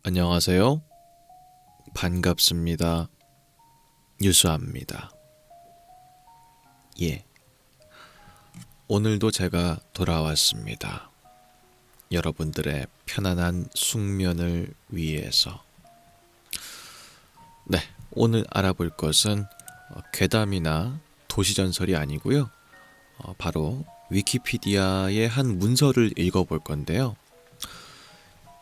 안녕하세요. 반갑습니다. 유수아입니다. 예. 오늘도 제가 돌아왔습니다. 여러분들의 편안한 숙면을 위해서. 네, 오늘 알아볼 것은 괴담이나 도시전설이 아니고요. 바로 위키피디아의 한 문서를 읽어볼 건데요.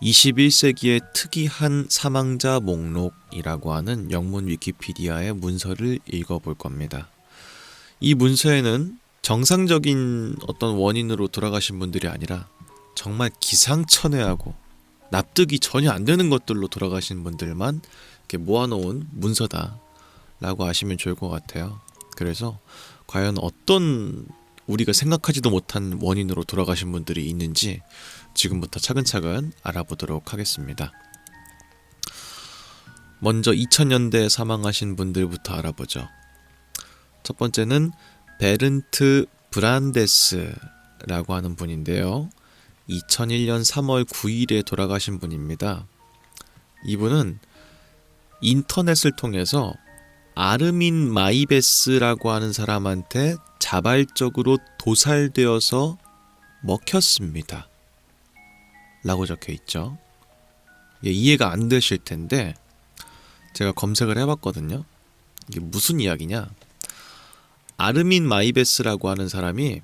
21세기의 특이한 사망자 목록이라고 하는 영문 위키피디아의 문서를 읽어볼 겁니다. 이 문서에는 정상적인 어떤 원인으로 돌아가신 분들이 아니라 정말 기상천외하고 납득이 전혀 안 되는 것들로 돌아가신 분들만 이렇게 모아놓은 문서다라고 아시면 좋을 것 같아요. 그래서 과연 어떤 우리가 생각하지도 못한 원인으로 돌아가신 분들이 있는지 지금부터 차근차근 알아보도록 하겠습니다. 먼저 2000년대에 사망하신 분들부터 알아보죠. 첫 번째는 베른트 브란데스라고 하는 분인데요. 2001년 3월 9일에 돌아가신 분입니다. 이분은 인터넷을 통해서 아르민 마이베스라고 하는 사람한테 자발적으로 도살되어서 먹혔습니다. 라고 적혀 있죠. 이해가 안 되실 텐데 제가 검색을 해봤거든요. 이게 무슨 이야기냐? 아르민 마이베스라고 하는 사람이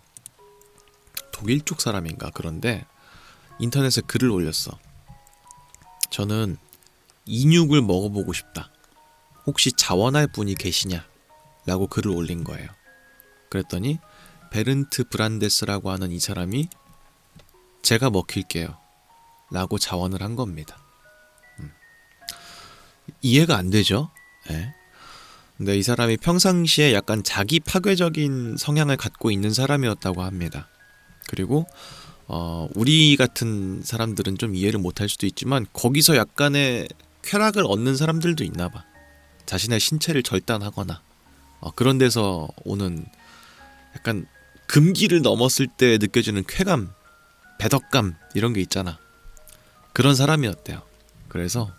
독일 쪽 사람인가 그런데 인터넷에 글을 올렸어. 저는 인육을 먹어보고 싶다. 혹시 자원할 분이 계시냐? 라고 글을 올린 거예요. 그랬더니 베른트 브란데스라고 하는 이 사람이 제가 먹힐게요. 라고 자원을 한 겁니다. 이해가 안 되죠? 네. 근데 이 사람이 평상시에 약간 자기 파괴적인 성향을 갖고 있는 사람이었다고 합니다. 그리고 우리 같은 사람들은 좀 이해를 못할 수도 있지만 거기서 약간의 쾌락을 얻는 사람들도 있나 봐. 자신의 신체를 절단하거나 그런 데서 오는 약간 금기를 넘었을 때 느껴지는 쾌감, 배덕감 이런 게 있잖아. 그런 사람이었대요. 그래서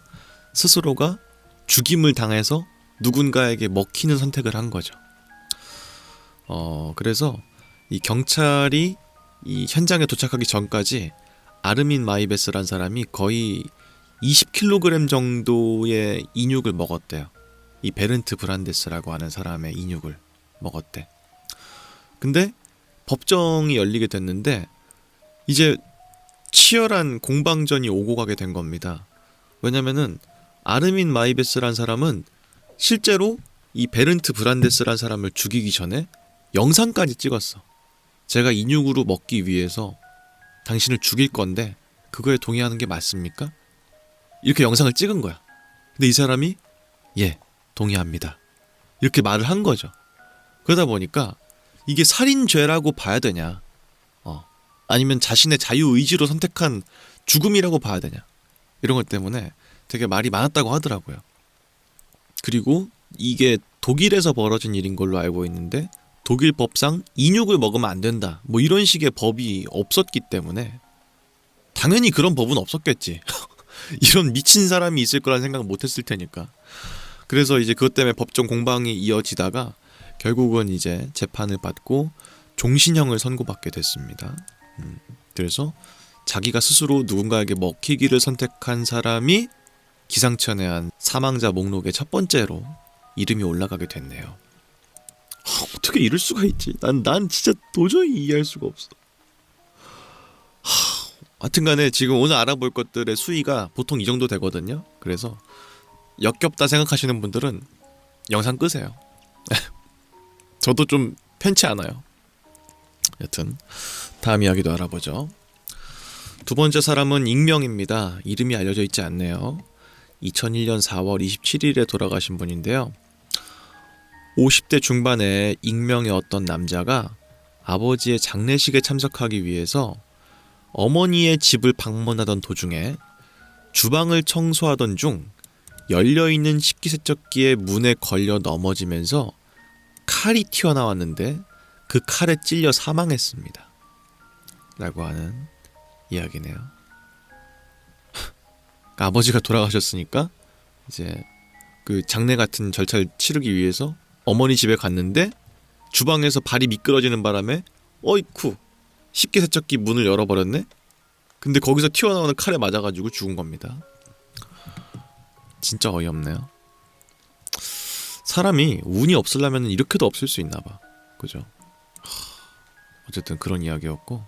스스로가 죽임을 당해서 누군가에게 먹히는 선택을 한 거죠. 그래서 이 경찰이 이 현장에 도착하기 전까지 아르민 마이베스란 사람이 거의 20kg 정도의 인육을 먹었대요. 이 베른트 브란데스라고 하는 사람의 인육을 먹었대. 근데 법정이 열리게 됐는데 이제 치열한 공방전이 오고 가게 된 겁니다. 왜냐면은 아르민 마이베스란 사람은 실제로 이 베른트 브란데스란 사람을 죽이기 전에 영상까지 찍었어. 제가 인육으로 먹기 위해서 당신을 죽일 건데 그거에 동의하는 게 맞습니까? 이렇게 영상을 찍은 거야. 근데 이 사람이 예, 동의합니다. 이렇게 말을 한 거죠. 그러다 보니까 이게 살인죄라고 봐야 되냐, 아니면 자신의 자유의지로 선택한 죽음이라고 봐야 되냐, 이런 것 때문에 되게 말이 많았다고 하더라고요. 그리고 이게 독일에서 벌어진 일인 걸로 알고 있는데 독일 법상 인육을 먹으면 안 된다, 뭐 이런 식의 법이 없었기 때문에 당연히 그런 법은 없었겠지. 이런 미친 사람이 있을 거란 생각 못 했을 테니까. 그래서 이제 그것 때문에 법정 공방이 이어지다가 결국은 이제 재판을 받고 종신형을 선고받게 됐습니다. 그래서 자기가 스스로 누군가에게 먹히기를 선택한 사람이 기상천외한 사망자 목록의 첫 번째로 이름이 올라가게 됐네요. 어떻게 이럴 수가 있지? 난 진짜 도저히 이해할 수가 없어. 하여튼간에 지금 오늘 알아볼 것들의 수위가 보통 이 정도 되거든요. 그래서 역겹다 생각하시는 분들은 영상 끄세요. 저도 좀 편치 않아요. 여튼 다음 이야기도 알아보죠. 두 번째 사람은 익명입니다. 이름이 알려져 있지 않네요. 2001년 4월 27일에 돌아가신 분인데요. 50대 중반의 익명의 어떤 남자가 아버지의 장례식에 참석하기 위해서 어머니의 집을 방문하던 도중에 주방을 청소하던 중 열려있는 식기세척기의 문에 걸려 넘어지면서 칼이 튀어나왔는데 그 칼에 찔려 사망했습니다. 라고 하는 이야기네요. 그러니까 아버지가 돌아가셨으니까 이제 그 장례 같은 절차를 치르기 위해서 어머니 집에 갔는데 주방에서 발이 미끄러지는 바람에 어이쿠 식기세척기 문을 열어버렸네. 근데 거기서 튀어나오는 칼에 맞아가지고 죽은 겁니다. 진짜 어이없네요. 사람이 운이 없으려면 이렇게도 없을 수 있나봐. 그죠? 어쨌든 그런 이야기였고,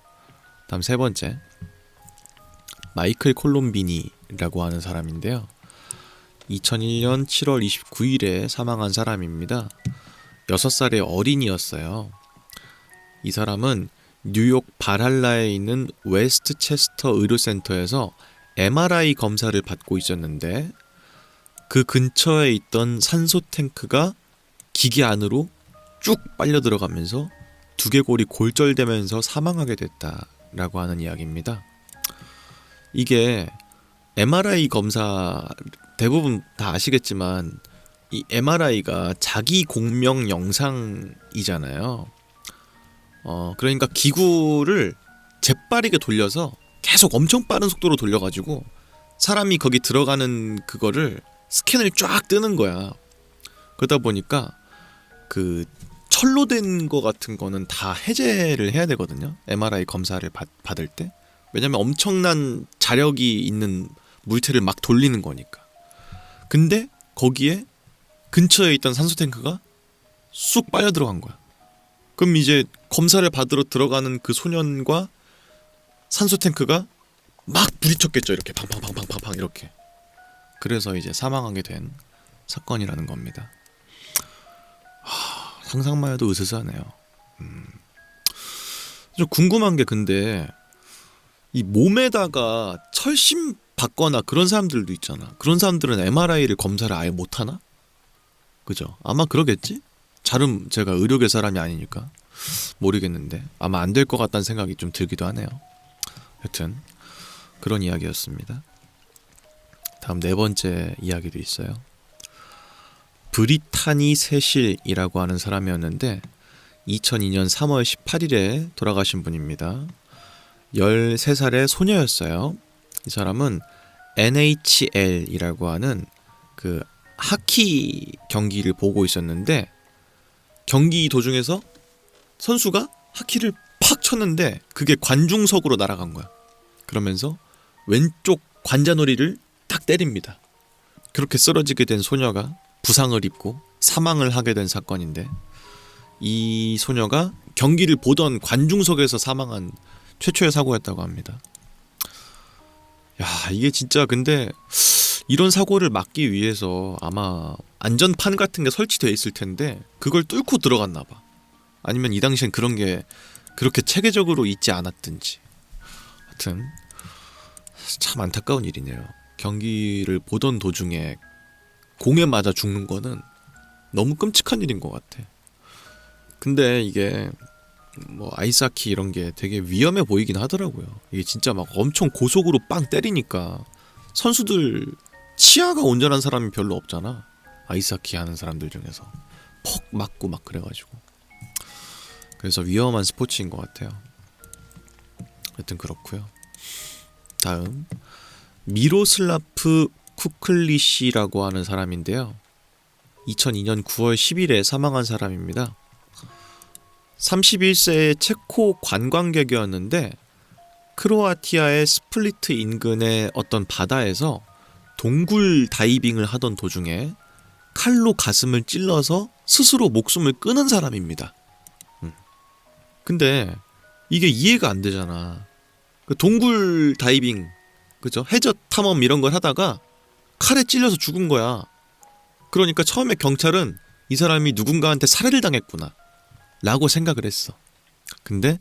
다음 세 번째, 마이클 콜롬비니라고 하는 사람인데요. 2001년 7월 29일에 사망한 사람입니다. 6살의 어린이였어요. 이 사람은 뉴욕 발할라에 있는 웨스트체스터 의료센터에서 MRI 검사를 받고 있었는데 그 근처에 있던 산소 탱크가 기계 안으로 쭉 빨려 들어가면서 두개골이 골절되면서 사망하게 됐다라고 하는 이야기입니다. 이게 MRI 검사 대부분 다 아시겠지만 이 MRI가 자기 공명 영상이잖아요. 그러니까 기구를 재빠르게 돌려서 계속 엄청 빠른 속도로 돌려가지고 사람이 거기 들어가는 그거를 스캔을 쫙 뜨는 거야. 그러다 보니까 그 철로 된 거 같은 거는 다 해제를 해야 되거든요. MRI 검사를 받을 때. 왜냐면 엄청난 자력이 있는 물체를 막 돌리는 거니까. 근데 거기에 근처에 있던 산소 탱크가 쑥 빨려 들어간 거야. 그럼 이제 검사를 받으러 들어가는 그 소년과 산소 탱크가 막 부딪혔겠죠. 이렇게 팡팡팡팡팡팡 이렇게. 그래서 이제 사망하게 된 사건이라는 겁니다. 상상만 해도 으스스하네요. 좀 궁금한 게 근데 이 몸에다가 철심 받거나 그런 사람들도 있잖아. 그런 사람들은 MRI를 검사를 아예 못하나? 그죠? 아마 그러겠지? 잘은 제가 의료계 사람이 아니니까 모르겠는데 아마 안 될 것 같다는 생각이 좀 들기도 하네요. 여튼 그런 이야기였습니다. 다음 네 번째 이야기도 있어요. 브리타니 세실이라고 하는 사람이었는데 2002년 3월 18일에 돌아가신 분입니다. 13살의 소녀였어요. 이 사람은 NHL이라고 하는 그 하키 경기를 보고 있었는데 경기 도중에서 선수가 하키를 팍 쳤는데 그게 관중석으로 날아간 거야. 그러면서 왼쪽 관자놀이를 딱 때립니다. 그렇게 쓰러지게 된 소녀가 부상을 입고 사망을 하게 된 사건인데 이 소녀가 경기를 보던 관중석에서 사망한 최초의 사고였다고 합니다. 야, 이게 진짜 근데 이런 사고를 막기 위해서 아마 안전판 같은 게 설치되어 있을 텐데 그걸 뚫고 들어갔나 봐. 아니면 이 당시엔 그런 게 그렇게 체계적으로 있지 않았든지. 하여튼 참 안타까운 일이네요. 경기를 보던 도중에 공에 맞아 죽는 거는 너무 끔찍한 일인 것 같아. 근데 이게 뭐 아이스하키 이런 게 되게 위험해 보이긴 하더라고요. 이게 진짜 막 엄청 고속으로 빵 때리니까 선수들 치아가 온전한 사람이 별로 없잖아. 아이스하키 하는 사람들 중에서 퍽 맞고 막 그래가지고 그래서 위험한 스포츠인 것 같아요. 하여튼 그렇고요. 다음 미로슬라프 쿠클리시라고 하는 사람인데요. 2002년 9월 10일에 사망한 사람입니다. 31세의 체코 관광객이었는데 크로아티아의 스플리트 인근의 어떤 바다에서 동굴 다이빙을 하던 도중에 칼로 가슴을 찔러서 스스로 목숨을 끊은 사람입니다. 근데 이게 이해가 안 되잖아. 그 동굴 다이빙, 그죠? 해저 탐험 이런 걸 하다가 칼에 찔려서 죽은 거야. 그러니까 처음에 경찰은 이 사람이 누군가한테 살해를 당했구나 라고 생각을 했어. 근데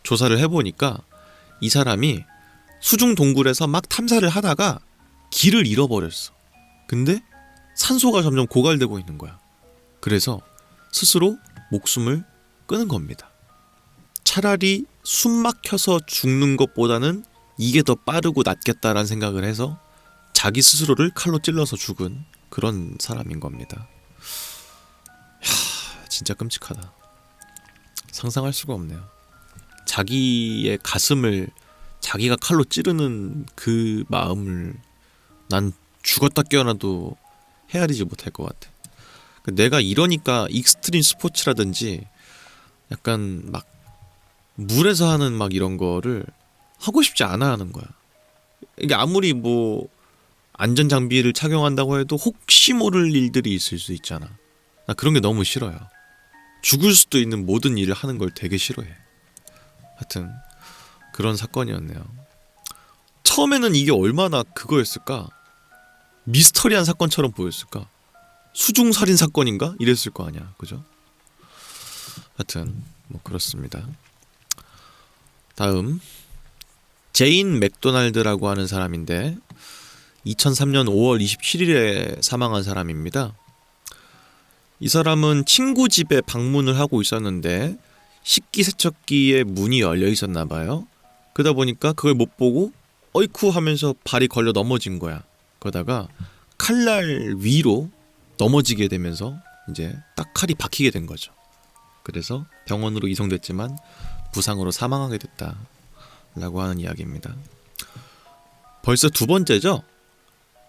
조사를 해보니까 이 사람이 수중 동굴에서 막 탐사를 하다가 길을 잃어버렸어. 근데 산소가 점점 고갈되고 있는 거야. 그래서 스스로 목숨을 끊은 겁니다. 차라리 숨 막혀서 죽는 것보다는 이게 더 빠르고 낫겠다라는 생각을 해서 자기 스스로를 칼로 찔러서 죽은 그런 사람인 겁니다. 진짜 끔찍하다. 상상할 수가 없네요. 자기의 가슴을 자기가 칼로 찌르는 그 마음을 난 죽었다 깨어나도 헤아리지 못할 것 같아. 내가 이러니까 익스트림 스포츠라든지 약간 막 물에서 하는 막 이런 거를 하고 싶지 않아 하는 거야. 이게 아무리 뭐 안전 장비를 착용한다고 해도 혹시 모를 일들이 있을 수 있잖아. 나 그런 게 너무 싫어요. 죽을 수도 있는 모든 일을 하는 걸 되게 싫어해. 하여튼 그런 사건이었네요. 처음에는 이게 얼마나 그거였을까? 미스터리한 사건처럼 보였을까? 수중살인 사건인가? 이랬을 거 아니야. 그죠? 하여튼 뭐 그렇습니다. 다음 제인 맥도날드라고 하는 사람인데 2003년 5월 27일에 사망한 사람입니다. 이 사람은 친구 집에 방문을 하고 있었는데 식기세척기에 문이 열려 있었나 봐요. 그러다 보니까 그걸 못 보고 어이쿠 하면서 발이 걸려 넘어진 거야. 그러다가 칼날 위로 넘어지게 되면서 이제 딱 칼이 박히게 된 거죠. 그래서 병원으로 이송됐지만 부상으로 사망하게 됐다 라고 하는 이야기입니다. 벌써 두 번째죠?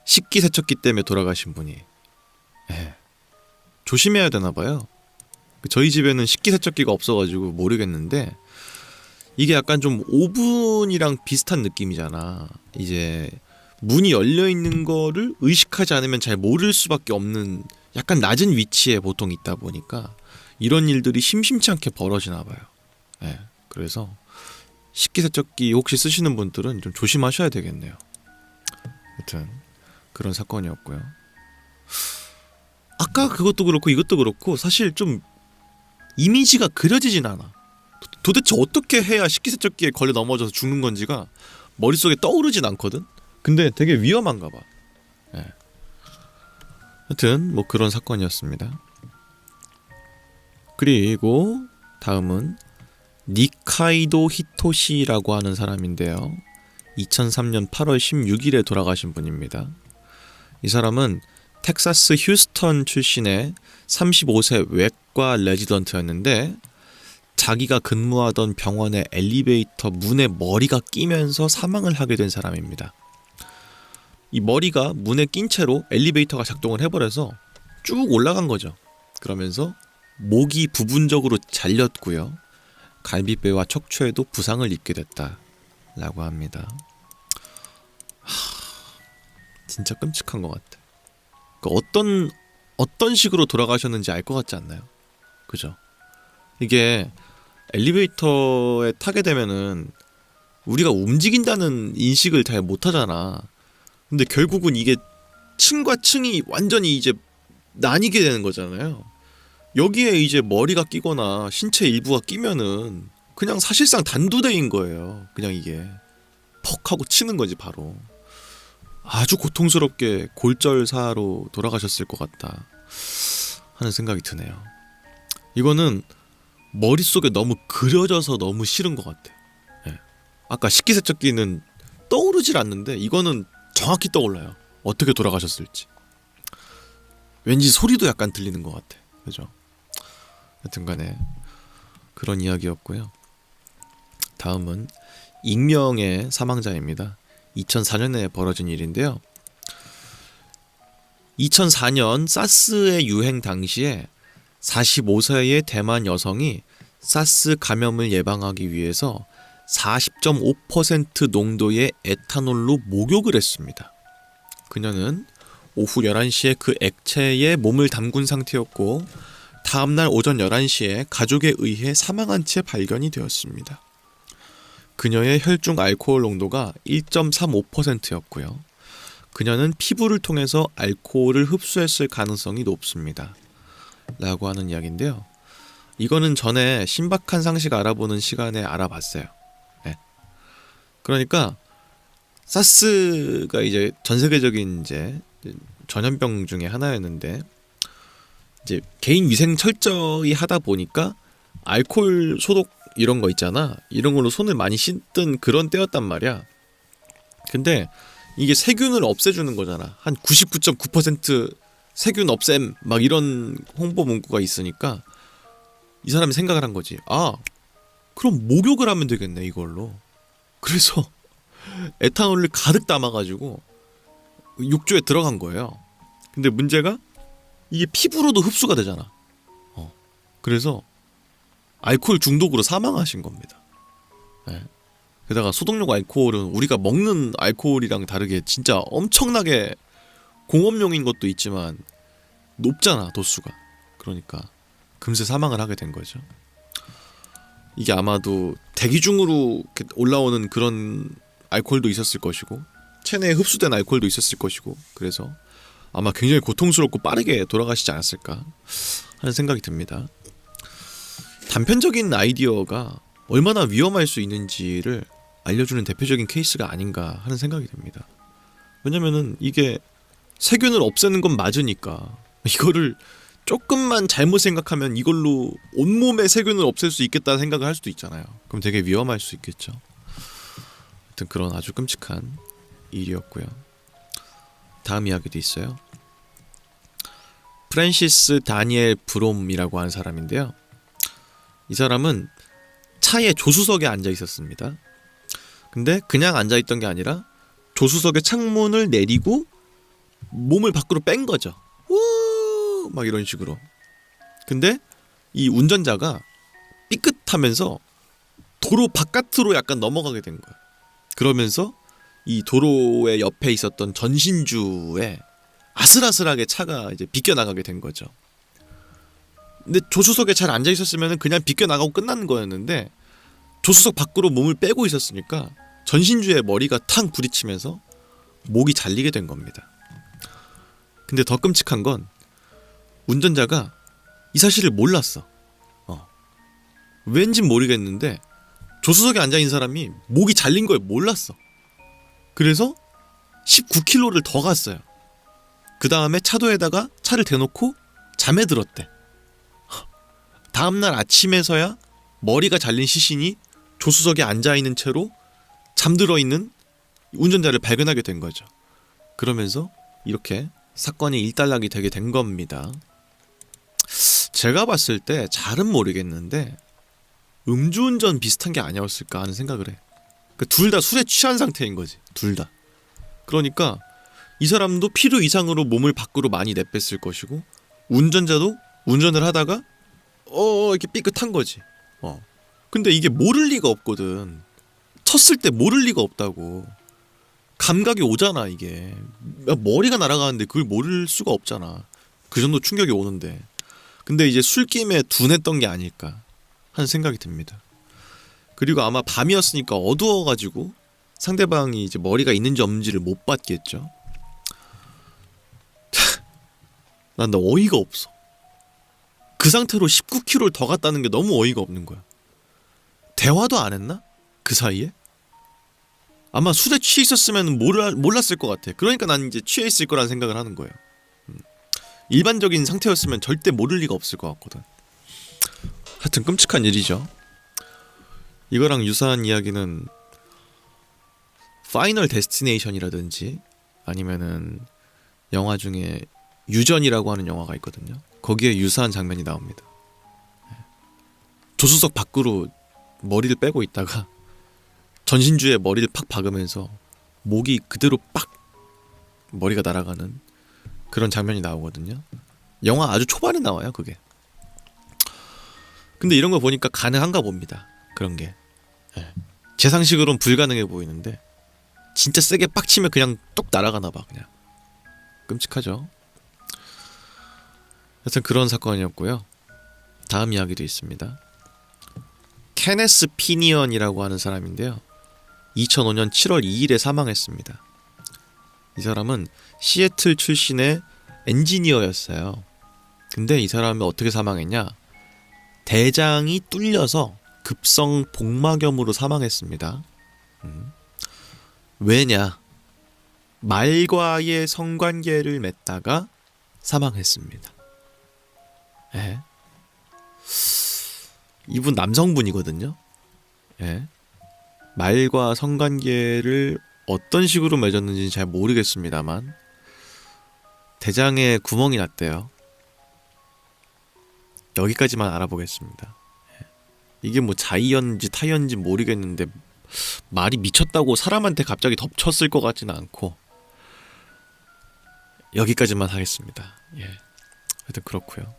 식기세척기 때문에 돌아가신 분이. 조심해야 되나 봐요. 저희 집에는 식기세척기가 없어가지고 모르겠는데 이게 약간 좀 오븐이랑 비슷한 느낌이잖아. 이제 문이 열려있는 거를 의식하지 않으면 잘 모를 수밖에 없는 약간 낮은 위치에 보통 있다 보니까 이런 일들이 심심치 않게 벌어지나 봐요. 그래서 식기세척기 혹시 쓰시는 분들은 좀 조심하셔야 되겠네요. 하여튼 그런 사건이었고요. 아까 그것도 그렇고 이것도 그렇고 사실 좀 이미지가 그려지진 않아. 도대체 어떻게 해야 식기세척기에 걸려 넘어져서 죽는 건지가 머릿속에 떠오르진 않거든. 근데 되게 위험한가 봐. 하여튼 뭐 그런 사건이었습니다. 그리고 다음은 니카이도 히토시라고 하는 사람인데요. 2003년 8월 16일에 돌아가신 분입니다. 이 사람은 텍사스 휴스턴 출신의 35세 외과 레지던트였는데 자기가 근무하던 병원의 엘리베이터 문에 머리가 끼면서 사망을 하게 된 사람입니다. 이 머리가 문에 낀 채로 엘리베이터가 작동을 해버려서 쭉 올라간 거죠. 그러면서 목이 부분적으로 잘렸고요. 갈비뼈와 척추에도 부상을 입게 됐다라고 합니다. 진짜 끔찍한 것 같아. 어떤 식으로 돌아가셨는지 알 것 같지 않나요? 그죠? 이게 엘리베이터에 타게 되면은 우리가 움직인다는 인식을 잘 못하잖아. 근데 결국은 이게 층과 층이 완전히 이제 나뉘게 되는 거잖아요. 여기에 이제 머리가 끼거나 신체 일부가 끼면은 그냥 사실상 단두대인 거예요. 그냥 이게 퍽 하고 치는 거지 바로. 아주 고통스럽게 골절사로 돌아가셨을 것 같다 하는 생각이 드네요. 이거는 머릿속에 너무 그려져서 너무 싫은 것 같아. 아까 식기세척기는 떠오르질 않는데 이거는 정확히 떠올라요. 어떻게 돌아가셨을지. 왠지 소리도 약간 들리는 것 같아. 그죠? 하여튼간에 그런 이야기였고요. 다음은 익명의 사망자입니다. 2004년에 벌어진 일인데요. 2004년 사스의 유행 당시에 45세의 대만 여성이 사스 감염을 예방하기 위해서 40.5% 농도의 에탄올로 목욕을 했습니다. 그녀는 오후 11시에 그 액체에 몸을 담근 상태였고 다음날 오전 11시에 가족에 의해 사망한 채 발견이 되었습니다. 그녀의 혈중 알코올 농도가 1.35%였고요. 그녀는 피부를 통해서 알코올을 흡수했을 가능성이 높습니다. 라고 하는 이야기인데요. 이거는 전에 신박한 상식 알아보는 시간에 알아봤어요. 그러니까 사스가 이제 전 세계적인 이제 전염병 중에 하나였는데 이제 개인 위생 철저히 하다 보니까 알코올 소독 이런 거 있잖아. 이런 걸로 손을 많이 씻던 그런 때였단 말이야. 근데 이게 세균을 없애주는 거잖아. 한 99.9% 세균 없앰 막 이런 홍보 문구가 있으니까 이 사람이 생각을 한 거지. 아, 그럼 목욕을 하면 되겠네 이걸로. 그래서 에탄올을 가득 담아가지고 욕조에 들어간 거예요. 근데 문제가 이게 피부로도 흡수가 되잖아. 그래서 알코올 중독으로 사망하신 겁니다. 네. 게다가 소독용 알코올은 우리가 먹는 알코올이랑 다르게 진짜 엄청나게 공업용인 것도 있지만 높잖아, 도수가. 그러니까 금세 사망을 하게 된 거죠. 이게 아마도 대기 중으로 올라오는 그런 알코올도 있었을 것이고 체내에 흡수된 알코올도 있었을 것이고, 그래서 아마 굉장히 고통스럽고 빠르게 돌아가시지 않았을까 하는 생각이 듭니다. 단편적인 아이디어가 얼마나 위험할 수 있는지를 알려주는 대표적인 케이스가 아닌가 하는 생각이 듭니다. 왜냐면은 이게 세균을 없애는 건 맞으니까 이거를 조금만 잘못 생각하면 이걸로 온몸의 세균을 없앨 수 있겠다는 생각을 할 수도 있잖아요. 그럼 되게 위험할 수 있겠죠. 하여튼 그런 아주 끔찍한 일이었고요. 다음 이야기도 있어요. 프랜시스 다니엘 브롬이라고 하는 사람인데요. 이 사람은 차의 조수석에 앉아 있었습니다. 근데 그냥 앉아 있던 게 아니라 조수석의 창문을 내리고 몸을 밖으로 뺀 거죠. 우! 막 이런 식으로. 근데 이 운전자가 삐끗하면서 도로 바깥으로 약간 넘어가게 된 거야. 그러면서 이 도로의 옆에 있었던 전신주에 아슬아슬하게 차가 이제 비껴나가게 된 거죠. 근데 조수석에 잘 앉아 있었으면 그냥 비껴나가고 끝나는 거였는데 조수석 밖으로 몸을 빼고 있었으니까 전신주에 머리가 탕 부딪히면서 목이 잘리게 된 겁니다. 근데 더 끔찍한 건 운전자가 이 사실을 몰랐어. 왠진 모르겠는데 조수석에 앉아있는 사람이 목이 잘린 걸 몰랐어. 그래서 19km를 더 갔어요. 그 다음에 차도에다가 차를 대놓고 잠에 들었대. 다음날 아침에서야 머리가 잘린 시신이 조수석에 앉아있는 채로 잠들어 있는 운전자를 발견하게 된 거죠. 그러면서 이렇게 사건이 일단락이 되게 된 겁니다. 제가 봤을 때 잘은 모르겠는데 음주운전 비슷한 게 아니었을까 하는 생각을 해. 둘 다 술에 취한 상태인 거지. 둘 다. 그러니까 이 사람도 필요 이상으로 몸을 밖으로 많이 내뺐을 것이고 운전자도 운전을 하다가 이렇게 삐끗한 거지. 근데 이게 모를 리가 없거든. 쳤을 때 모를 리가 없다고. 감각이 오잖아 이게. 머리가 날아가는데 그걸 모를 수가 없잖아. 그 정도 충격이 오는데. 근데 이제 술김에 둔했던 게 아닐까 하는 생각이 듭니다. 그리고 아마 밤이었으니까 어두워가지고 상대방이 이제 머리가 있는지 없는지를 못 봤겠죠. 난 어이가 없어. 그 상태로 19km를 더 갔다는 게 너무 어이가 없는 거야. 대화도 안 했나? 그 사이에? 아마 술에 취해 있었으면 몰랐을 것 같아. 그러니까 난 이제 취해 있을 거라는 생각을 하는 거예요. 일반적인 상태였으면 절대 모를 리가 없을 것 같거든. 하여튼 끔찍한 일이죠. 이거랑 유사한 이야기는 파이널 데스티네이션이라든지 아니면은 영화 중에 유전이라고 하는 영화가 있거든요. 거기에 유사한 장면이 나옵니다. 조수석 밖으로 머리를 빼고 있다가 전신주에 머리를 팍 박으면서 목이 그대로 빡 머리가 날아가는 그런 장면이 나오거든요. 영화 아주 초반에 나와요 그게. 근데 이런 거 보니까 가능한가 봅니다. 그런 게. 제 상식으로는 불가능해 보이는데 진짜 세게 빡 치면 그냥 뚝 날아가나 봐 그냥. 끔찍하죠. 하여튼 그런 사건이었고요. 다음 이야기도 있습니다. 케네스 피니언이라고 하는 사람인데요. 2005년 7월 2일에 사망했습니다. 이 사람은 시애틀 출신의 엔지니어였어요. 근데 이 사람이 어떻게 사망했냐? 대장이 뚫려서 급성 복막염으로 사망했습니다. 왜냐? 말과의 성관계를 맺다가 사망했습니다. 이분 남성분이거든요. 말과 성관계를 어떤 식으로 맺었는지는 잘 모르겠습니다만 대장에 구멍이 났대요. 여기까지만 알아보겠습니다. 이게 뭐 자이언지 타이언지 모르겠는데 말이 미쳤다고 사람한테 갑자기 덮쳤을 것 같지는 않고 여기까지만 하겠습니다. 예, 하여튼 그렇고요.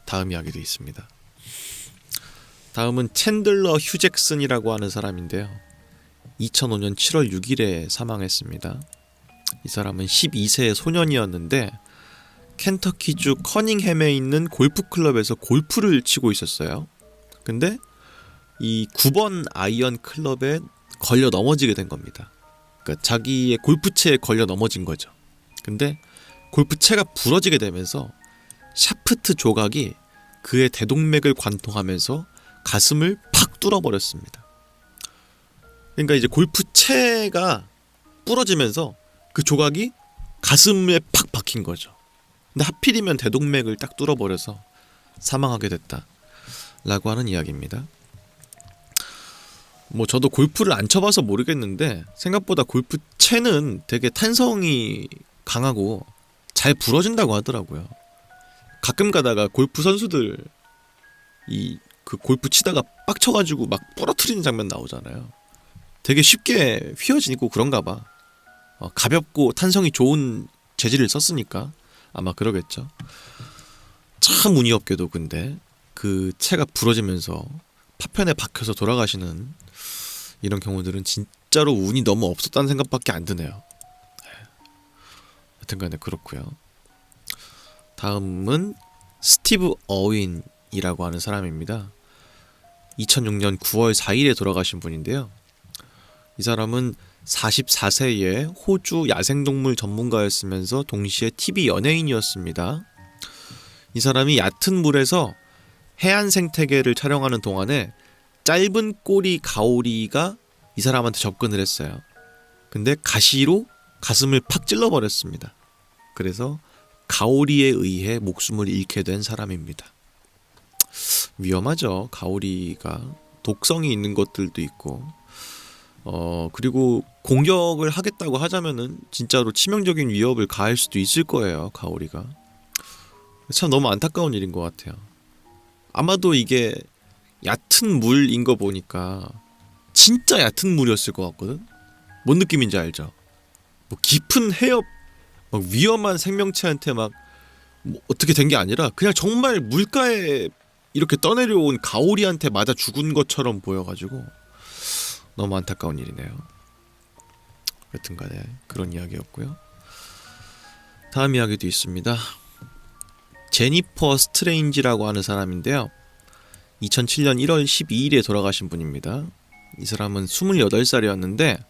다음 이야기도 있습니다. 다음은 챈들러 휴 잭슨이라고 하는 사람인데요. 2005년 7월 6일에 사망했습니다. 이 사람은 12세의 소년이었는데 켄터키주 커닝햄에 있는 골프클럽에서 골프를 치고 있었어요. 근데 이 9번 아이언 클럽에 걸려 넘어지게 된 겁니다. 그러니까 자기의 골프채에 걸려 넘어진 거죠. 근데 골프채가 부러지게 되면서 샤프트 조각이 그의 대동맥을 관통하면서 가슴을 팍 뚫어버렸습니다. 그러니까 이제 골프채가 부러지면서 그 조각이 가슴에 팍 박힌 거죠. 근데 하필이면 대동맥을 딱 뚫어버려서 사망하게 됐다라고 하는 이야기입니다. 뭐 저도 골프를 안 쳐봐서 모르겠는데 생각보다 골프채는 되게 탄성이 강하고 잘 부러진다고 하더라고요. 가끔 가다가 골프 선수들 그 골프 치다가 빡쳐가지고 막 부러뜨리는 장면 나오잖아요. 되게 쉽게 휘어지고 그런가 봐. 가볍고 탄성이 좋은 재질을 썼으니까 아마 그러겠죠. 참 운이 없게도 근데 그 채가 부러지면서 파편에 박혀서 돌아가시는 이런 경우들은 진짜로 운이 너무 없었다는 생각밖에 안 드네요. 하여튼간에 그렇고요. 다음은 스티브 어윈이라고 하는 사람입니다. 2006년 9월 4일에 돌아가신 분인데요. 이 사람은 44세의 호주 야생동물 전문가였으면서 동시에 TV 연예인이었습니다. 이 사람이 얕은 물에서 해안 생태계를 촬영하는 동안에 짧은 꼬리 가오리가 이 사람한테 접근을 했어요. 근데 가시로 가슴을 팍 찔러버렸습니다. 그래서 가오리에 의해 목숨을 잃게 된 사람입니다. 위험하죠. 가오리가 독성이 있는 것들도 있고 그리고 공격을 하겠다고 하자면은 진짜로 치명적인 위협을 가할 수도 있을 거예요. 가오리가. 참 너무 안타까운 일인 것 같아요. 아마도 이게 얕은 물인 거 보니까 진짜 얕은 물이었을 것 같거든. 뭔 느낌인지 알죠? 뭐 깊은 해협 막 위험한 생명체한테 막 뭐 어떻게 된 게 아니라 그냥 정말 물가에 이렇게 떠내려온 가오리한테 맞아 죽은 것처럼 보여가지고 너무 안타까운 일이네요. 여튼간에 그런 이야기였고요. 다음 이야기도 있습니다. 제니퍼 스트레인지라고 하는 사람인데요. 2007년 1월 12일에 돌아가신 분입니다. 이 사람은 28살이었는데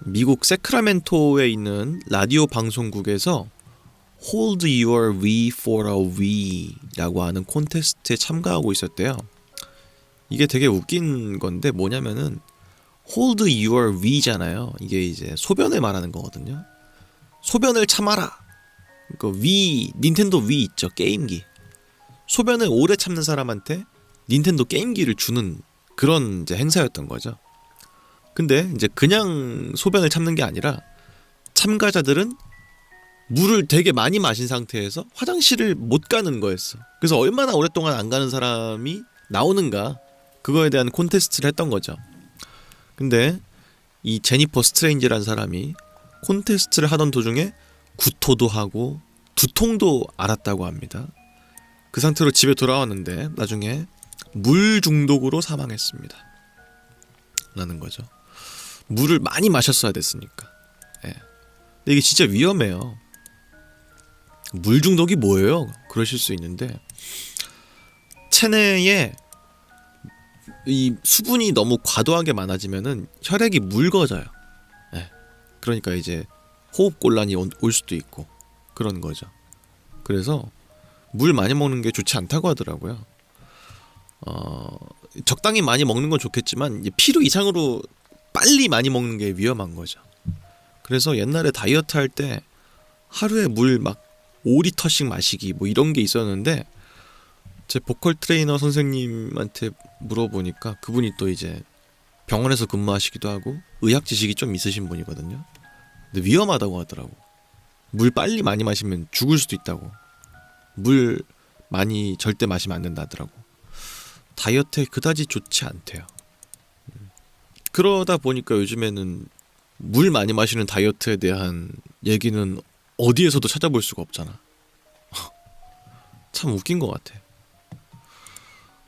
미국 세크라멘토에 있는 라디오 방송국에서 Hold Your V for a V 라고 하는 콘테스트에 참가하고 있었대요. 이게 되게 웃긴 건데 뭐냐면은 Hold Your V잖아요. 이게 이제 소변을 말하는 거거든요. 소변을 참아라. 그 위, 닌텐도 위 있죠. 게임기. 소변을 오래 참는 사람한테 닌텐도 게임기를 주는 그런 이제 행사였던 거죠. 근데 이제 그냥 소변을 참는 게 아니라 참가자들은 물을 되게 많이 마신 상태에서 화장실을 못 가는 거였어. 그래서 얼마나 오랫동안 안 가는 사람이 나오는가 그거에 대한 콘테스트를 했던 거죠. 근데 이 제니퍼 스트레인지라는 사람이 콘테스트를 하던 도중에 구토도 하고 두통도 앓았다고 합니다. 그 상태로 집에 돌아왔는데 나중에 물 중독으로 사망했습니다. 라는 거죠. 물을 많이 마셨어야 됐으니까. 예. 근데 이게 진짜 위험해요. 물 중독이 뭐예요? 그러실 수 있는데 체내에 이 수분이 너무 과도하게 많아지면은 혈액이 묽어져요. 예. 그러니까 이제 호흡곤란이 올 수도 있고 그런 거죠. 그래서 물 많이 먹는 게 좋지 않다고 하더라고요. 적당히 많이 먹는 건 좋겠지만 필요 이상으로 빨리 많이 먹는 게 위험한 거죠. 그래서 옛날에 다이어트 할 때 하루에 물 막 5리터씩 마시기 뭐 이런 게 있었는데 제 보컬 트레이너 선생님한테 물어보니까 그분이 또 이제 병원에서 근무하시기도 하고 의학 지식이 좀 있으신 분이거든요. 근데 위험하다고 하더라고. 물 빨리 많이 마시면 죽을 수도 있다고. 물 많이 절대 마시면 안 된다 하더라고. 다이어트에 그다지 좋지 않대요. 그러다 보니까 요즘에는 물 많이 마시는 다이어트에 대한 얘기는 어디에서도 찾아볼 수가 없잖아. 참 웃긴 것 같아.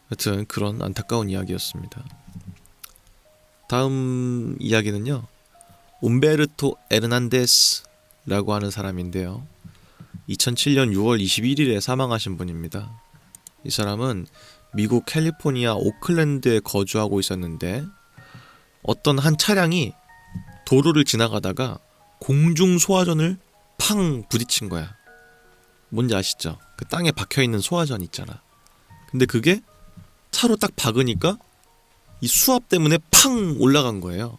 하여튼 그런 안타까운 이야기였습니다. 다음 이야기는요, 움베르토 에르난데스라고 하는 사람인데요, 2007년 6월 21일에 사망하신 분입니다. 이 사람은 미국 캘리포니아 오클랜드에 거주하고 있었는데, 어떤 한 차량이 도로를 지나가다가 공중 소화전을 팡 부딪힌 거야. 뭔지 아시죠? 그 땅에 박혀있는 소화전 있잖아. 근데 그게 차로 딱 박으니까 이 수압 때문에 팡 올라간 거예요.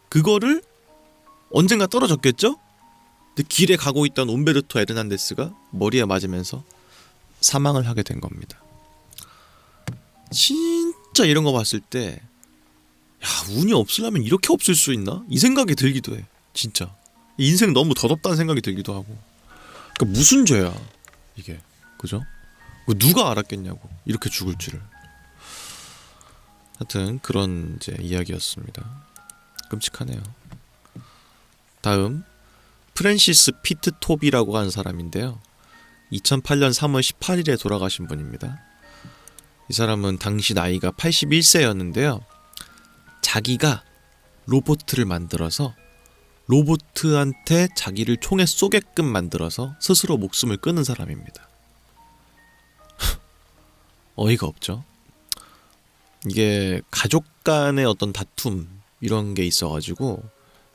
그거를 언젠가 떨어졌겠죠? 근데 길에 가고 있던 움베르토 에르난데스가 머리에 맞으면서 사망을 하게 된 겁니다. 진짜 이런 거 봤을 때, 야, 운이 없으려면 이렇게 없을 수 있나? 이 생각이 들기도 해. 진짜 인생 너무 더럽다는 생각이 들기도 하고. 그러니까 무슨 죄야 이게, 그죠? 누가 알았겠냐고, 이렇게 죽을 줄을. 하여튼 그런 이제 이야기였습니다. 끔찍하네요. 다음, 프랜시스 피트 톱이라고 하는 사람인데요, 2008년 3월 18일에 돌아가신 분입니다. 이 사람은 당시 나이가 81세였는데요 자기가 로봇을 만들어서 로봇한테 자기를 총에 쏘게끔 만들어서 스스로 목숨을 끊은 사람입니다. 어이가 없죠. 이게 가족 간의 어떤 다툼 이런 게 있어가지고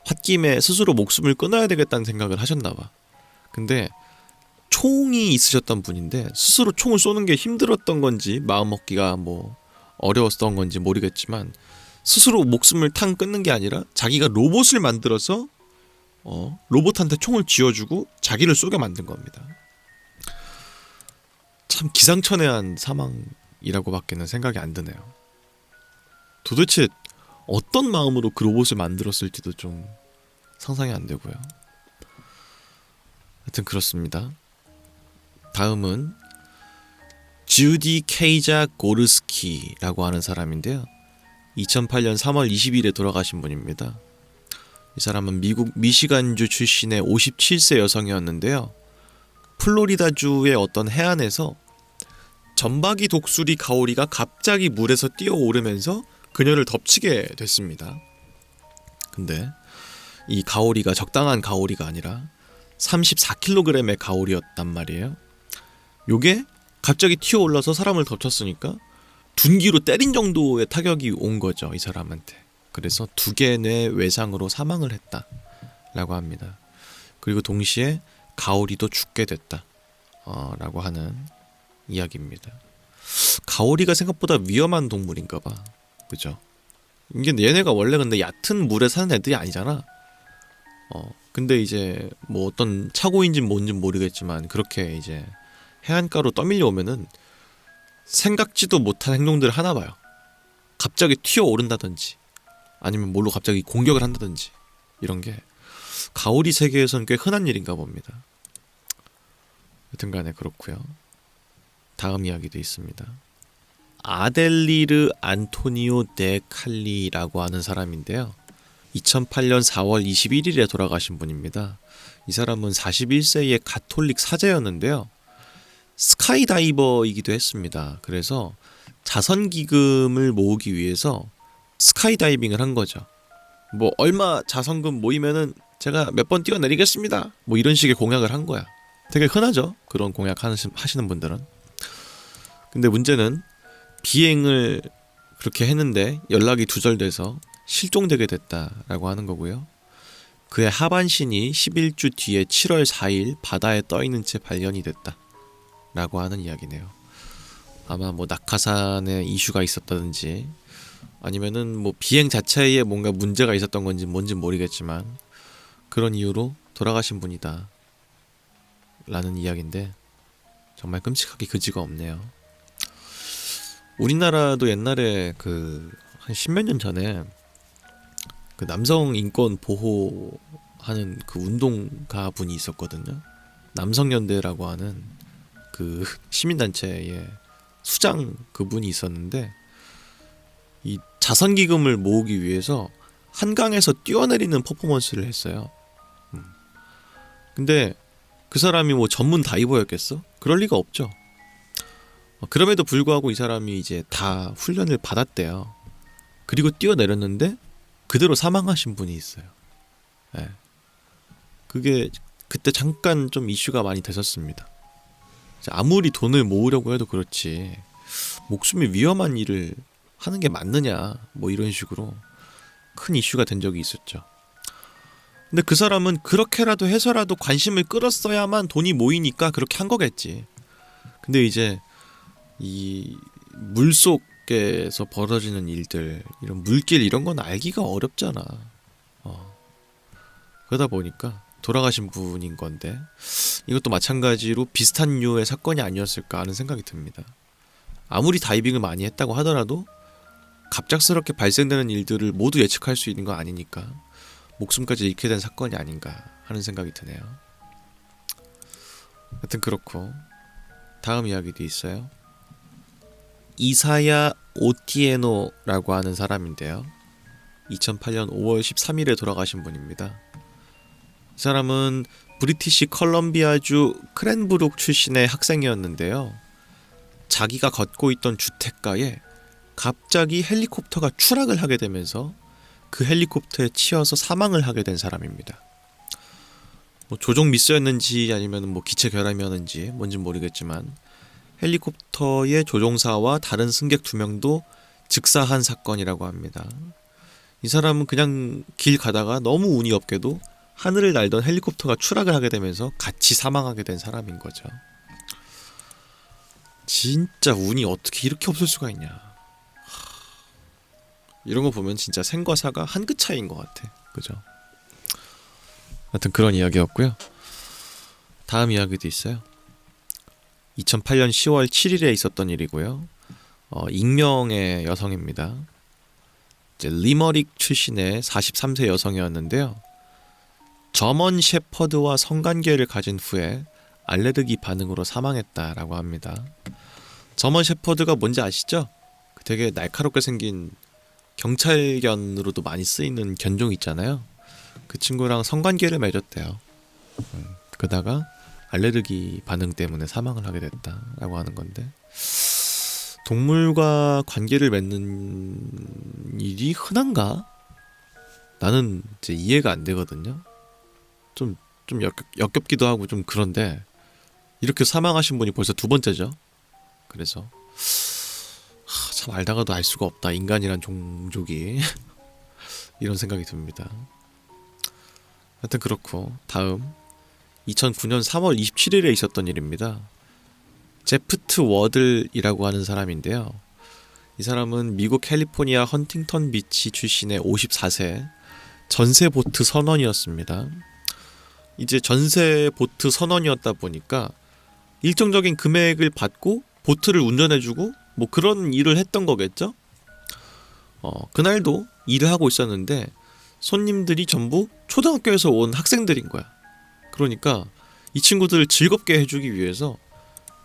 홧김에 스스로 목숨을 끊어야 되겠다는 생각을 하셨나봐. 근데 총이 있으셨던 분인데 스스로 총을 쏘는 게 힘들었던 건지 마음먹기가 뭐 어려웠던 건지 모르겠지만, 스스로 목숨을 탕 끊는 게 아니라 자기가 로봇을 만들어서 로봇한테 총을 쥐어주고 자기를 쏘게 만든 겁니다. 참 기상천외한 사망이라고밖에는 생각이 안 드네요. 도대체 어떤 마음으로 그 로봇을 만들었을지도 좀 상상이 안 되고요. 하여튼 그렇습니다. 다음은 주디 케이자 고르스키라고 하는 사람인데요, 2008년 3월 20일에 돌아가신 분입니다. 이 사람은 미국 미시간주 출신의 57세 여성이었는데요, 플로리다주의 어떤 해안에서 점박이 독수리 가오리가 갑자기 물에서 뛰어오르면서 그녀를 덮치게 됐습니다. 근데 이 가오리가 적당한 가오리가 아니라 34kg의 가오리였단 말이에요. 요게 갑자기 튀어올라서 사람을 덮쳤으니까 둔기로 때린 정도의 타격이 온 거죠, 이 사람한테. 그래서 2개 뇌 외상으로 사망을 했다라고 합니다. 그리고 동시에 가오리도 죽게 됐다 라고 하는 이야기입니다. 가오리가 생각보다 위험한 동물인가 봐, 그죠? 이게 얘네가 원래 근데 얕은 물에 사는 애들이 아니잖아. 근데 이제 뭐 어떤 착오인지 뭔지 모르겠지만 그렇게 이제 해안가로 떠밀려 오면은 생각지도 못한 행동들을 하나 봐요. 갑자기 튀어오른다든지 아니면 뭘로 갑자기 공격을 한다든지, 이런 게 가오리 세계에서는 꽤 흔한 일인가 봅니다. 여튼간에 그렇고요. 다음 이야기도 있습니다. 아델리르 안토니오 데 칼리라고 하는 사람인데요, 2008년 4월 21일에 돌아가신 분입니다. 이 사람은 41세의 가톨릭 사제였는데요, 스카이다이버이기도 했습니다. 그래서 자선기금을 모으기 위해서 스카이다이빙을 한 거죠. 뭐 얼마 자선금 모이면은 제가 몇 번 뛰어내리겠습니다, 뭐 이런 식의 공약을 한 거야. 되게 흔하죠, 그런 공약 하시는 분들은. 근데 문제는 비행을 그렇게 했는데 연락이 두절돼서 실종되게 됐다라고 하는 거고요. 그의 하반신이 11주 뒤에 7월 4일 바다에 떠있는 채 발견이 됐다 라고 하는 이야기네요. 아마 뭐 낙하산에 이슈가 있었다든지 아니면은 뭐 비행 자체에 뭔가 문제가 있었던 건지 뭔지 모르겠지만 그런 이유로 돌아가신 분이다 라는 이야기인데, 정말 끔찍하게 그지가 없네요. 우리나라도 옛날에 한 10몇 년 전에 그 남성 인권 보호하는 그 운동가 분이 있었거든요. 남성연대라고 하는 그 시민단체의 수장 그분이 있었는데, 이 자선기금을 모으기 위해서 한강에서 뛰어내리는 퍼포먼스를 했어요. 근데 그 사람이 뭐 전문 다이버였겠어? 그럴 리가 없죠. 그럼에도 불구하고 이 사람이 이제 다 훈련을 받았대요. 그리고 뛰어내렸는데 그대로 사망하신 분이 있어요. 예. 그게 그때 잠깐 좀 이슈가 많이 됐었습니다. 아무리 돈을 모으려고 해도 그렇지 목숨이 위험한 일을 하는 게 맞느냐 뭐 이런 식으로 큰 이슈가 된 적이 있었죠. 근데 그 사람은 그렇게라도 해서라도 관심을 끌었어야만 돈이 모이니까 그렇게 한 거겠지. 근데 이제 이 물속에서 벌어지는 일들, 이런 물길 이런 건 알기가 어렵잖아. 그러다 보니까 돌아가신 분인 건데 이것도 마찬가지로 비슷한 류의 사건이 아니었을까 하는 생각이 듭니다. 아무리 다이빙을 많이 했다고 하더라도 갑작스럽게 발생되는 일들을 모두 예측할 수 있는 건 아니니까 목숨까지 잃게 된 사건이 아닌가 하는 생각이 드네요. 하여튼 그렇고 다음 이야기도 있어요. 이사야 오티에노라고 하는 사람인데요. 2008년 5월 13일에 돌아가신 분입니다. 이 사람은 브리티시 컬럼비아주 크랜브룩 출신의 학생이었는데요. 자기가 걷고 있던 주택가에 갑자기 헬리콥터가 추락을 하게 되면서 그 헬리콥터에 치여서 사망을 하게 된 사람입니다. 뭐 조종 미스였는지 아니면 뭐 기체 결함이었는지 뭔진 모르겠지만 헬리콥터의 조종사와 다른 승객 2명도 즉사한 사건이라고 합니다. 이 사람은 그냥 길 가다가 너무 운이 없게도 하늘을 날던 헬리콥터가 추락을 하게 되면서 같이 사망하게 된 사람인 거죠. 진짜 운이 어떻게 이렇게 없을 수가 있냐. 이런 거 보면 진짜 생과 사가 한 끗 차이인 것 같아. 그죠? 하여튼 그런 이야기였고요. 다음 이야기도 있어요. 2008년 10월 7일에 있었던 일이고요. 익명의 여성입니다. 이제 리머릭 출신의 43세 여성이었는데요. 저먼 셰퍼드와 성관계를 가진 후에 알레르기 반응으로 사망했다라고 합니다. 저먼 셰퍼드가 뭔지 아시죠? 되게 날카롭게 생긴 경찰견으로도 많이 쓰이는 견종 있잖아요. 그 친구랑 성관계를 맺었대요. 그러다가 알레르기 반응 때문에 사망을 하게 됐다라고 하는 건데, 동물과 관계를 맺는 일이 흔한가? 나는 이제 이해가 안 되거든요. 좀 역겹기도 하고 좀 그런데 이렇게 사망하신 분이 벌써 2번째죠. 그래서 참 알다가도 알 수가 없다, 인간이란 종족이. 이런 생각이 듭니다. 하여튼 그렇고 다음 2009년 3월 27일에 있었던 일입니다. 제프트 워들이라고 하는 사람인데요. 이 사람은 미국 캘리포니아 헌팅턴 비치 출신의 54세 전세 보트 선원이었습니다. 이제 전세 보트 선원이었다 보니까 일정적인 금액을 받고 보트를 운전해주고 뭐 그런 일을 했던 거겠죠? 그날도 일을 하고 있었는데 손님들이 전부 초등학교에서 온 학생들인 거야. 그러니까 이 친구들을 즐겁게 해주기 위해서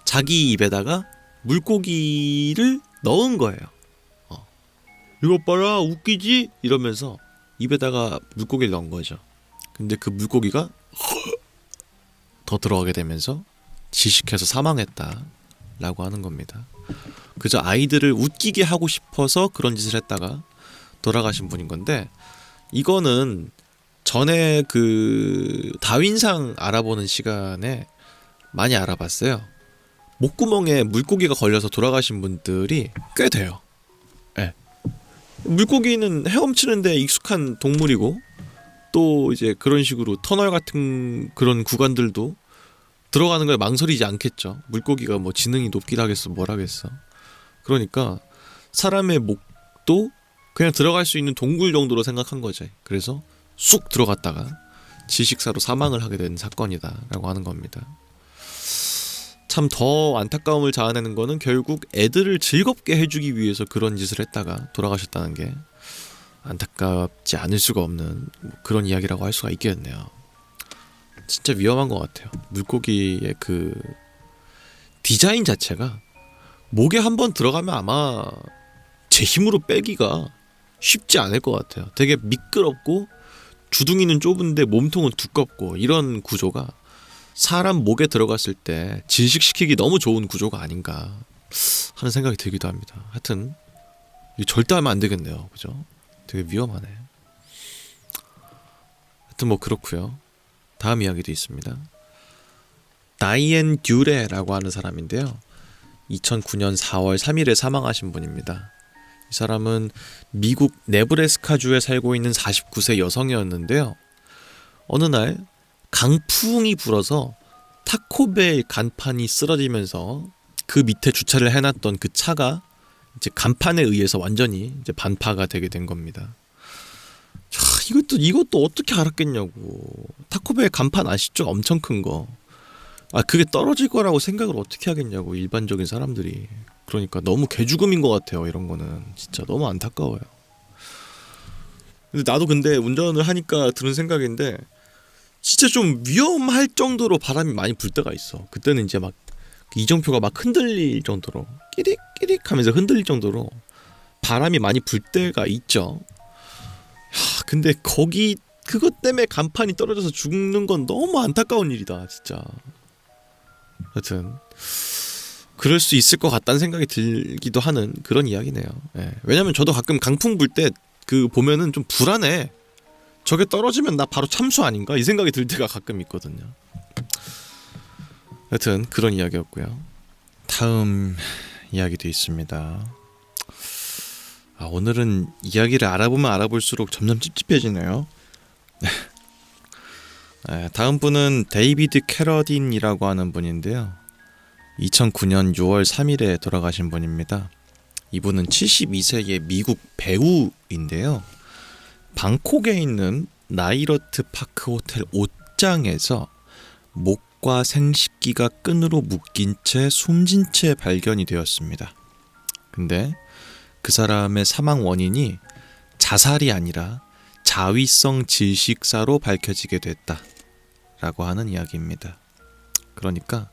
자기 입에다가 물고기를 넣은 거예요. 이거 봐라, 웃기지? 이러면서 입에다가 물고기를 넣은 거죠. 근데 그 물고기가 더 들어가게 되면서 질식해서 사망했다라고 하는 겁니다. 그저 아이들을 웃기게 하고 싶어서 그런 짓을 했다가 돌아가신 분인 건데, 이거는 전에 그 다윈상 알아보는 시간에 많이 알아봤어요. 목구멍에 물고기가 걸려서 돌아가신 분들이 꽤 돼요. 네. 물고기는 헤엄치는데 익숙한 동물이고, 또 이제 그런 식으로 터널 같은 그런 구간들도 들어가는 걸 망설이지 않겠죠. 물고기가 뭐 지능이 높긴 하겠어, 뭘 하겠어. 그러니까 사람의 목도 그냥 들어갈 수 있는 동굴 정도로 생각한 거지. 그래서 쑥 들어갔다가 질식사로 사망을 하게 된 사건이다라고 하는 겁니다. 참 더 안타까움을 자아내는 거는 결국 애들을 즐겁게 해주기 위해서 그런 짓을 했다가 돌아가셨다는 게 안타깝지 않을 수가 없는 그런 이야기라고 할 수가 있겠네요. 진짜 위험한 것 같아요. 물고기의 그 디자인 자체가 목에 한번 들어가면 아마 제 힘으로 빼기가 쉽지 않을 것 같아요. 되게 미끄럽고 주둥이는 좁은데 몸통은 두껍고 이런 구조가 사람 목에 들어갔을 때 질식시키기 너무 좋은 구조가 아닌가 하는 생각이 들기도 합니다. 하여튼 이거 절대 하면 안 되겠네요. 그죠? 되게 위험하네. 하여튼 뭐 그렇고요. 다음 이야기도 있습니다. 다이앤 듀레라고 하는 사람인데요. 2009년 4월 3일에 사망하신 분입니다. 이 사람은 미국 네브래스카주에 살고 있는 49세 여성이었는데요. 어느 날 강풍이 불어서 타코벨 간판이 쓰러지면서 그 밑에 주차를 해놨던 그 차가 이제 간판에 의해서 완전히 이제 반파가 되게 된 겁니다. 자, 이것도 어떻게 알았겠냐고. 타코벨 간판 아시죠? 엄청 큰 거. 그게 떨어질 거라고 생각을 어떻게 하겠냐고, 일반적인 사람들이. 그러니까 너무 개죽음인 것 같아요. 이런 거는 진짜 너무 안타까워요. 근데 나도 운전을 하니까 드는 생각인데, 진짜 좀 위험할 정도로 바람이 많이 불 때가 있어. 그때는 이제 막 이정표가 막 흔들릴 정도로, 끼릭끼릭 하면서 흔들릴 정도로 바람이 많이 불 때가 있죠. 근데 그것 때문에 간판이 떨어져서 죽는 건 너무 안타까운 일이다, 진짜. 하여튼 그럴 수 있을 것 같다는 생각이 들기도 하는 그런 이야기네요. 예. 왜냐면 저도 가끔 강풍 불 때 보면은 좀 불안해. 저게 떨어지면 나 바로 참수 아닌가? 이 생각이 들 때가 가끔 있거든요. 하여튼 그런 이야기였고요. 다음 이야기도 있습니다. 오늘은 이야기를 알아보면 알아볼수록 점점 찝찝해지네요. 다음 분은 데이비드 캐러딘이라고 하는 분인데요. 2009년 6월 3일에 돌아가신 분입니다. 이분은 72세의 미국 배우인데요. 방콕에 있는 나이러트 파크 호텔 옷장에서 목과 생식기가 끈으로 묶인 채 숨진 채 발견이 되었습니다. 근데 그 사람의 사망 원인이 자살이 아니라 자위성 질식사로 밝혀지게 됐다라고 하는 이야기입니다. 그러니까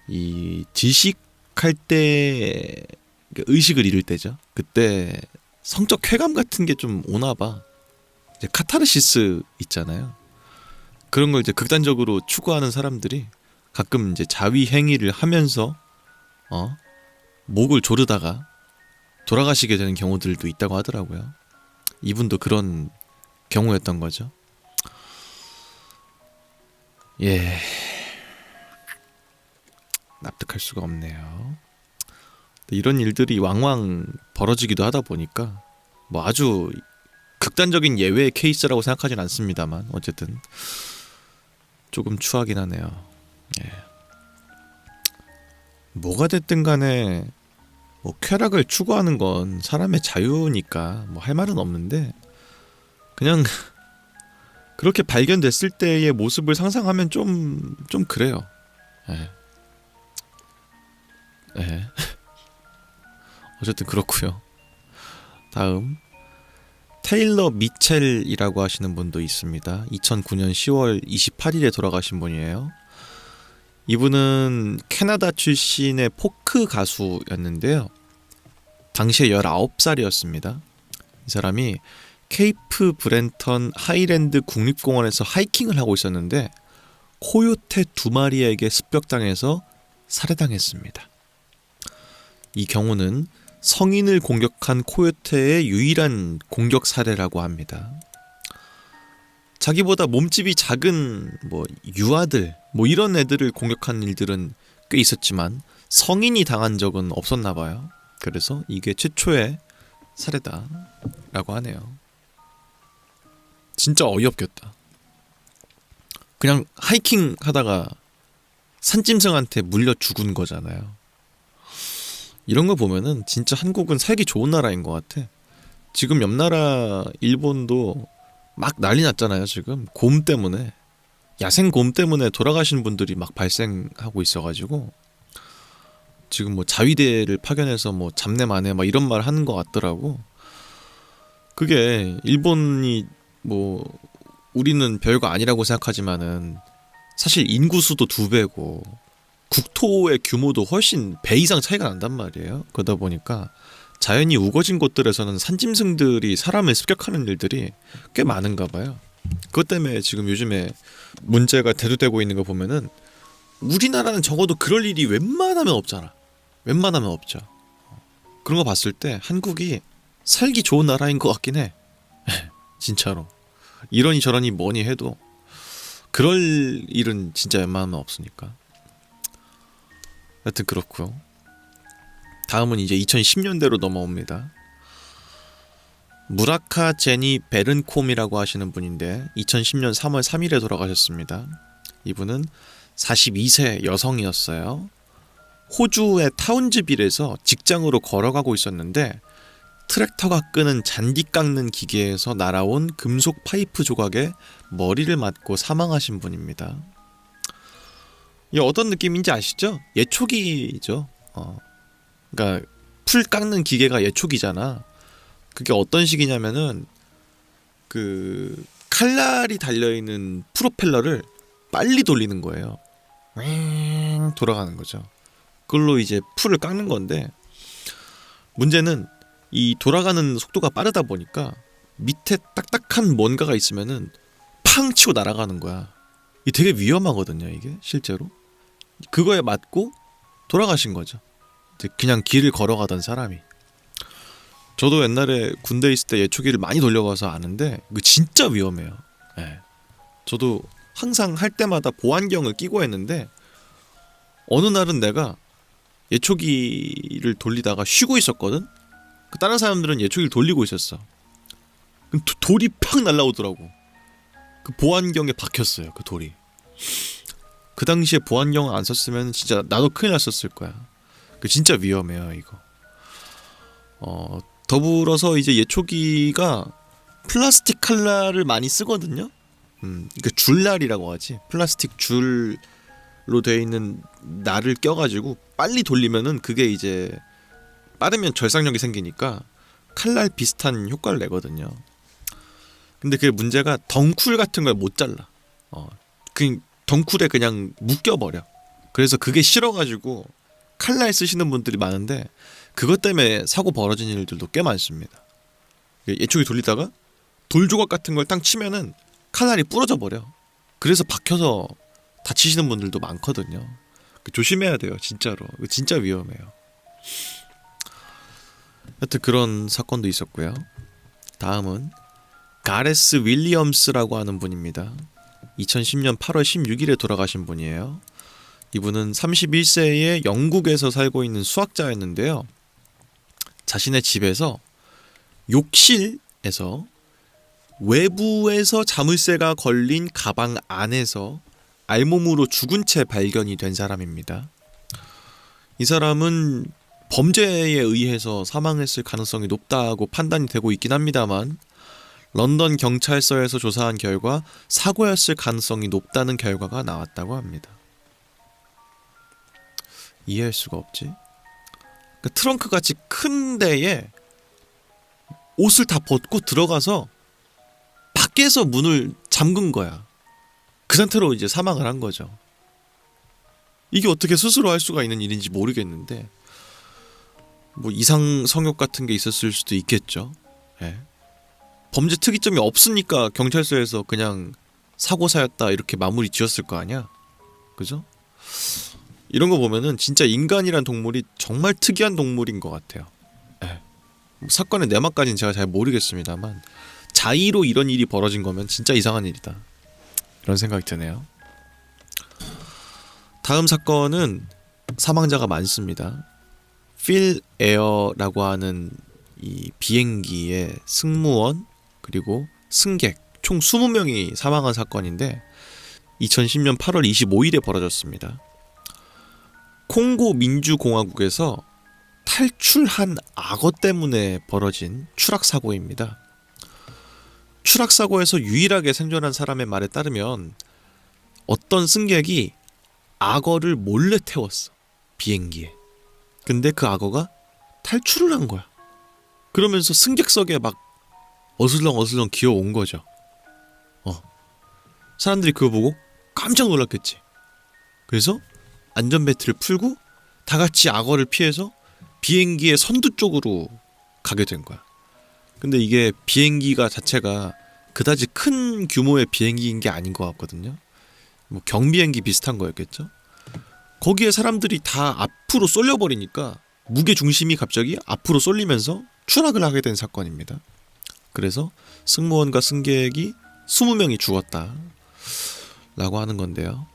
이 질식할 때 의식을 잃을 때죠. 그때 성적 쾌감 같은 게 좀 오나 봐. 이제 카타르시스 있잖아요. 그런 걸 이제 극단적으로 추구하는 사람들이 가끔 이제 자위 행위를 하면서 목을 조르다가 돌아가시게 되는 경우들도 있다고 하더라고요. 이분도 그런 경우였던 거죠. 예, 납득할 수가 없네요. 이런 일들이 왕왕 벌어지기도 하다 보니까 뭐 아주 극단적인 예외의 케이스라고 생각하진 않습니다만 어쨌든 조금 추하긴 하네요. 예. 뭐가 됐든 간에 뭐 쾌락을 추구하는 건 사람의 자유니까 뭐 할 말은 없는데, 그냥 그렇게 발견됐을 때의 모습을 상상하면 좀 그래요. 예. 예. 어쨌든 그렇고요. 다음 테일러 미첼이라고 하시는 분도 있습니다. 2009년 10월 28일에 돌아가신 분이에요. 이분은 캐나다 출신의 포크 가수였는데요. 당시에 19살이었습니다. 이 사람이 케이프 브렌턴 하이랜드 국립공원에서 하이킹을 하고 있었는데 코요테 2마리에게 습격당해서 살해당했습니다. 이 경우는 성인을 공격한 코요테의 유일한 공격 사례라고 합니다. 자기보다 몸집이 작은 유아들 이런 애들을 공격한 일들은 꽤 있었지만 성인이 당한 적은 없었나 봐요. 그래서 이게 최초의 사례다라고 하네요. 진짜 어이없겠다. 그냥 하이킹 하다가 산짐승한테 물려 죽은 거잖아요. 이런 거 보면은 진짜 한국은 살기 좋은 나라인 것 같아. 지금 옆 나라 일본도 막 난리 났잖아요. 지금 곰 때문에, 야생 곰 때문에 돌아가신 분들이 막 발생하고 있어가지고 지금 뭐 자위대를 파견해서 뭐 잡내 마내 막 이런 말 하는 것 같더라고. 그게 일본이 우리는 별거 아니라고 생각하지만은 사실 인구수도 2배고 국토의 규모도 훨씬 배 이상 차이가 난단 말이에요. 그러다 보니까 자연이 우거진 곳들에서는 산짐승들이 사람을 습격하는 일들이 꽤 많은가 봐요. 그것 때문에 지금 요즘에 문제가 대두되고 있는 거 보면은 우리나라는 적어도 그럴 일이 웬만하면 없잖아. 웬만하면 없죠. 그런 거 봤을 때 한국이 살기 좋은 나라인 것 같긴 해. 진짜로. 이러니 저러니 뭐니 해도 그럴 일은 진짜 웬만하면 없으니까. 하여튼 그렇고요. 다음은 이제 2010년대로 넘어옵니다. 무라카 제니 베른콤이라고 하시는 분인데 2010년 3월 3일에 돌아가셨습니다. 이분은 42세 여성이었어요. 호주의 타운즈빌에서 직장으로 걸어가고 있었는데 트랙터가 끄는 잔디 깎는 기계에서 날아온 금속 파이프 조각에 머리를 맞고 사망하신 분입니다. 이게 어떤 느낌인지 아시죠? 예초기죠. 그러니까 풀 깎는 기계가 예초기잖아. 그게 어떤 식이냐면은 그 칼날이 달려있는 프로펠러를 빨리 돌리는 거예요. 돌아가는 거죠. 그걸로 이제 풀을 깎는 건데 문제는 이 돌아가는 속도가 빠르다 보니까 밑에 딱딱한 뭔가가 있으면은 팡 치고 날아가는 거야. 이게 되게 위험하거든요, 이게 실제로. 그거에 맞고 돌아가신 거죠. 그냥 길을 걸어가던 사람이. 저도 옛날에 군대 있을 때 예초기를 많이 돌려봐서 아는데 그 진짜 위험해요. 네. 저도 항상 할 때마다 보안경을 끼고 했는데 어느 날은 내가 예초기를 돌리다가 쉬고 있었거든. 그 다른 사람들은 예초기를 돌리고 있었어. 그럼 돌이 팍 날라오더라고. 그 보안경에 박혔어요. 그 돌이. 그 당시에 보안경을 안 썼으면 진짜 나도 큰일 났었을 거야. 그 진짜 위험해요, 이거. 더불어서 이제 예초기가 플라스틱 칼날을 많이 쓰거든요. 그러니까 줄날이라고 하지. 플라스틱 줄로 되어 있는 날을 껴가지고 빨리 돌리면은 그게 이제 빠르면 절삭력이 생기니까 칼날 비슷한 효과를 내거든요. 근데 그 문제가 덩쿨 같은 걸 못 잘라. 그 덩쿨에 그냥 묶여버려. 그래서 그게 싫어가지고 칼날 쓰시는 분들이 많은데 그것 때문에 사고 벌어진 일들도 꽤 많습니다. 예초기 돌리다가 돌조각 같은 걸 딱 치면은 칼날이 부러져 버려. 그래서 박혀서 다치시는 분들도 많거든요. 조심해야 돼요, 진짜로. 진짜 위험해요. 하여튼 그런 사건도 있었고요. 다음은 가레스 윌리엄스라고 하는 분입니다. 2010년 8월 16일에 돌아가신 분이에요. 이분은 31세에 영국에서 살고 있는 수학자였는데요. 자신의 집에서 욕실에서 외부에서 자물쇠가 걸린 가방 안에서 알몸으로 죽은 채 발견이 된 사람입니다. 이 사람은 범죄에 의해서 사망했을 가능성이 높다고 판단이 되고 있긴 합니다만 런던 경찰서에서 조사한 결과 사고였을 가능성이 높다는 결과가 나왔다고 합니다. 이해할 수가 없지. 그러니까 트렁크같이 큰 데에 옷을 다 벗고 들어가서 밖에서 문을 잠근 거야. 그 상태로 이제 사망을 한 거죠. 이게 어떻게 스스로 할 수가 있는 일인지 모르겠는데 뭐 이상 성욕 같은 게 있었을 수도 있겠죠. 예. 범죄 특이점이 없으니까 경찰서에서 그냥 사고사였다 이렇게 마무리 지었을 거 아니야. 그죠? 이런 거 보면은 진짜 인간이란 동물이 정말 특이한 동물인 것 같아요. 예. 사건의 내막까지는 제가 잘 모르겠습니다만 자의로 이런 일이 벌어진 거면 진짜 이상한 일이다. 이런 생각이 드네요. 다음 사건은 사망자가 많습니다. 필 에어라고 하는 이 비행기의 승무원 그리고 승객 총 20명이 사망한 사건인데 2010년 8월 25일에 벌어졌습니다. 콩고 민주공화국에서 탈출한 악어 때문에 벌어진 추락사고입니다. 추락사고에서 유일하게 생존한 사람의 말에 따르면 어떤 승객이 악어를 몰래 태웠어. 비행기에. 근데 그 악어가 탈출을 한 거야. 그러면서 승객석에 막 어슬렁어슬렁 기어온 거죠. 사람들이 그거 보고 깜짝 놀랐겠지. 그래서 안전벨트를 풀고 다 같이 악어를 피해서 비행기의 선두 쪽으로 가게 된 거야. 근데 이게 비행기가 자체가 그다지 큰 규모의 비행기인 게 아닌 것 같거든요. 뭐 경비행기 비슷한 거였겠죠. 거기에 사람들이 다 앞으로 쏠려버리니까 무게 중심이 갑자기 앞으로 쏠리면서 추락을 하게 된 사건입니다. 그래서 승무원과 승객이 20명이 죽었다 라고 하는 건데요.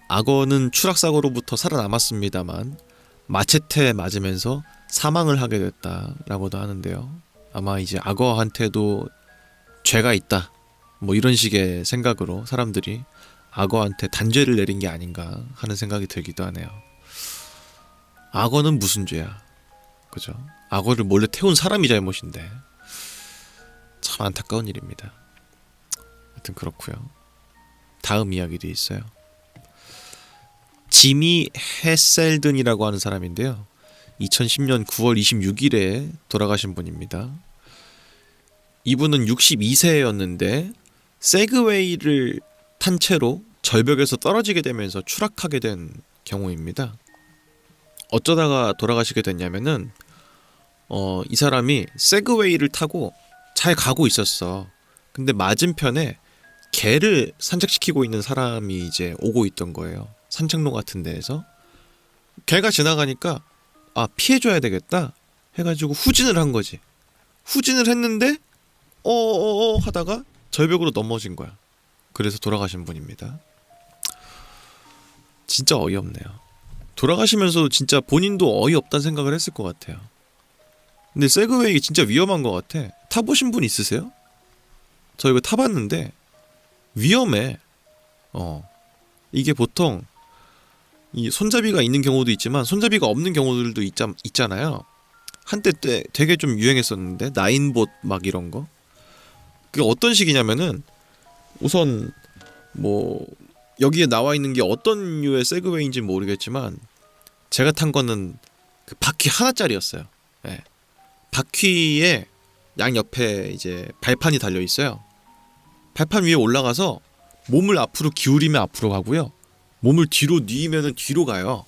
악어는 추락사고로부터 살아남았습니다만 마체테에 맞으면서 사망을 하게 됐다라고도 하는데요. 아마 이제 악어한테도 죄가 있다 뭐 이런 식의 생각으로 사람들이 악어한테 단죄를 내린 게 아닌가 하는 생각이 들기도 하네요. 악어는 무슨 죄야, 그죠? 악어를 몰래 태운 사람이 잘못인데 참 안타까운 일입니다. 하여튼 그렇고요. 다음 이야기도 있어요. 지미 헤셀든이라고 하는 사람인데요. 2010년 9월 26일에 돌아가신 분입니다. 이분은 62세였는데 세그웨이를 탄 채로 절벽에서 떨어지게 되면서 추락하게 된 경우입니다. 어쩌다가 돌아가시게 됐냐면은 이 사람이 세그웨이를 타고 잘 가고 있었어. 근데 맞은편에 개를 산책시키고 있는 사람이 이제 오고 있던 거예요. 산책로 같은 데에서 개가 지나가니까 아, 피해줘야 되겠다 해가지고 후진을 한 거지. 후진을 했는데 하다가 절벽으로 넘어진 거야. 그래서 돌아가신 분입니다. 진짜 어이없네요. 돌아가시면서도 진짜 본인도 어이없다는 생각을 했을 것 같아요. 근데 세그웨이 진짜 위험한 것 같아. 타보신 분 있으세요? 저 이거 타봤는데 위험해. 이게 보통 이 손잡이가 있는 경우도 있지만 손잡이가 없는 경우들도 있잖아요. 한때 때 되게 좀 유행했었는데 나인봇 막 이런 거. 그게 어떤 식이냐면은 우선 뭐 여기에 나와 있는 게 어떤 류의 세그웨이인지 모르겠지만 제가 탄 거는 그 바퀴 하나짜리였어요. 네. 바퀴에 양 옆에 이제 발판이 달려 있어요. 발판 위에 올라가서 몸을 앞으로 기울이면 앞으로 가고요. 몸을 뒤로 뉘면은 뒤로 가요.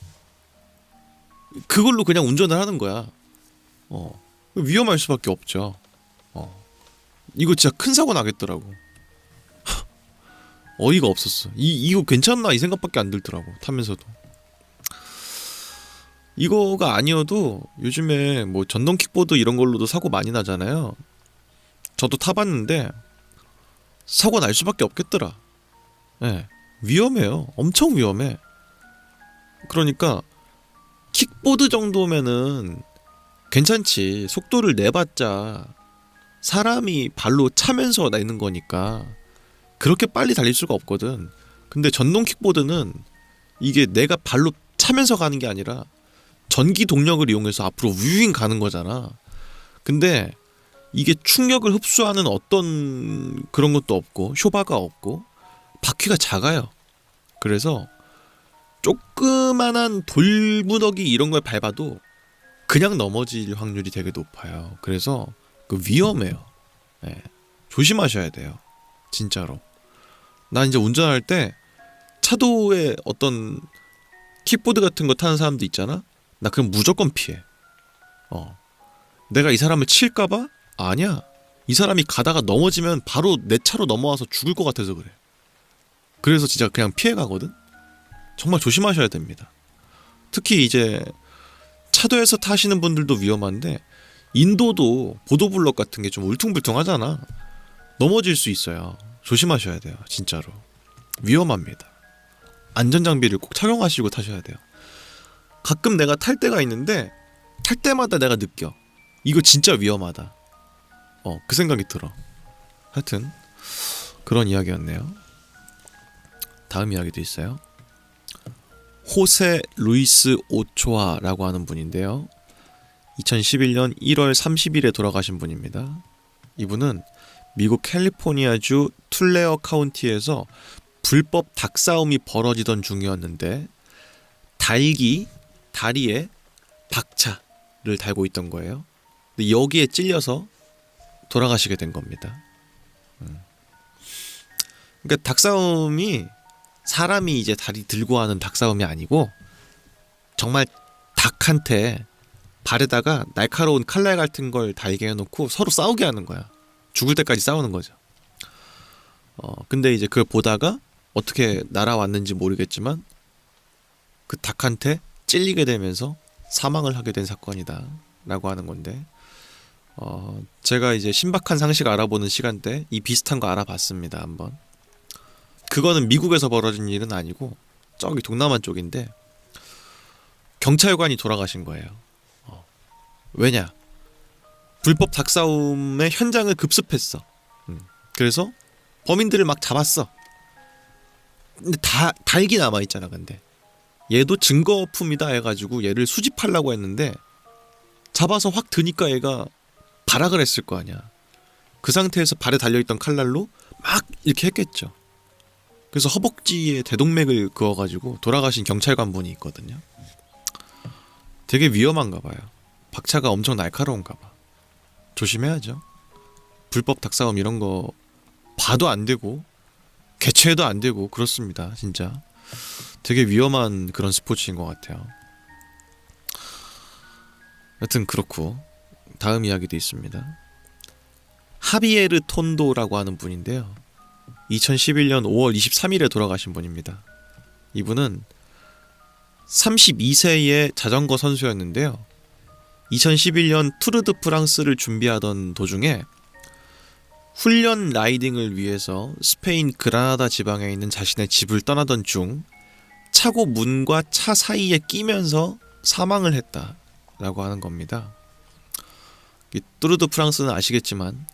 그걸로 그냥 운전을 하는 거야. 위험할 수밖에 없죠. 이거 진짜 큰 사고 나겠더라고. 어이가 없었어. 이거 괜찮나 이 생각밖에 안 들더라고 타면서도. 이거가 아니어도 요즘에 뭐 전동 킥보드 이런 걸로도 사고 많이 나잖아요. 저도 타봤는데 사고 날 수밖에 없겠더라. 네, 위험해요. 엄청 위험해. 그러니까 킥보드 정도면은 괜찮지. 속도를 내봤자 사람이 발로 차면서 내는 거니까 그렇게 빨리 달릴 수가 없거든. 근데 전동 킥보드는 이게 내가 발로 차면서 가는 게 아니라 전기 동력을 이용해서 앞으로 우윙 가는 거잖아. 근데 이게 충격을 흡수하는 어떤 그런 것도 없고 쇼바가 없고 바퀴가 작아요. 그래서 조그만한 돌무더기 이런 걸 밟아도 그냥 넘어질 확률이 되게 높아요. 그래서 그 위험해요. 네. 조심하셔야 돼요. 진짜로. 난 이제 운전할 때 차도에 어떤 킥보드 같은 거 타는 사람도 있잖아. 나 그럼 무조건 피해. 내가 이 사람을 칠까봐? 아니야. 이 사람이 가다가 넘어지면 바로 내 차로 넘어와서 죽을 것 같아서 그래. 그래서 진짜 그냥 피해가거든. 정말 조심하셔야 됩니다. 특히 이제 차도에서 타시는 분들도 위험한데 인도도 보도블록 같은 게 좀 울퉁불퉁하잖아. 넘어질 수 있어요. 조심하셔야 돼요. 진짜로 위험합니다. 안전장비를 꼭 착용하시고 타셔야 돼요. 가끔 내가 탈 때가 있는데 탈 때마다 내가 느껴. 이거 진짜 위험하다. 그 생각이 들어. 하여튼 그런 이야기였네요. 다음 이야기도 있어요. 호세 루이스 오초아라고 하는 분인데요. 2011년 1월 30일에 돌아가신 분입니다. 이분은 미국 캘리포니아주 툴레어 카운티에서 불법 닭싸움이 벌어지던 중이었는데 다리에 박차를 달고 있던 거예요. 근데 여기에 찔려서 돌아가시게 된 겁니다. 그러니까 닭싸움이 사람이 이제 다리 들고 하는 닭싸움이 아니고 정말 닭한테 발에다가 날카로운 칼날 같은 걸 달게 해놓고 서로 싸우게 하는 거야. 죽을 때까지 싸우는 거죠. 근데 이제 그걸 보다가 어떻게 날아왔는지 모르겠지만 그 닭한테 찔리게 되면서 사망을 하게 된 사건이다 라고 하는 건데, 제가 이제 신박한 상식 알아보는 시간대 이 비슷한 거 알아봤습니다. 한번. 그거는 미국에서 벌어진 일은 아니고 저기 동남아 쪽인데 경찰관이 돌아가신 거예요. 왜냐? 불법 닭싸움의 현장을 급습했어. 그래서 범인들을 막 잡았어. 근데 다 달기 남아있잖아. 근데 얘도 증거품이다 해가지고 얘를 수집하려고 했는데 잡아서 확 드니까 얘가 발악을 했을 거 아니야. 그 상태에서 발에 달려있던 칼날로 막 이렇게 했겠죠. 그래서 허벅지에 대동맥을 그어가지고 돌아가신 경찰관 분이 있거든요. 되게 위험한가 봐요. 박차가 엄청 날카로운가 봐. 조심해야죠. 불법 닭싸움 이런 거 봐도 안 되고 개최해도 안 되고 그렇습니다. 진짜 되게 위험한 그런 스포츠인 것 같아요. 여튼 그렇고 다음 이야기도 있습니다. 하비에르 톤도라고 하는 분인데요. 2011년 5월 23일에 돌아가신 분입니다. 이분은 32세의 자전거 선수였는데요. 2011년 투르 드 프랑스를 준비하던 도중에 훈련 라이딩을 위해서 스페인 그라나다 지방에 있는 자신의 집을 떠나던 중 차고 문과 차 사이에 끼면서 사망을 했다라고 하는 겁니다. 이 투르 드 프랑스는 아시겠지만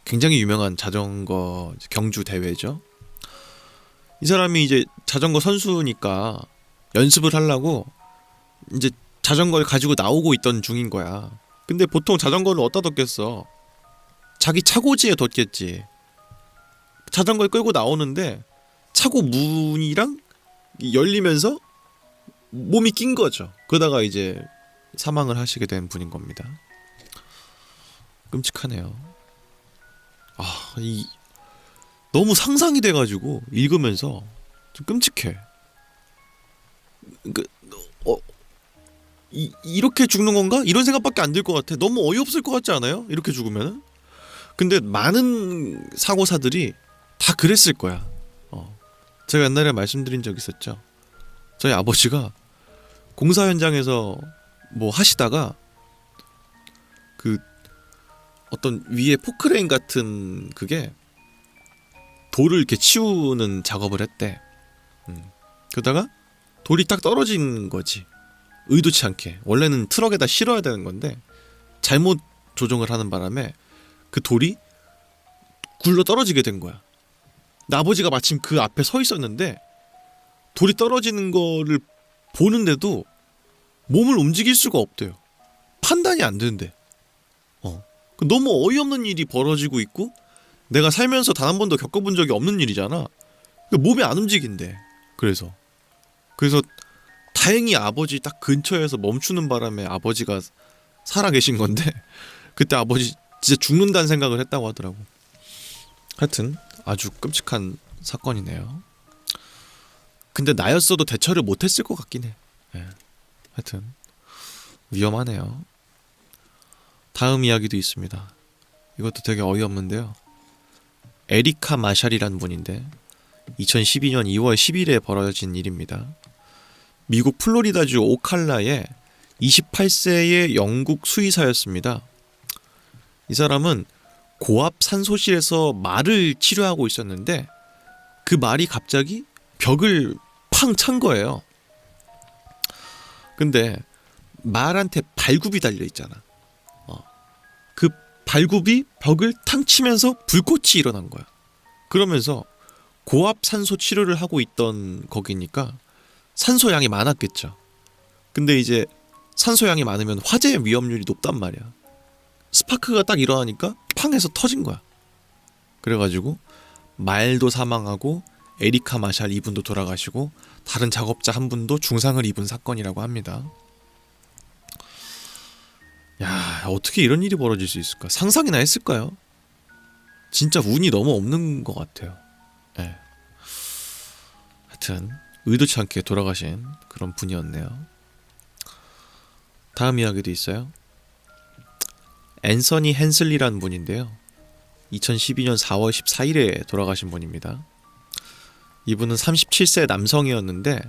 굉장히 유명한 자전거 경주 대회죠. 이 사람이 이제 자전거 선수니까 연습을 하려고 이제 자전거를 가지고 나오고 있던 중인 거야. 근데 보통 자전거를 어디다 뒀겠어? 자기 차고지에 뒀겠지. 자전거를 끌고 나오는데 차고 문이랑 열리면서 몸이 낀 거죠. 그러다가 이제 사망을 하시게 된 분인 겁니다. 끔찍하네요. 너무 상상이 돼가지고 읽으면서 좀 끔찍해. 이렇게 죽는 건가? 이런 생각밖에 안 들 것 같아. 너무 어이없을 것 같지 않아요? 이렇게 죽으면은. 근데 많은 사고사들이 다 그랬을 거야. 제가 옛날에 말씀드린 적 있었죠. 저희 아버지가 공사 현장에서 뭐 하시다가 그 어떤 위에 포크레인 같은 그게 돌을 이렇게 치우는 작업을 했대. 그러다가 돌이 딱 떨어진 거지. 의도치 않게. 원래는 트럭에다 실어야 되는 건데 잘못 조종을 하는 바람에 그 돌이 굴러 떨어지게 된 거야. 근데 아버지가 마침 그 앞에 서 있었는데 돌이 떨어지는 거를 보는데도 몸을 움직일 수가 없대요. 판단이 안 된대. 너무 어이없는 일이 벌어지고 있고 내가 살면서 단 한 번도 겪어본 적이 없는 일이잖아. 몸이 안 움직인대. 그래서 다행히 아버지 딱 근처에서 멈추는 바람에 아버지가 살아계신 건데 그때 아버지 진짜 죽는다는 생각을 했다고 하더라고. 하여튼 아주 끔찍한 사건이네요. 근데 나였어도 대처를 못했을 것 같긴 해. 하여튼 위험하네요. 다음 이야기도 있습니다. 이것도 되게 어이없는데요. 에리카 마샬이라는 분인데 2012년 2월 10일에 벌어진 일입니다. 미국 플로리다주 오칼라의 28세의 영국 수의사였습니다. 이 사람은 고압 산소실에서 말을 치료하고 있었는데 그 말이 갑자기 벽을 팡 찬 거예요. 근데 말한테 발굽이 달려 있잖아. 그 발굽이 벽을 탕 치면서 불꽃이 일어난 거야. 그러면서 고압 산소 치료를 하고 있던 거기니까 산소 양이 많았겠죠. 근데 이제 산소 양이 많으면 화재 위험률이 높단 말이야. 스파크가 딱 일어나니까 팡 해서 터진 거야. 그래가지고 말도 사망하고 에리카 마샬 이분도 돌아가시고 다른 작업자 한 분도 중상을 입은 사건이라고 합니다. 야, 어떻게 이런 일이 벌어질 수 있을까? 상상이나 했을까요? 진짜 운이 너무 없는 것 같아요. 하여튼 의도치 않게 돌아가신 그런 분이었네요. 다음 이야기도 있어요. 앤서니 헨슬리라는 분인데요. 2012년 4월 14일에 돌아가신 분입니다. 이분은 37세 남성이었는데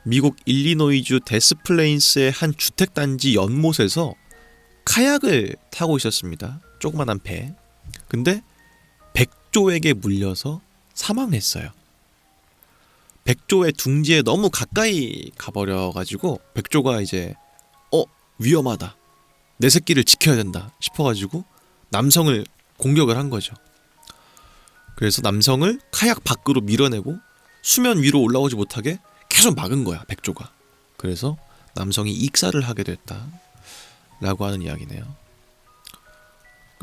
미국 일리노이주 데스플레인스의 한 주택단지 연못에서 카약을 타고 있었습니다. 조그만한 배. 근데 백조에게 물려서 사망했어요. 백조의 둥지에 너무 가까이 가버려가지고 백조가 이제 위험하다, 내 새끼를 지켜야 된다 싶어가지고 남성을 공격을 한 거죠. 그래서 남성을 카약 밖으로 밀어내고 수면 위로 올라오지 못하게 계속 막은 거야, 백조가. 그래서 남성이 익사를 하게 됐다 라고 하는 이야기네요.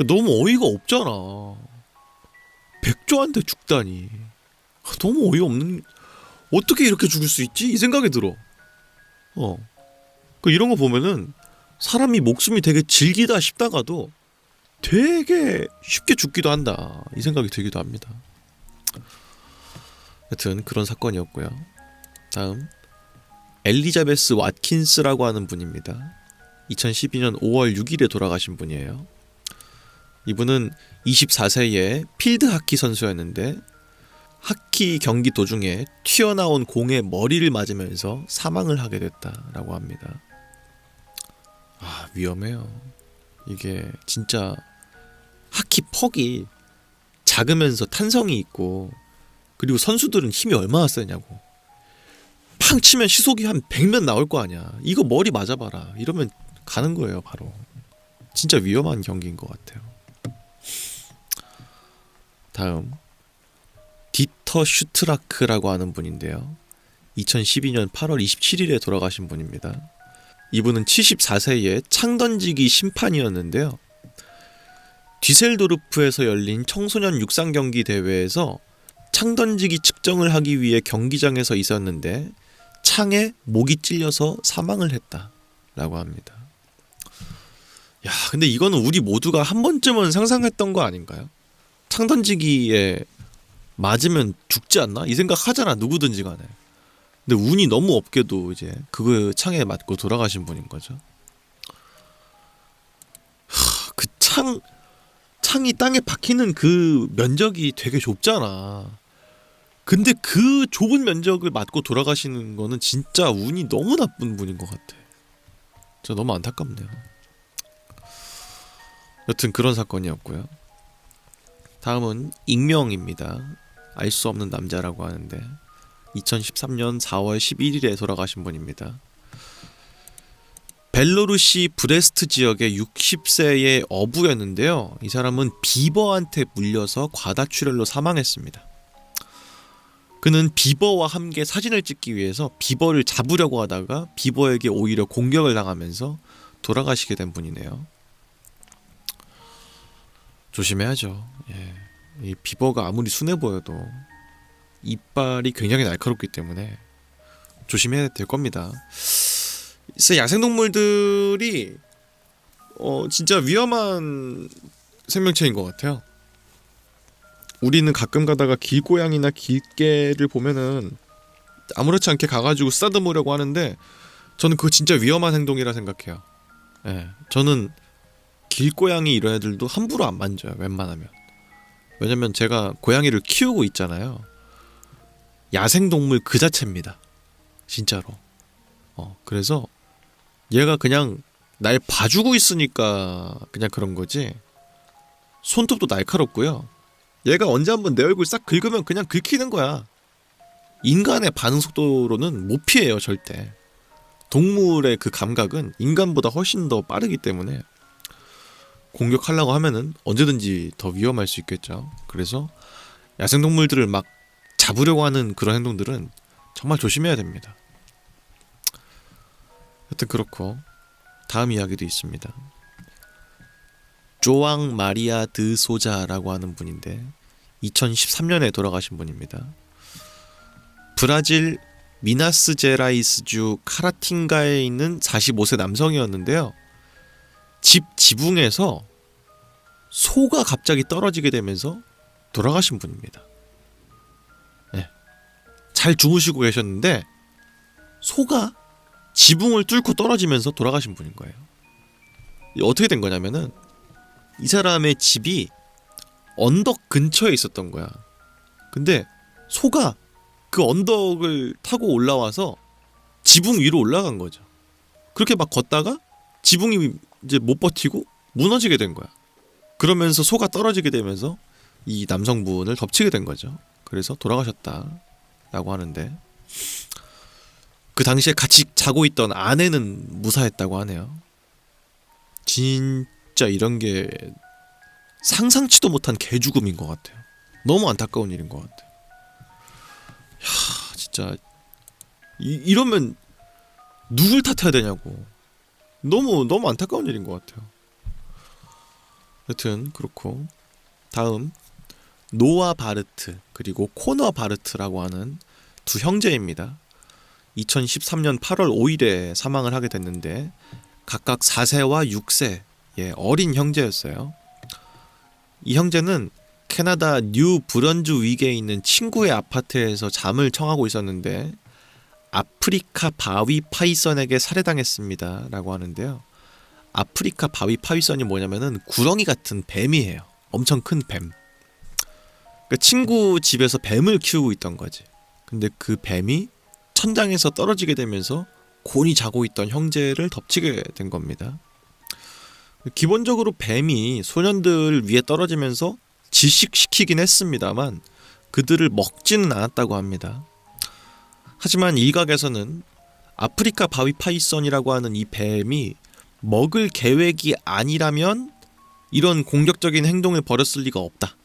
너무 어이가 없잖아. 백조한테 죽다니. 너무 어이없는. 어떻게 이렇게 죽을 수 있지? 이 생각이 들어. 이런 거 보면은 사람이 목숨이 되게 질기다 싶다가도 되게 쉽게 죽기도 한다, 이 생각이 들기도 합니다. 여튼 그런 사건이었고요. 다음 엘리자베스 왓킨스라고 하는 분입니다. 2012년 5월 6일에 돌아가신 분이에요. 이분은 24세의 필드 하키 선수였는데 하키 경기 도중에 튀어나온 공에 머리를 맞으면서 사망을 하게 됐다라고 합니다. 위험해요. 이게 진짜 하키 퍽이 작으면서 탄성이 있고, 그리고 선수들은 힘이 얼마나 세냐고. 팡 치면 시속이 한 100면 나올 거 아니야. 이거 머리 맞아봐라 이러면 가는 거예요 바로. 진짜 위험한 경기인 것 같아요. 다음 디터 슈트라크라고 하는 분인데요. 2012년 8월 27일에 돌아가신 분입니다. 이분은 74세의 창던지기 심판이었는데요. 뒤셀도르프에서 열린 청소년 육상 경기 대회에서 창던지기 측정을 하기 위해 경기장에서 있었는데 창에 목이 찔려서 사망을 했다라고 합니다. 야, 근데 이거는 우리 모두가 한 번쯤은 상상했던 거 아닌가요? 창던지기에 맞으면 죽지 않나? 이 생각 하잖아, 누구든지 간에. 근데 운이 너무 없게도 이제 그 창에 맞고 돌아가신 분인 거죠. 그 창이 땅에 박히는 그 면적이 되게 좁잖아. 근데 그 좁은 면적을 맞고 돌아가시는 거는 진짜 운이 너무 나쁜 분인 것 같아. 진짜 너무 안타깝네요. 여튼 그런 사건이었고요. 다음은 익명입니다. 알 수 없는 남자라고 하는데 2013년 4월 11일에 돌아가신 분입니다. 벨로루시 브레스트 지역의 60세의 어부였는데요. 이 사람은 비버한테 물려서 과다출혈로 사망했습니다. 그는 비버와 함께 사진을 찍기 위해서 비버를 잡으려고 하다가 비버에게 오히려 공격을 당하면서 돌아가시게 된 분이네요. 조심해야죠. 이 비버가 아무리 순해 보여도 이빨이 굉장히 날카롭기 때문에 조심해야 될 겁니다. 야생동물들이 진짜 위험한 생명체인 것 같아요. 우리는 가끔 가다가 길고양이나 길개를 보면은 아무렇지 않게 가가지고 쓰다듬으려고 하는데 저는 그거 진짜 위험한 행동이라 생각해요. 저는 길고양이 이런 애들도 함부로 안 만져요, 웬만하면. 왜냐면 제가 고양이를 키우고 있잖아요. 야생동물 그 자체입니다, 진짜로. 그래서 얘가 그냥 날 봐주고 있으니까 그냥 그런 거지, 손톱도 날카롭고요. 얘가 언제 한번 내 얼굴 싹 긁으면 그냥 긁히는 거야. 인간의 반응 속도로는 못 피해요, 절대. 동물의 그 감각은 인간보다 훨씬 더 빠르기 때문에 공격하려고 하면은 언제든지 더 위험할 수 있겠죠. 그래서 야생동물들을 막 잡으려고 하는 그런 행동들은 정말 조심해야 됩니다. 여튼 그렇고 다음 이야기도 있습니다. 조앙 마리아 드 소자라고 하는 분인데 2013년에 돌아가신 분입니다. 브라질 미나스제라이스주 카라팅가에 있는 45세 남성이었는데요. 집 지붕에서 소가 갑자기 떨어지게 되면서 돌아가신 분입니다. 잘 주무시고 계셨는데 소가 지붕을 뚫고 떨어지면서 돌아가신 분인 거예요. 어떻게 된 거냐면은 이 사람의 집이 언덕 근처에 있었던 거야. 근데 소가 그 언덕을 타고 올라와서 지붕 위로 올라간 거죠. 그렇게 막 걷다가 지붕이 이제 못 버티고 무너지게 된 거야. 그러면서 소가 떨어지게 되면서 이 남성분을 덮치게 된 거죠. 그래서 돌아가셨다라고 하는데, 그 당시에 같이 자고 있던 아내는 무사했다고 하네요. 진짜 이런 게 상상치도 못한 개죽음인 것 같아요. 너무 안타까운 일인 것 같아요. 야, 진짜 이러면 누굴 탓해야 되냐고. 너무 안타까운 일인 것 같아요. 여튼 그렇고, 다음 노아 바르트 그리고 코너 바르트라고 하는 두 형제입니다. 2013년 8월 5일에 사망을 하게 됐는데 각각 4세와 6세 어린 형제였어요. 이 형제는 캐나다 뉴 브런즈 윅에 있는 친구의 아파트에서 잠을 청하고 있었는데 아프리카 바위 파이썬에게 살해당했습니다 라고 하는데요. 아프리카 바위 파이썬이 뭐냐면은 구렁이 같은 뱀이에요. 엄청 큰 뱀. 그러니까 친구 집에서 뱀을 키우고 있던 거지. 근데 그 뱀이 천장에서 떨어지게 되면서 곤히 자고 있던 형제를 덮치게 된 겁니다. 기본적으로 뱀이 소년들 위에 떨어지면서 질식시키긴 했습니다만 그들을 먹지는 않았다고 합니다. 하지만 일각에서는 아프리카 바위 파이썬이라고 하는 이 뱀이 먹을 계획이 아니라면 이런 공격적인 행동을 벌였을 리가 없다.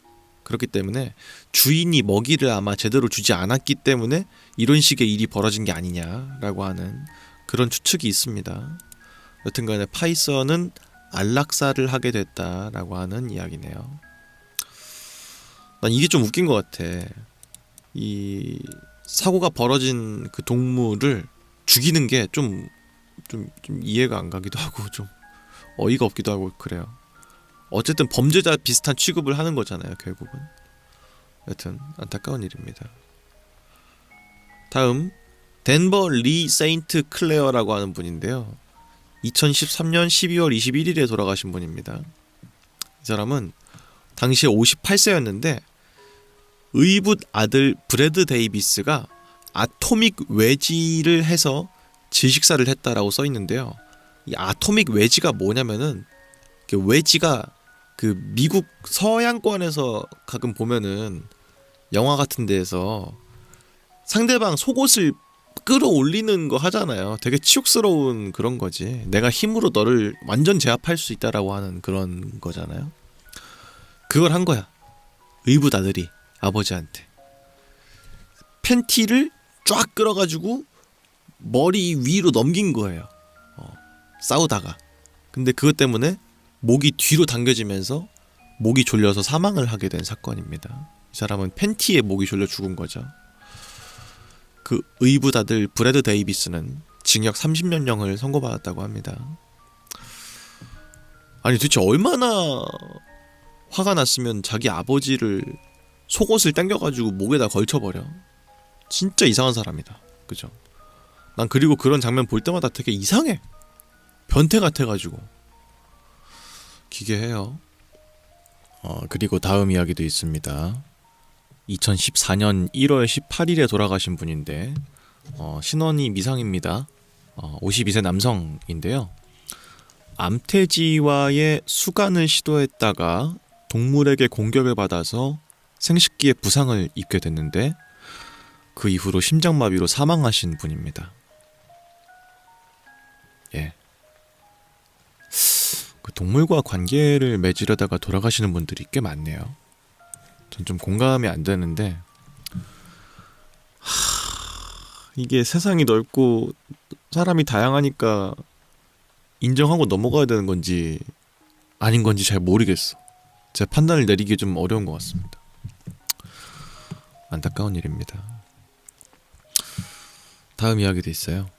그렇기 때문에 주인이 먹이를 아마 제대로 주지 않았기 때문에 이런 식의 일이 벌어진 게 아니냐라고 하는 그런 추측이 있습니다. 여튼간에 파이썬은 안락사를 하게 됐다라고 하는 이야기네요. 난 이게 좀 웃긴 것 같아. 이 사고가 벌어진 그 동물을 죽이는 게 좀 이해가 안 가기도 하고 좀 어이가 없기도 하고 그래요. 어쨌든 범죄자 비슷한 취급을 하는 거잖아요, 결국은. 여튼 안타까운 일입니다. 다음 덴버 리 세인트 클레어라고 하는 분인데요. 2013년 12월 21일에 돌아가신 분입니다. 이 사람은 당시에 58세였는데 의붓 아들 브래드 데이비스가 아토믹 웨지를 해서 질식사를 했다라고 써 있는데요. 이 아토믹 웨지가 뭐냐면은 웨지가 그 미국 서양권에서 가끔 보면은 영화 같은 데에서 상대방 속옷을 끌어올리는 거 하잖아요. 되게 치욕스러운 그런 거지. 내가 힘으로 너를 완전 제압할 수 있다라고 하는 그런 거잖아요. 그걸 한 거야. 의붓 아들이 아버지한테 팬티를 쫙 끌어가지고 머리 위로 넘긴 거예요. 싸우다가. 근데 그것 때문에 목이 뒤로 당겨지면서 목이 졸려서 사망을 하게 된 사건입니다. 이 사람은 팬티에 목이 졸려 죽은 거죠. 그 의붓 아들 브래드 데이비스는 징역 30년형을 선고받았다고 합니다. 아니 도대체 얼마나 화가 났으면 자기 아버지를 속옷을 당겨가지고 목에다 걸쳐버려. 진짜 이상한 사람이다. 그죠? 난 그리고 그런 장면 볼 때마다 되게 이상해. 변태 같아가지고 기괴해요. 그리고 다음 이야기도 있습니다. 2014년 1월 18일에 돌아가신 분인데 신원이 미상입니다. 52세 남성인데요. 암태지와의 수간을 시도했다가 동물에게 공격을 받아서 생식기에 부상을 입게 됐는데 그 이후로 심장마비로 사망하신 분입니다. 예. 그 동물과 관계를 맺으려다가 돌아가시는 분들이 꽤 많네요. 전 좀 공감이 안 되는데 이게 세상이 넓고 사람이 다양하니까 인정하고 넘어가야 되는 건지 아닌 건지 잘 모르겠어. 제 판단을 내리기 좀 어려운 것 같습니다. 안타까운 일입니다. 다음 이야기도 있어요.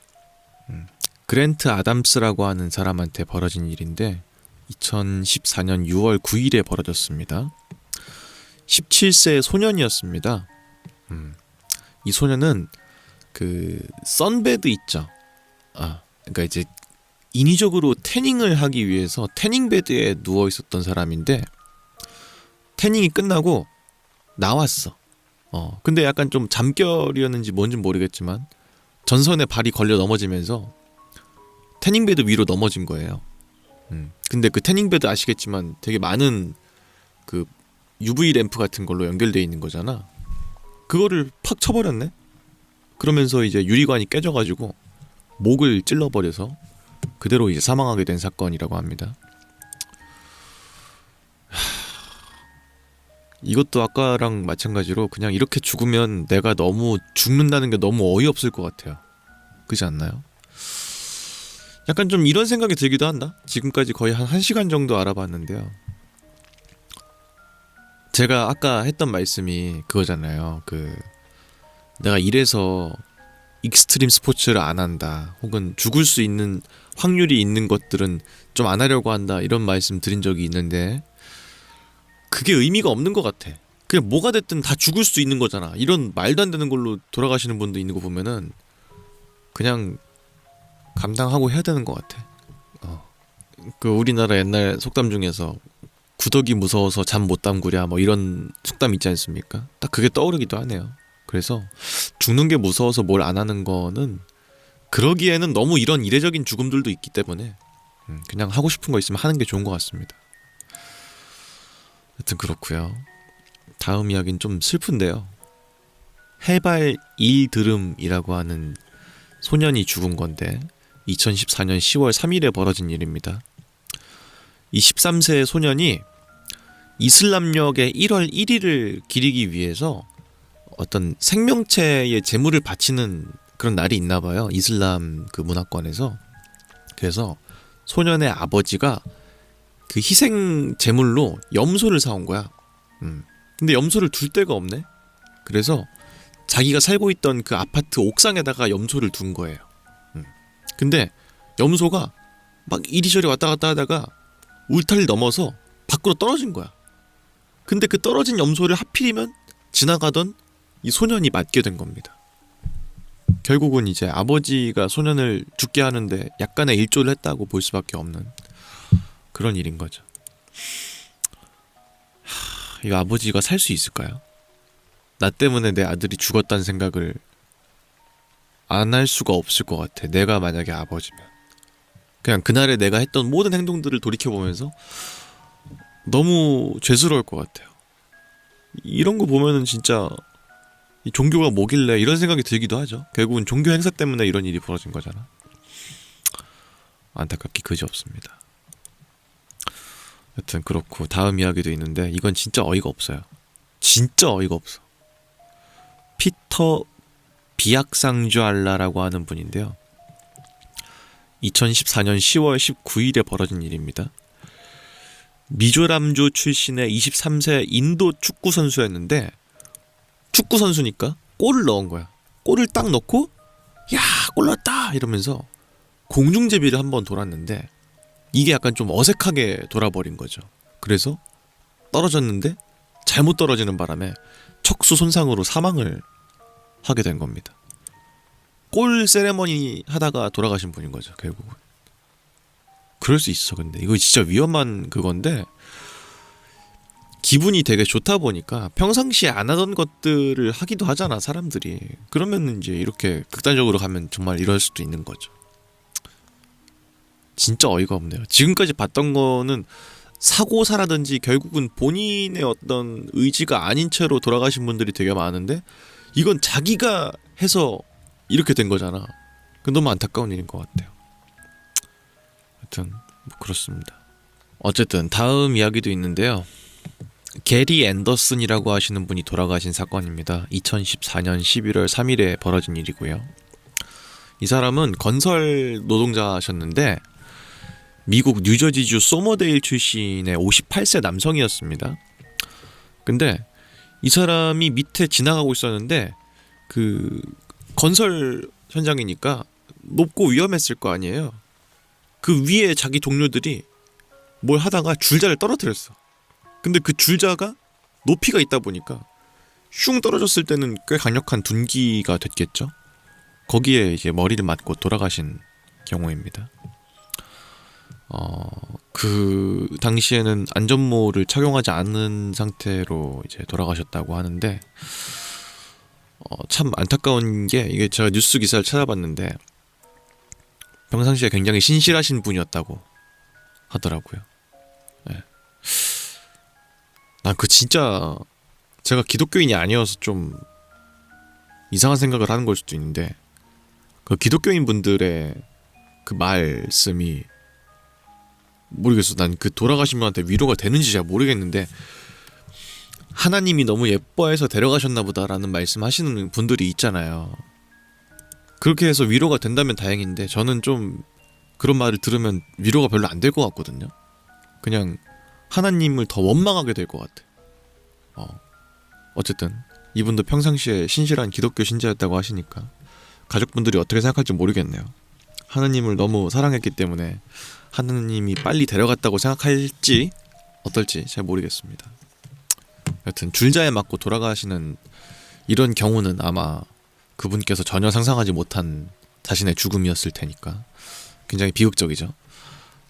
그랜트 아담스라고 하는 사람한테 벌어진 일인데 2014년 6월 9일에 벌어졌습니다. 17세 소년이었습니다. 이 소년은 그 선베드 있죠. 그러니까 이제 인위적으로 태닝을 하기 위해서 태닝 베드에 누워 있었던 사람인데 태닝이 끝나고 나왔어. 근데 약간 좀 잠결이었는지 뭔진 모르겠지만 전선에 발이 걸려 넘어지면서 태닝베드 위로 넘어진 거예요. 근데 그 태닝베드 아시겠지만 되게 많은 그 UV 램프 같은 걸로 연결되어 있는 거잖아. 그거를 팍 쳐버렸네. 그러면서 이제 유리관이 깨져가지고 목을 찔러버려서 그대로 이제 사망하게 된 사건이라고 합니다. 이것도 아까랑 마찬가지로 그냥 이렇게 죽으면 내가 너무 죽는다는 게 너무 어이없을 것 같아요. 그렇지 않나요? 약간 좀 이런 생각이 들기도 한다. 지금까지 거의 한 1시간 정도 알아봤는데요. 제가 아까 했던 말씀이 그거잖아요. 내가 이래서 익스트림 스포츠를 안 한다, 혹은 죽을 수 있는 확률이 있는 것들은 좀 안 하려고 한다, 이런 말씀 드린 적이 있는데 그게 의미가 없는 것 같아. 그냥 뭐가 됐든 다 죽을 수 있는 거잖아. 이런 말도 안 되는 걸로 돌아가시는 분도 있는 거 보면은 그냥 감당하고 해야 되는 것 같아. 그 우리나라 옛날 속담 중에서 구더기 무서워서 잠 못 담구랴 뭐 이런 속담 있지 않습니까? 딱 그게 떠오르기도 하네요. 그래서 죽는 게 무서워서 뭘 안 하는 거는, 그러기에는 너무 이런 이례적인 죽음들도 있기 때문에 그냥 하고 싶은 거 있으면 하는 게 좋은 것 같습니다. 여튼 그렇고요. 다음 이야기는 좀 슬픈데요. 해발 1드름이라고 하는 소년이 죽은 건데 2014년 10월 3일에 벌어진 일입니다. 이 13세 소년이 이슬람력의 1월 1일을 기리기 위해서 어떤 생명체의 제물을 바치는 그런 날이 있나 봐요. 이슬람 그 문화권에서. 그래서 소년의 아버지가 그 희생 제물로 염소를 사온 거야. 근데 염소를 둘 데가 없네. 그래서 자기가 살고 있던 그 아파트 옥상에다가 염소를 둔 거예요. 근데 염소가 막 이리저리 왔다 갔다 하다가 울타리를 넘어서 밖으로 떨어진 거야. 근데 그 떨어진 염소를 하필이면 지나가던 이 소년이 맞게 된 겁니다. 결국은 이제 아버지가 소년을 죽게 하는데 약간의 일조를 했다고 볼 수밖에 없는 그런 일인 거죠. 이 아버지가 살 수 있을까요? 나 때문에 내 아들이 죽었다는 생각을 안 할 수가 없을 것 같아. 내가 만약에 아버지면 그냥 그날에 내가 했던 모든 행동들을 돌이켜보면서 너무 죄스러울 것 같아요. 이런 거 보면은 진짜 이 종교가 뭐길래 이런 생각이 들기도 하죠. 결국은 종교 행사 때문에 이런 일이 벌어진 거잖아. 안타깝기 그지없습니다. 여튼 그렇고 다음 이야기도 있는데 이건 진짜 어이가 없어요. 진짜 어이가 없어. 피터 비악상주알라라고 하는 분인데요. 2014년 10월 19일에 벌어진 일입니다. 미조람주 출신의 23세 인도 축구 선수였는데, 축구 선수니까 골을 넣은 거야. 골을 딱 넣고 야, 골 넣었다 이러면서 공중제비를 한번 돌았는데 이게 약간 좀 어색하게 돌아버린 거죠. 그래서 떨어졌는데 잘못 떨어지는 바람에 척수 손상으로 사망을 하게 된 겁니다. 골 세레머니 하다가 돌아가신 분인 거죠, 결국은. 그럴 수 있어. 근데 이거 진짜 위험한 그건데, 기분이 되게 좋다 보니까 평상시에 안 하던 것들을 하기도 하잖아, 사람들이. 그러면 이제 이렇게 극단적으로 가면 정말 이럴 수도 있는 거죠. 진짜 어이가 없네요. 지금까지 봤던 거는 사고사라든지 결국은 본인의 어떤 의지가 아닌 채로 돌아가신 분들이 되게 많은데, 이건 자기가 해서 이렇게 된 거잖아. 그 너무 안타까운 일인 것 같아요. 하여튼 뭐 그렇습니다. 어쨌든 다음 이야기도 있는데요. 게리 앤더슨이라고 하시는 분이 돌아가신 사건입니다. 2014년 11월 3일에 벌어진 일이고요. 이 사람은 건설 노동자셨는데 미국 뉴저지주 소머데일 출신의 58세 남성이었습니다. 근데 이 사람이 밑에 지나가고 있었는데 그 건설 현장이니까 높고 위험했을 거 아니에요. 그 위에 자기 동료들이 뭘 하다가 줄자를 떨어뜨렸어. 근데 그 줄자가 높이가 있다 보니까 슝 떨어졌을 때는 꽤 강력한 둔기가 됐겠죠. 거기에 이제 머리를 맞고 돌아가신 경우입니다. 그 당시에는 안전모를 착용하지 않은 상태로 이제 돌아가셨다고 하는데 참 안타까운 게 이게 제가 뉴스 기사를 찾아봤는데 평상시에 굉장히 신실하신 분이었다고 하더라고요. 네. 난 그 진짜 제가 기독교인이 아니어서 좀 이상한 생각을 하는 걸 수도 있는데 그 기독교인 분들의 그 말씀이 모르겠어. 난 그 돌아가신 분한테 위로가 되는지 잘 모르겠는데 하나님이 너무 예뻐해서 데려가셨나 보다라는 말씀 하시는 분들이 있잖아요. 그렇게 해서 위로가 된다면 다행인데 저는 좀 그런 말을 들으면 위로가 별로 안 될 것 같거든요. 그냥 하나님을 더 원망하게 될 것 같아. 어쨌든 이분도 평상시에 신실한 기독교 신자였다고 하시니까 가족분들이 어떻게 생각할지 모르겠네요. 하나님을 너무 사랑했기 때문에 하나님이 빨리 데려갔다고 생각할지 어떨지 잘 모르겠습니다. 여튼 줄자에 맞고 돌아가시는 이런 경우는 아마 그분께서 전혀 상상하지 못한 자신의 죽음이었을 테니까 굉장히 비극적이죠.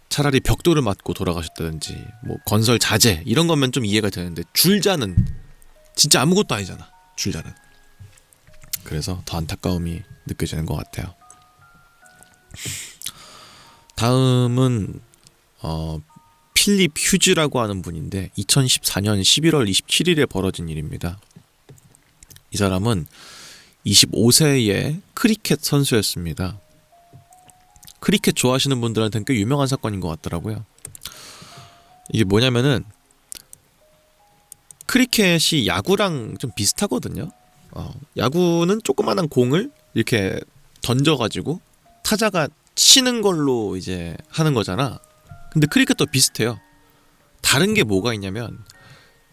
차라리 벽돌을 맞고 돌아가셨다든지 뭐 건설 자재 이런 거면 좀 이해가 되는데 줄자는 진짜 아무것도 아니잖아. 줄자는. 그래서 더 안타까움이 느껴지는 것 같아요. 다음은 필립 휴즈라고 하는 분인데 2014년 11월 27일에 벌어진 일입니다. 이 사람은 25세의 크리켓 선수였습니다. 크리켓 좋아하시는 분들한테는 꽤 유명한 사건인 것 같더라고요. 이게 뭐냐면은 크리켓이 야구랑 좀 비슷하거든요. 야구는 조그만한 공을 이렇게 던져가지고 타자가 치는 걸로 이제 하는 거잖아. 근데 크리켓도 비슷해요. 다른 게 뭐가 있냐면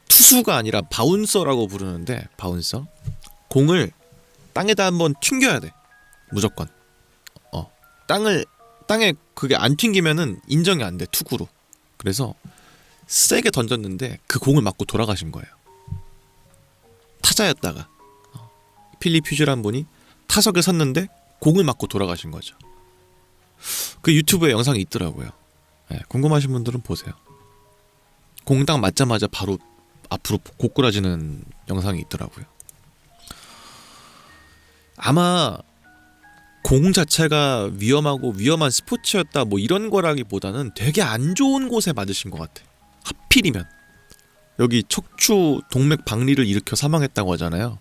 투수가 아니라 바운서라고 부르는데 바운서 공을 땅에다 한번 튕겨야 돼. 무조건. 땅에 그게 안 튕기면은 인정이 안 돼. 투구로. 그래서 세게 던졌는데 그 공을 맞고 돌아가신 거예요. 타자였다가 필립 휴즈란 분이 타석에 섰는데 공을 맞고 돌아가신 거죠. 그 유튜브에 영상이 있더라고요. 네, 궁금하신 분들은 보세요. 공 딱 맞자마자 바로 앞으로 고꾸라지는 영상이 있더라고요. 아마 공 자체가 위험하고 위험한 스포츠였다 뭐 이런 거라기보다는 되게 안 좋은 곳에 맞으신 것 같아. 하필이면 여기 척추 동맥 박리를 일으켜 사망했다고 하잖아요.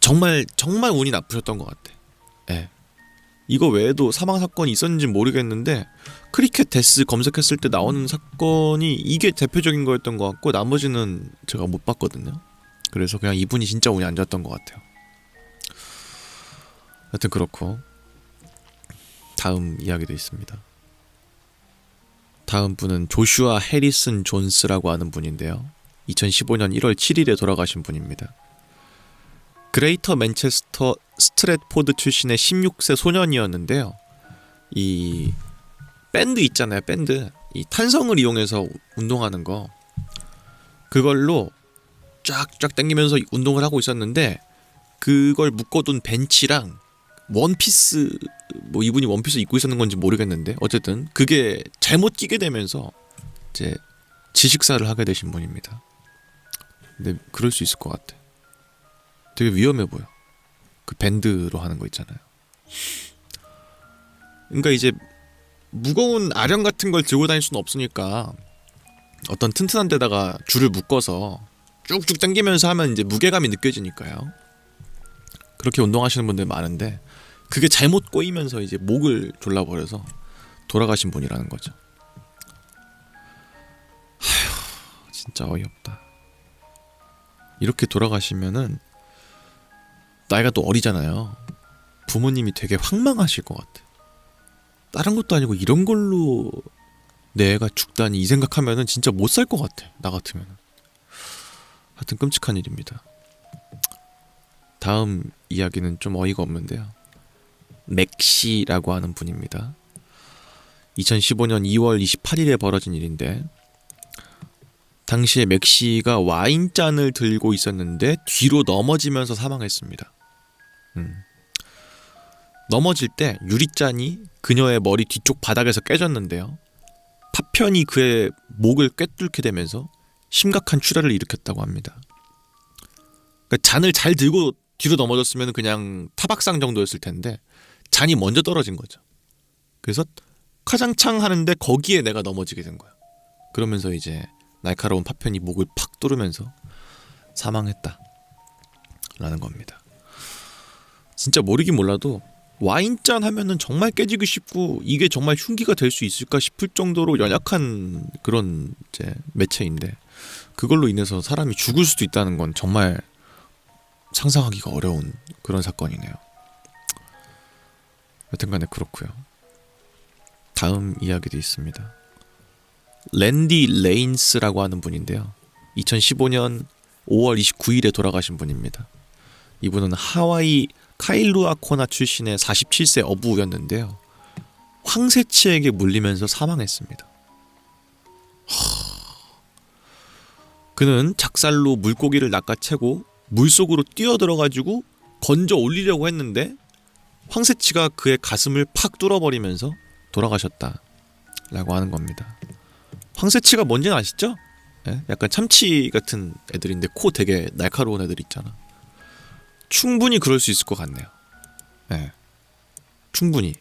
정말 운이 나쁘셨던 것 같아. 예. 이거 외에도 사망 사건이 있었는지 모르겠는데 크리켓 데스 검색했을 때 나오는 사건이 이게 대표적인 거였던 것 같고 나머지는 제가 못 봤거든요. 그래서 그냥 이분이 진짜 운이 안 좋았던 것 같아요. 하여튼 그렇고 다음 이야기도 있습니다. 다음 분은 조슈아 해리슨 존스라고 하는 분인데요. 2015년 1월 7일에 돌아가신 분입니다. 그레이터 맨체스터 스트랫포드 출신의 16세 소년이었는데요. 이 밴드 있잖아요. 밴드. 이 탄성을 이용해서 운동하는 거. 그걸로 쫙쫙 당기면서 운동을 하고 있었는데 그걸 묶어둔 벤치랑 원피스 뭐 이분이 원피스 입고 있었는 건지 모르겠는데 어쨌든 그게 잘못 끼게 되면서 이제 지식사를 하게 되신 분입니다. 근데 그럴 수 있을 것 같아. 되게 위험해 보여. 그 밴드로 하는 거 있잖아요. 그러니까 이제 무거운 아령 같은 걸 들고 다닐 수는 없으니까 어떤 튼튼한 데다가 줄을 묶어서 쭉쭉 당기면서 하면 이제 무게감이 느껴지니까요. 그렇게 운동하시는 분들 많은데 그게 잘못 꼬이면서 이제 목을 졸라버려서 돌아가신 분이라는 거죠. 아휴, 진짜 어이없다. 이렇게 돌아가시면은 나이가 또 어리잖아요. 부모님이 되게 황망하실 것 같아. 다른 것도 아니고 이런 걸로 내 애가 죽다니 이 생각하면은 진짜 못 살 것 같아. 나 같으면은. 하여튼 끔찍한 일입니다. 다음 이야기는 좀 어이가 없는데요. 맥시라고 하는 분입니다. 2015년 2월 28일에 벌어진 일인데 당시에 맥시가 와인잔을 들고 있었는데 뒤로 넘어지면서 사망했습니다. 넘어질 때 유리잔이 그녀의 머리 뒤쪽 바닥에서 깨졌는데요. 파편이 그의 목을 꿰뚫게 되면서 심각한 출혈을 일으켰다고 합니다. 그러니까 잔을 잘 들고 뒤로 넘어졌으면 그냥 타박상 정도였을 텐데 잔이 먼저 떨어진 거죠. 그래서 카장창 하는데 거기에 내가 넘어지게 된 거야. 그러면서 이제 날카로운 파편이 목을 팍 뚫으면서 사망했다 라는 겁니다. 진짜 모르긴 몰라도 와인잔 하면은 정말 깨지기 쉽고 이게 정말 흉기가 될 수 있을까 싶을 정도로 연약한 그런 이제 매체인데 그걸로 인해서 사람이 죽을 수도 있다는 건 정말 상상하기가 어려운 그런 사건이네요. 여튼간에 그렇고요. 다음 이야기도 있습니다. 랜디 레인스라고 하는 분인데요. 2015년 5월 29일에 돌아가신 분입니다. 이분은 하와이 카일루아코나 출신의 47세 어부였는데요. 황새치에게 물리면서 사망했습니다. 그는 작살로 물고기를 낚아채고 물속으로 뛰어들어가지고 건져 올리려고 했는데 황새치가 그의 가슴을 팍 뚫어버리면서 돌아가셨다라고 하는 겁니다. 황새치가 뭔지는 아시죠? 예? 약간 참치 같은 애들인데 코 되게 날카로운 애들 있잖아. 충분히 그럴 수 있을 것 같네요. 예. 충분히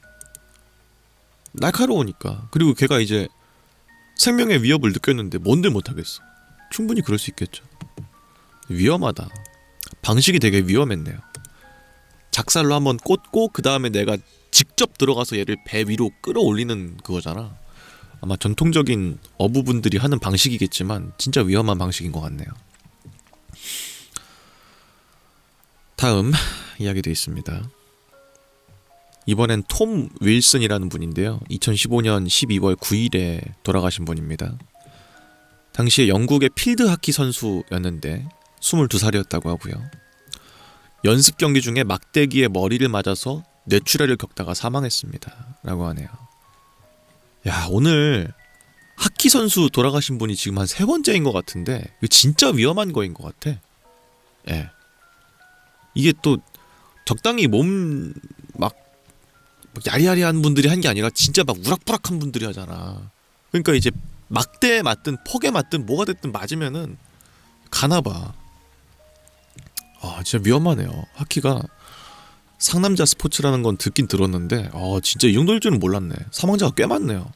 날카로우니까. 그리고 걔가 이제 생명의 위협을 느꼈는데 뭔들 못하겠어. 충분히 그럴 수 있겠죠. 위험하다. 방식이 되게 위험했네요. 작살로 한번 꽂고 그 다음에 내가 직접 들어가서 얘를 배 위로 끌어올리는 그거잖아. 아마 전통적인 어부분들이 하는 방식이겠지만 진짜 위험한 방식인 것 같네요. 다음 이야기도 있습니다. 이번엔 톰 윌슨이라는 분인데요. 2015년 12월 9일에 돌아가신 분입니다. 당시에 영국의 필드 하키 선수였는데 22살이었다고 하고요. 연습 경기 중에 막대기에 머리를 맞아서 뇌출혈을 겪다가 사망했습니다. 라고 하네요. 야, 오늘 하키 선수 돌아가신 분이 지금 한 3번째인 것 같은데 이거 진짜 위험한 거인 것 같아. 예. 이게 또 적당히 몸 막 야리야리한 분들이 한 게 아니라 진짜 막 우락부락한 분들이 하잖아. 그러니까 이제 막대에 맞든 퍽에 맞든 뭐가 됐든 맞으면은 가나봐. 아, 진짜 위험하네요. 하키가 상남자 스포츠라는 건 듣긴 들었는데 진짜 이 정도일 줄은 몰랐네. 사망자가 꽤 많네요.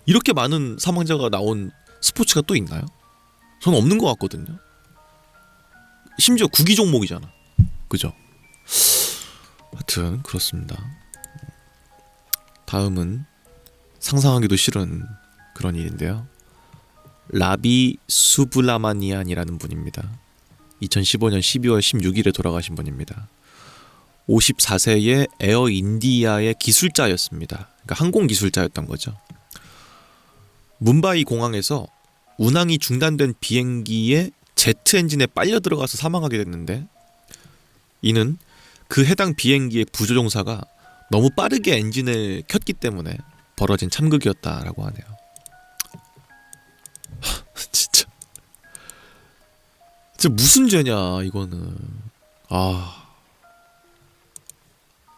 이렇게 많은 사망자가 나온 스포츠가 또 있나요? 저는 없는 것 같거든요. 심지어 구기 종목이잖아. 그죠? 하여튼 그렇습니다. 다음은 상상하기도 싫은 그런 일인데요. 라비 수블라마니안이라는 분입니다. 2015년 12월 16일에 돌아가신 분입니다. 54세의 에어 인디아의 기술자였습니다. 그러니까 항공 기술자였던 거죠. 뭄바이 공항에서 운항이 중단된 비행기의 제트 엔진에 빨려 들어가서 사망하게 됐는데 이는 그 해당 비행기의 부조종사가 너무 빠르게 엔진을 켰기 때문에 벌어진 참극이었다라고 하네요. 진짜 무슨 죄냐 이거는.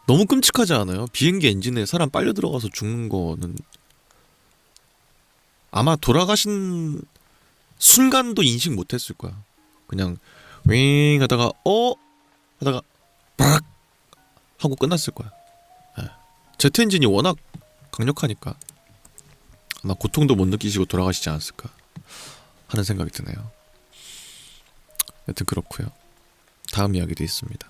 너무 끔찍하지 않아요? 비행기 엔진에 사람 빨려 들어가서 죽는 거는 아마 돌아가신 순간도 인식 못했을 거야. 그냥 윙 하다가 하다가 빡 하고 끝났을 거야. 제트 엔진이 워낙 강력하니까 아마 고통도 못 느끼시고 돌아가시지 않았을까 하는 생각이 드네요. 여튼 그렇고요. 다음 이야기도 있습니다.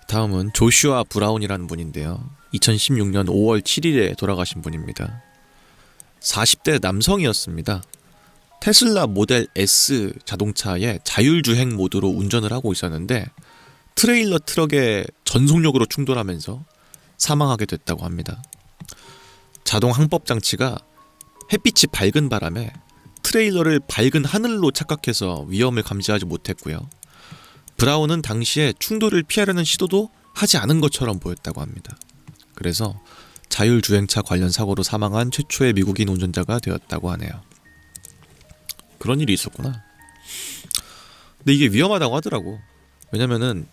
다음은 조슈아 브라운이라는 분인데요. 2016년 5월 7일에 돌아가신 분입니다. 40대 남성이었습니다. 테슬라 모델 S 자동차의 자율주행 모드로 운전을 하고 있었는데 트레일러 트럭에 전속력으로 충돌하면서 사망하게 됐다고 합니다. 자동 항법 장치가 햇빛이 밝은 바람에 트레일러를 밝은 하늘로 착각해서 위험을 감지하지 못했고요. 브라운은 당시에 충돌을 피하려는 시도도 하지 않은 것처럼 보였다고 합니다. 그래서 자율주행차 관련 사고로 사망한 최초의 미국인 운전자가 되었다고 하네요. 그런 일이 있었구나. 근데 이게 위험하다고 하더라고. 왜냐면은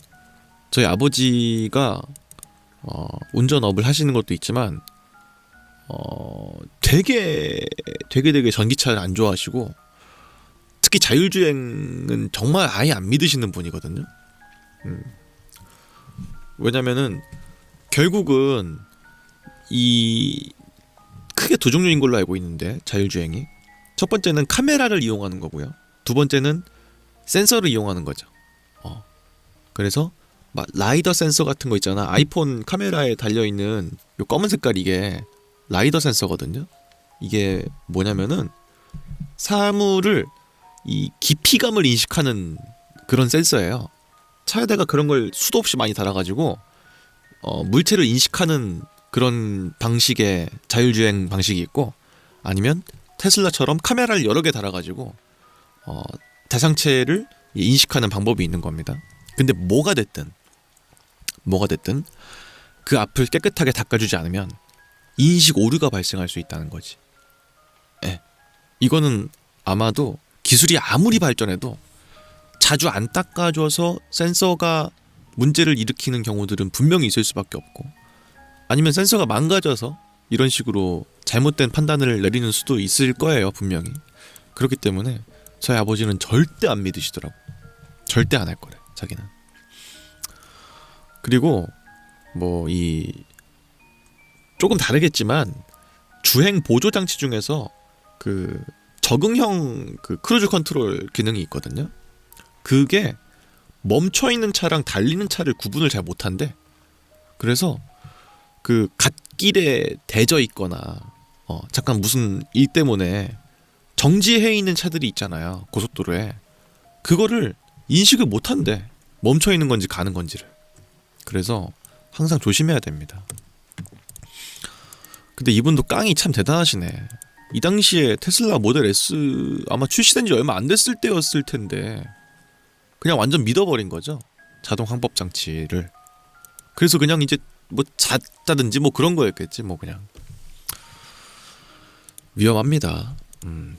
저희 아버지가 운전업을 하시는 것도 있지만 되게 전기차를 안 좋아하시고 특히 자율주행은 정말 아예 안 믿으시는 분이거든요. 왜냐면은 결국은 이 크게 두 종류인 걸로 알고 있는데 자율주행이 첫 번째는 카메라를 이용하는 거고요. 두 번째는 센서를 이용하는 거죠. 그래서 막 라이더 센서 같은 거 있잖아. 아이폰 카메라에 달려있는 요 검은 색깔 이게 라이더 센서거든요. 이게 뭐냐면은 사물을 이 깊이감을 인식하는 그런 센서예요. 차에다가 그런 걸 수도 없이 많이 달아가지고 물체를 인식하는 그런 방식의 자율주행 방식이 있고, 아니면 테슬라처럼 카메라를 여러 개 달아가지고 대상체를 인식하는 방법이 있는 겁니다. 근데 뭐가 됐든 그 앞을 깨끗하게 닦아주지 않으면 인식 오류가 발생할 수 있다는 거지. 이거는 아마도 기술이 아무리 발전해도 자주 안 닦아줘서 센서가 문제를 일으키는 경우들은 분명히 있을 수밖에 없고, 아니면 센서가 망가져서 이런 식으로 잘못된 판단을 내리는 수도 있을 거예요, 분명히. 그렇기 때문에 저희 아버지는 절대 안 믿으시더라고. 절대 안 할 거래, 자기는. 그리고 뭐 이 조금 다르겠지만 주행 보조 장치 중에서 그 적응형 그 크루즈 컨트롤 기능이 있거든요. 그게 멈춰 있는 차랑 달리는 차를 구분을 잘 못한대. 그래서 그 갓길에 대져 있거나 잠깐 무슨 일 때문에 정지해 있는 차들이 있잖아요, 고속도로에. 그거를 인식을 못한대. 멈춰 있는 건지 가는 건지를. 그래서 항상 조심해야 됩니다. 근데 이분도 깡이 참 대단하시네. 이 당시에 테슬라 모델 S 아마 출시된 지 얼마 안 됐을 때였을 텐데 그냥 완전 믿어버린 거죠, 자동 항법 장치를. 그래서 그냥 이제 뭐 잤다든지 뭐 그런 거였겠지, 뭐 그냥. 위험합니다.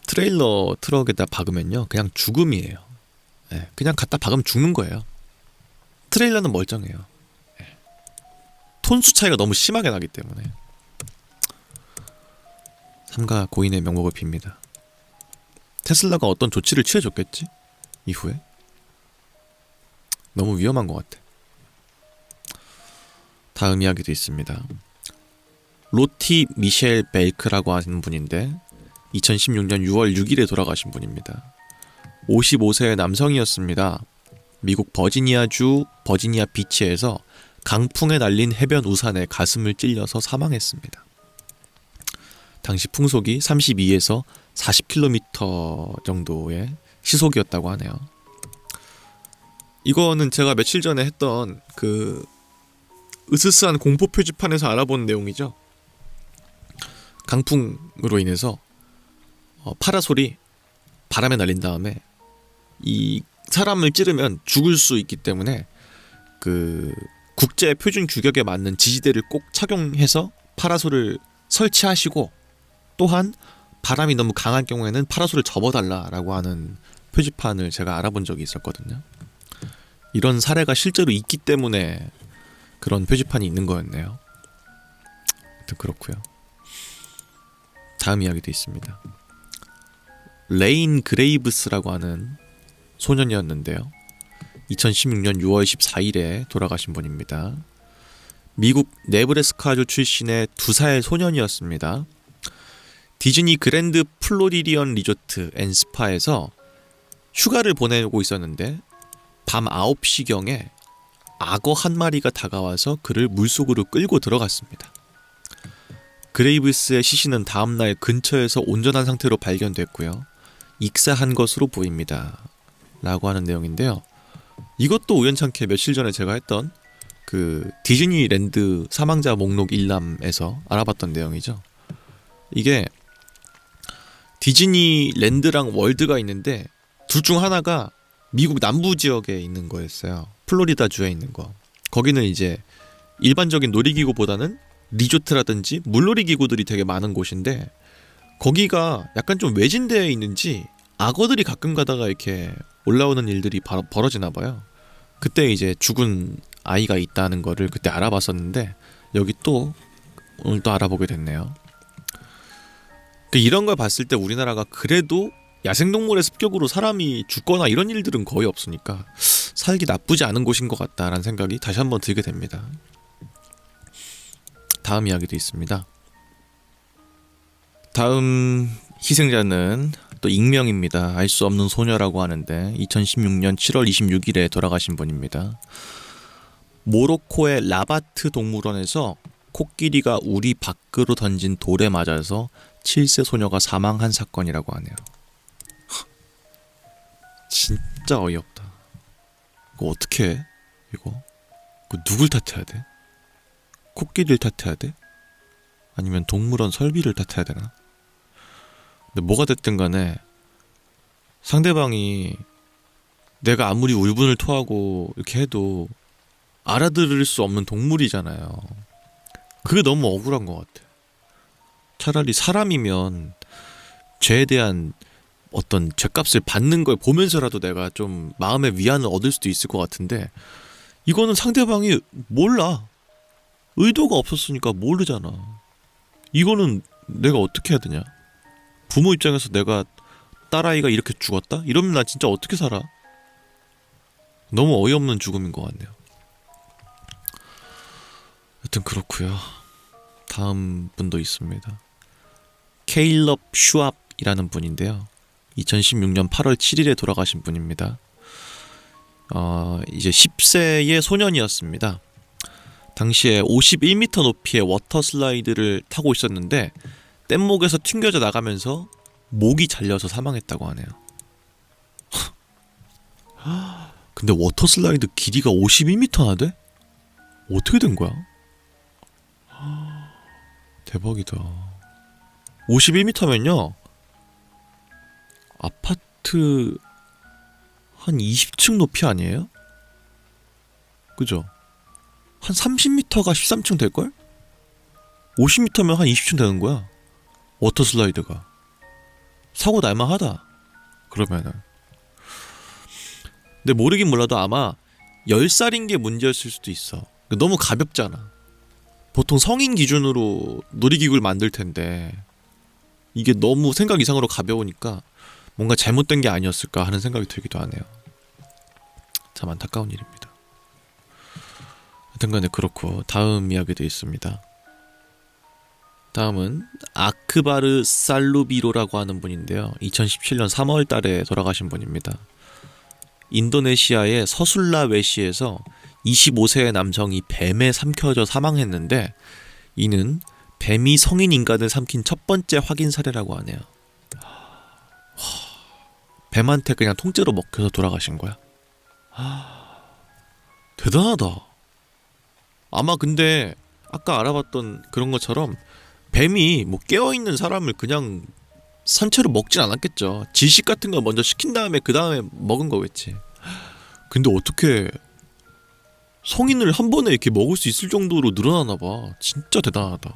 트레일러 트럭에다 박으면요 그냥 죽음이에요. 그냥 갖다 박으면 죽는 거예요. 트레일러는 멀쩡해요. 톤수 차이가 너무 심하게 나기 때문에. 삼가 고인의 명복을 빕니다. 테슬라가 어떤 조치를 취해줬겠지? 이후에? 너무 위험한 것 같아. 다음 이야기도 있습니다. 로티 미셸 벨크라고 하는 분인데 2016년 6월 6일에 돌아가신 분입니다. 55세의 남성이었습니다. 미국 버지니아주 버지니아 비치에서 강풍에 날린 해변 우산에 가슴을 찔려서 사망했습니다. 당시 풍속이 32에서 40km 정도의 시속이었다고 하네요. 이거는 제가 며칠 전에 했던 그 으스스한 공포 표지판에서 알아본 내용이죠. 강풍으로 인해서 파라솔이 바람에 날린 다음에 이 사람을 찌르면 죽을 수 있기 때문에 그 국제 표준 규격에 맞는 지지대를 꼭 착용해서 파라솔을 설치하시고, 또한 바람이 너무 강한 경우에는 파라솔을 접어달라라고 하는 표지판을 제가 알아본 적이 있었거든요. 이런 사례가 실제로 있기 때문에 그런 표지판이 있는 거였네요. 하여튼 그렇고요. 다음 이야기도 있습니다. 레인 그레이브스라고 하는 소년이었는데요. 2016년 6월 14일에 돌아가신 분입니다. 미국 네브래스카주 출신의 2살 소년이었습니다. 디즈니 그랜드 플로리디언 리조트 앤 스파에서 휴가를 보내고 있었는데 밤 9시경에 악어 한 마리가 다가와서 그를 물속으로 끌고 들어갔습니다. 그레이브스의 시신은 다음날 근처에서 온전한 상태로 발견됐고요. 익사한 것으로 보입니다. 라고 하는 내용인데요. 이것도 우연찮게 며칠 전에 제가 했던 그 디즈니랜드 사망자 목록 일람에서 알아봤던 내용이죠. 이게 디즈니랜드랑 월드가 있는데 둘 중 하나가 미국 남부 지역에 있는 거였어요. 플로리다주에 있는 거. 거기는 이제 일반적인 놀이기구보다는 리조트라든지 물놀이 기구들이 되게 많은 곳인데, 거기가 약간 좀 외진데에 있는지 악어들이 가끔 가다가 이렇게 올라오는 일들이 벌어지나 봐요. 그때 이제 죽은 아이가 있다는 거를 그때 알아봤었는데 여기 또 오늘 또 알아보게 됐네요. 이런 걸 봤을 때 우리나라가 그래도 야생동물의 습격으로 사람이 죽거나 이런 일들은 거의 없으니까 살기 나쁘지 않은 곳인 것 같다라는 생각이 다시 한번 들게 됩니다. 다음 이야기도 있습니다. 다음 희생자는 또 익명입니다. 알 수 없는 소녀라고 하는데 2016년 7월 26일에 돌아가신 분입니다. 모로코의 라바트 동물원에서 코끼리가 우리 밖으로 던진 돌에 맞아서 7세 소녀가 사망한 사건이라고 하네요. 진짜 어이없다. 이거 어떻게 해? 이거 누굴 탓해야 돼? 코끼리를 탓해야 돼? 아니면 동물원 설비를 탓해야 되나? 근데 뭐가 됐든 간에 상대방이 내가 아무리 울분을 토하고 이렇게 해도 알아들을 수 없는 동물이잖아요. 그게 너무 억울한 것 같아. 차라리 사람이면 죄에 대한 어떤 죄값을 받는 걸 보면서라도 내가 좀 마음의 위안을 얻을 수도 있을 것 같은데 이거는 상대방이 몰라. 의도가 없었으니까 모르잖아. 이거는 내가 어떻게 해야 되냐? 부모 입장에서 내가 딸아이가 이렇게 죽었다? 이러면 나 진짜 어떻게 살아? 너무 어이없는 죽음인 것 같네요. 여튼 그렇고요. 다음 분도 있습니다. 케일럽 슈압이라는 분인데요. 2016년 8월 7일에 돌아가신 분입니다. 이제 10세의 소년이었습니다. 당시에 51m 높이의 워터 슬라이드를 타고 있었는데 뗏목에서 튕겨져 나가면서 목이 잘려서 사망했다고 하네요. 근데 워터 슬라이드 길이가 51m나 돼? 어떻게 된 거야? 대박이다. 51m면요 아파트 한 20층 높이 아니에요? 그죠? 한 30m가 13층 될걸? 50m면 한 20층 되는 거야. 워터 슬라이드가. 사고 날만하다. 그러면은. 근데 모르긴 몰라도 아마 10살인 게 문제였을 수도 있어. 너무 가볍잖아. 보통 성인 기준으로 놀이기구를 만들 텐데 이게 너무 생각 이상으로 가벼우니까 뭔가 잘못된 게 아니었을까 하는 생각이 들기도 하네요. 참 안타까운 일입니다. 하여튼간에 그렇고 다음 이야기도 있습니다. 다음은 아크바르 살루비로라고 하는 분인데요. 2017년 3월 달에 돌아가신 분입니다. 인도네시아의 서술라웨시에서 25세의 남성이 뱀에 삼켜져 사망했는데 이는 뱀이 성인 인간을 삼킨 첫 번째 확인 사례라고 하네요. 뱀한테 그냥 통째로 먹혀서 돌아가신 거야. 대단하다. 아마 근데 아까 알아봤던 그런 것처럼 뱀이 뭐 깨어있는 사람을 그냥 산채로 먹진 않았겠죠. 질식 같은 거 먼저 시킨 다음에 그 다음에 먹은 거겠지. 근데 어떻게 성인을 한 번에 이렇게 먹을 수 있을 정도로 늘어나나 봐. 진짜 대단하다.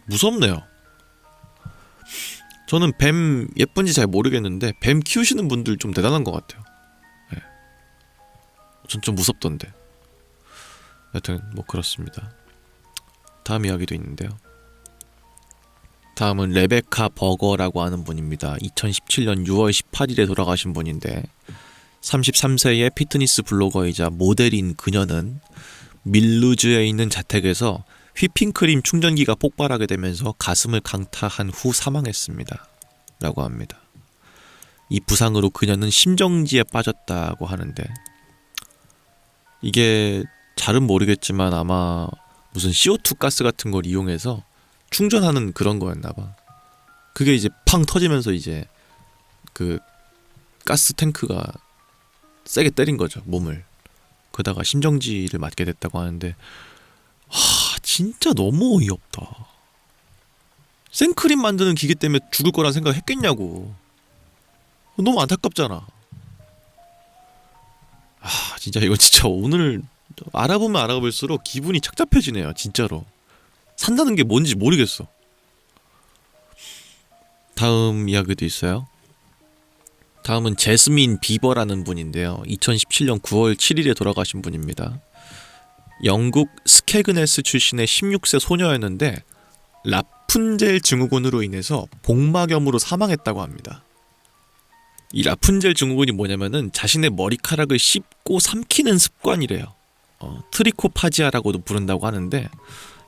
무섭네요. 저는 뱀 예쁜지 잘 모르겠는데 뱀 키우시는 분들 좀 대단한 것 같아요. 네. 전 좀 무섭던데. 여튼 뭐 그렇습니다. 다음 이야기도 있는데요. 다음은 레베카 버거라고 하는 분입니다. 2017년 6월 18일에 돌아가신 분인데 33세의 피트니스 블로거이자 모델인 그녀는 밀루즈에 있는 자택에서 휘핑크림 충전기가 폭발하게 되면서 가슴을 강타한 후 사망했습니다. 라고 합니다. 이 부상으로 그녀는 심정지에 빠졌다고 하는데 이게 잘은 모르겠지만 아마 무슨 CO2 가스 같은 걸 이용해서 충전하는 그런 거였나봐. 그게 이제 팡 터지면서 이제 그 가스 탱크가 세게 때린 거죠, 몸을. 그러다가 심정지를 맞게 됐다고 하는데 진짜 너무 어이없다. 생크림 만드는 기계 때문에 죽을 거란 생각 했겠냐고. 너무 안타깝잖아. 진짜 이거 진짜 오늘 알아보면 알아볼수록 기분이 착잡해지네요. 진짜로. 산다는 게 뭔지 모르겠어. 다음 이야기도 있어요. 다음은 제스민 비버라는 분인데요. 2017년 9월 7일에 돌아가신 분입니다. 영국 스케그네스 출신의 16세 소녀였는데 라푼젤 증후군으로 인해서 복막염으로 사망했다고 합니다. 이 라푼젤 증후군이 뭐냐면은 자신의 머리카락을 씹고 삼키는 습관이래요. 트리코파지아라고도 부른다고 하는데,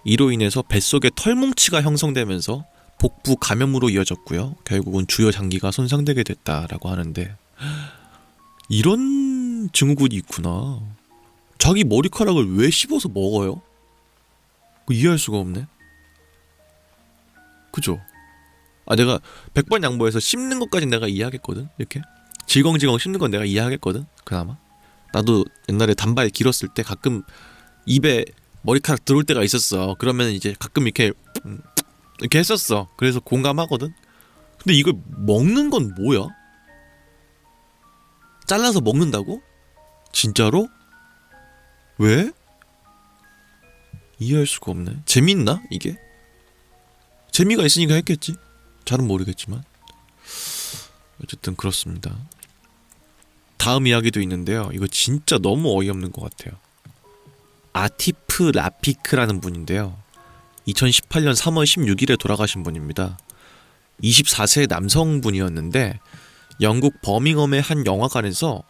이로 인해서 뱃속에 털뭉치가 형성되면서 복부 감염으로 이어졌고요. 결국은 주요 장기가 손상되게 됐다라고 하는데, 이런 증후군이 있구나. 자기 머리카락을 왜 씹어서 먹어요? 이해할 수가 없네. 그죠? 내가 100번 양보해서 씹는 것까지 내가 이해하겠거든. 이렇게 질겅질겅 씹는 건 내가 이해하겠거든. 그나마 나도 옛날에 단발 길었을 때 가끔 입에 머리카락 들어올 때가 있었어. 그러면 이제 가끔 이렇게 했었어. 그래서 공감하거든. 근데 이걸 먹는 건 뭐야? 잘라서 먹는다고? 진짜로? 왜? 이해할 수가 없네. 재밌나 이게? 재미가 있으니까 했겠지. 잘은 모르겠지만 어쨌든 그렇습니다. 다음 이야기도 있는데요. 이거 진짜 너무 어이없는 것 같아요. 아티프 라피크라는 분인데요. 2018년 3월 16일에 돌아가신 분입니다. 24세 남성분이었는데 영국 버밍엄의 한 영화관에서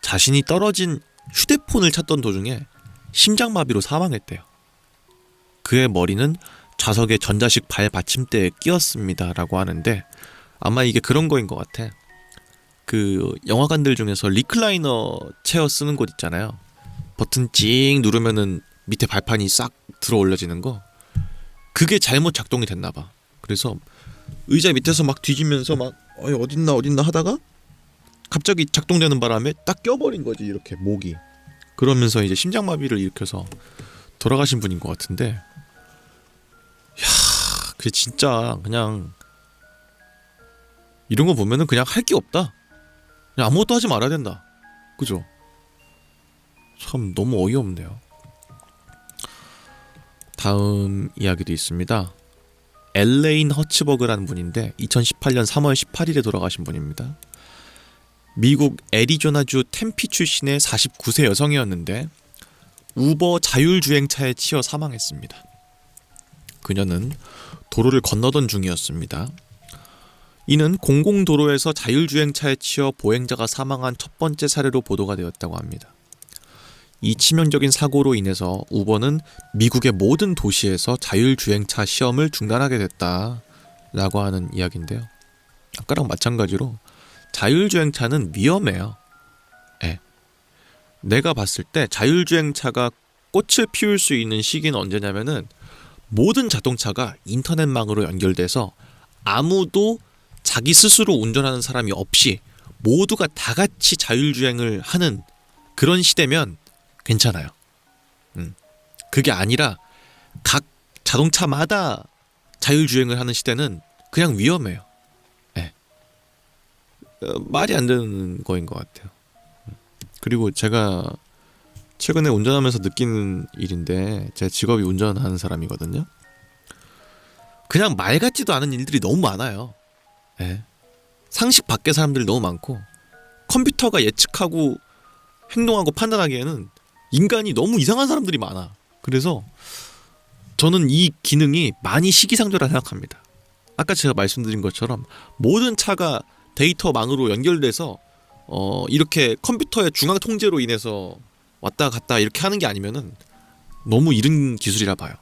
자신이 떨어진 휴대폰을 찾던 도중에 심장마비로 사망했대요. 그의 머리는 좌석의 전자식 발 받침대에 끼었습니다 라고 하는데, 아마 이게 그런 거인 것 같아. 그 영화관들 중에서 리클라이너 체어 쓰는 곳 있잖아요. 버튼 찡 누르면은 밑에 발판이 싹 들어 올려지는 거, 그게 잘못 작동이 됐나봐. 그래서 의자 밑에서 막 뒤지면서 막 어딨나 하다가 갑자기 작동되는 바람에 딱 껴버린 거지, 이렇게 목이. 그러면서 이제 심장마비를 일으켜서 돌아가신 분인 것 같은데, 그게 진짜 그냥 이런 거 보면은 그냥 할 게 없다. 그냥 아무것도 하지 말아야 된다. 그죠? 참 너무 어이없네요. 다음 이야기도 있습니다. 엘레인 허츠버그라는 분인데 2018년 3월 18일에 돌아가신 분입니다. 미국 애리조나주 템피 출신의 49세 여성이었는데 우버 자율주행차에 치여 사망했습니다. 그녀는 도로를 건너던 중이었습니다. 이는 공공도로에서 자율주행차에 치여 보행자가 사망한 첫 번째 사례로 보도가 되었다고 합니다. 이 치명적인 사고로 인해서 우버는 미국의 모든 도시에서 자율주행차 시험을 중단하게 됐다라고 하는 이야기인데요. 아까랑 마찬가지로 자율주행차는 위험해요. 내가 봤을 때 자율주행차가 꽃을 피울 수 있는 시기는 언제냐면은 모든 자동차가 인터넷망으로 연결돼서 아무도 자기 스스로 운전하는 사람이 없이 모두가 다 같이 자율주행을 하는 그런 시대면 괜찮아요. 그게 아니라 각 자동차마다 자율주행을 하는 시대는 그냥 위험해요. 말이 안 되는 거인 것 같아요. 그리고 제가 최근에 운전하면서 느끼는 일인데, 제 직업이 운전하는 사람이거든요. 그냥 말 같지도 않은 일들이 너무 많아요. 상식 밖의 사람들이 너무 많고, 컴퓨터가 예측하고 행동하고 판단하기에는 인간이 너무 이상한 사람들이 많아. 그래서 저는 이 기능이 많이 시기상조라 생각합니다. 아까 제가 말씀드린 것처럼 모든 차가 데이터망으로 연결돼서 이렇게 컴퓨터의 중앙 통제로 인해서 왔다 갔다 이렇게 하는 게 아니면은 너무 이른 기술이라 봐요.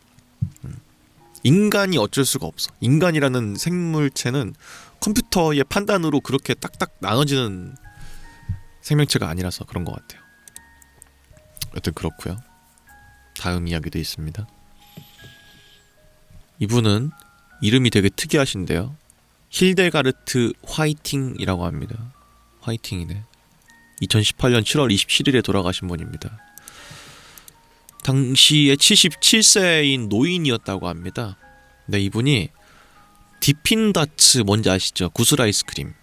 인간이 어쩔 수가 없어. 인간이라는 생물체는 컴퓨터의 판단으로 그렇게 딱딱 나눠지는 생명체가 아니라서 그런 것 같아요. 여튼 그렇고요. 다음 이야기도 있습니다. 이분은 이름이 되게 특이하신데요. 힐데가르트 화이팅이라고 합니다. 화이팅이네. 2018년 7월 27일에 돌아가신 분입니다. 당시에 77세인 노인이었다고 합니다. 네, 이분이 디핀다츠 뭔지 아시죠? 구슬 아이스크림.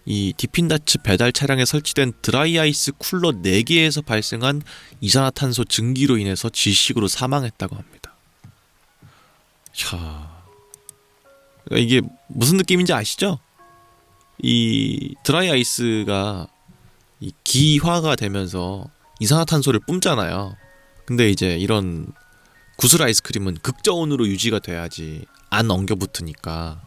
이 디핀다츠 배달 차량에 설치된 드라이 아이스 쿨러 4개에서 발생한 이산화탄소 증기로 인해서 질식으로 사망했다고 합니다. 이게 무슨 느낌인지 아시죠? 이 드라이 아이스가 이 기화가 되면서 이산화탄소를 뿜잖아요. 근데 이제 이런 구슬 아이스크림은 극저온으로 유지가 돼야지 안 엉겨붙으니까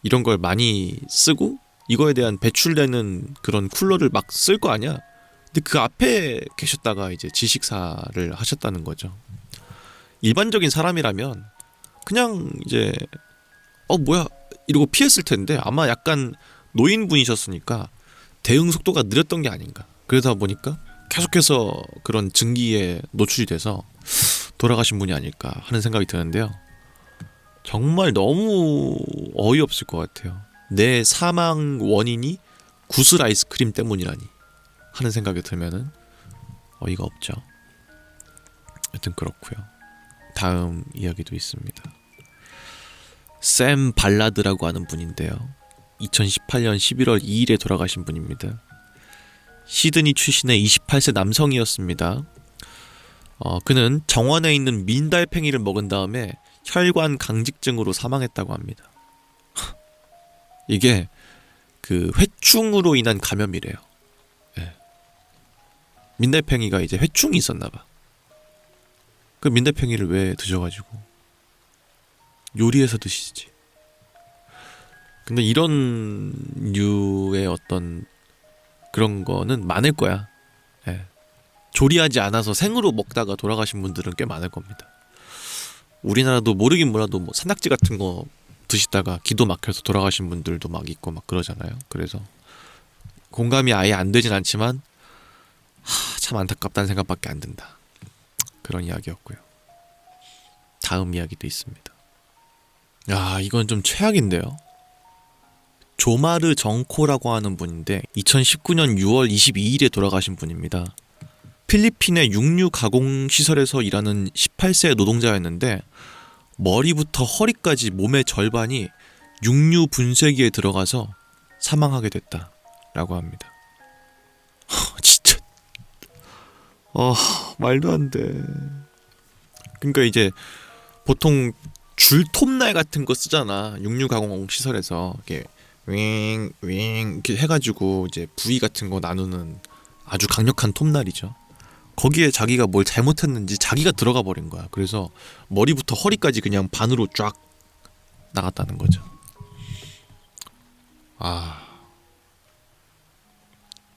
이런 걸 많이 쓰고 이거에 대한 배출되는 그런 쿨러를 막 쓸 거 아니야. 근데 그 앞에 계셨다가 이제 지식사를 하셨다는 거죠. 일반적인 사람이라면 그냥 이제 뭐야 이러고 피했을 텐데 아마 약간 노인분이셨으니까 대응 속도가 느렸던 게 아닌가. 그러다 보니까 계속해서 그런 증기에 노출이 돼서 돌아가신 분이 아닐까 하는 생각이 드는데요. 정말 너무 어이없을 것 같아요. 내 사망 원인이 구슬 아이스크림 때문이라니 하는 생각이 들면은 어이가 없죠. 여튼 그렇고요. 다음 이야기도 있습니다. 샘 발라드라고 하는 분인데요. 2018년 11월 2일에 돌아가신 분입니다. 시드니 출신의 28세 남성이었습니다. 그는 정원에 있는 민달팽이를 먹은 다음에 혈관 강직증으로 사망했다고 합니다. 이게 그 회충으로 인한 감염이래요. 네. 민달팽이가 이제 회충이 있었나봐. 그 민달팽이를 왜 드셔가지고 요리해서 드시지. 근데 이런 류의 어떤 그런 거는 많을 거야. 예. 조리하지 않아서 생으로 먹다가 돌아가신 분들은 꽤 많을 겁니다. 우리나라도 모르긴 몰라도 뭐 산낙지 같은 거 드시다가 기도 막혀서 돌아가신 분들도 막 있고 막 그러잖아요. 그래서 공감이 아예 안 되진 않지만 참 안타깝다는 생각밖에 안 든다. 그런 이야기였고요. 다음 이야기도 있습니다. 이건 좀 최악인데요. 조마르 정코라고 하는 분인데 2019년 6월 22일에 돌아가신 분입니다. 필리핀의 육류 가공 시설에서 일하는 18세 노동자였는데 머리부터 허리까지 몸의 절반이 육류 분쇄기에 들어가서 사망하게 됐다라고 합니다. 진짜 말도 안 돼. 그러니까 이제 보통 줄톱날 같은 거 쓰잖아. 육류 가공 시설에서 이렇게 윙 이렇게 해가지고 이제 부위 같은 거 나누는 아주 강력한 톱날이죠. 거기에 자기가 뭘 잘못했는지 자기가 들어가 버린 거야. 그래서 머리부터 허리까지 그냥 반으로 쫙 나갔다는 거죠.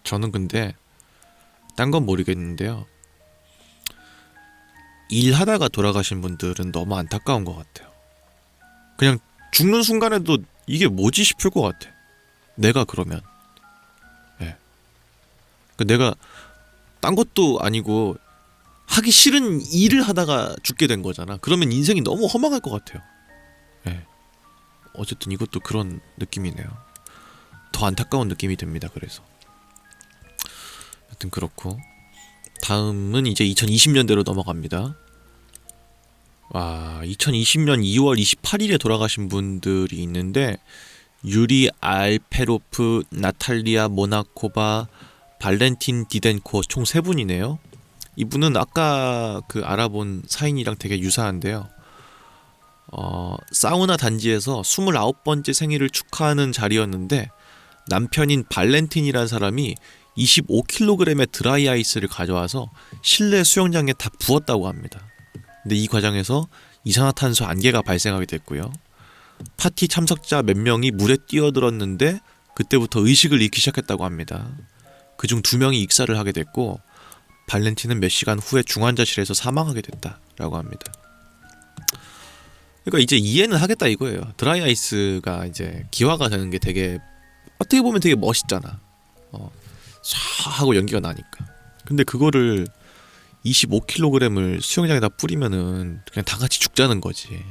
저는 근데 딴 건 모르겠는데요. 일하다가 돌아가신 분들은 너무 안타까운 것 같아요. 그냥 죽는 순간에도 이게 뭐지 싶을 것 같아. 내가 그러면. 예. 내가 딴 것도 아니고 하기 싫은 일을 하다가 죽게 된 거잖아. 그러면 인생이 너무 허망할 것 같아요. 예. 어쨌든 이것도 그런 느낌이네요. 더 안타까운 느낌이 듭니다. 그래서 여튼 그렇고 다음은 이제 2020년대로 넘어갑니다. 2020년 2월 28일에 돌아가신 분들이 있는데 유리 알페로프, 나탈리아 모나코바, 발렌틴 디덴코 총 3분이네요. 이분은 아까 그 알아본 사인이랑 되게 유사한데요. 사우나 단지에서 29번째 생일을 축하하는 자리였는데 남편인 발렌틴이라는 사람이 25kg의 드라이 아이스를 가져와서 실내 수영장에 다 부었다고 합니다. 근데 이 과정에서 이산화탄소 안개가 발생하게 됐고요. 파티 참석자 몇 명이 물에 뛰어들었는데 그때부터 의식을 잃기 시작했다고 합니다. 그중 2명이 익사를 하게 됐고 발렌틴은 몇 시간 후에 중환자실에서 사망하게 됐다라고 합니다. 그러니까 이제 이해는 하겠다 이거예요. 드라이 아이스가 이제 기화가 되는 게 되게 어떻게 보면 되게 멋있잖아. 촤 하고 연기가 나니까. 근데 그거를 25kg을 수영장에다 뿌리면은 그냥 다 같이 죽자는 거지.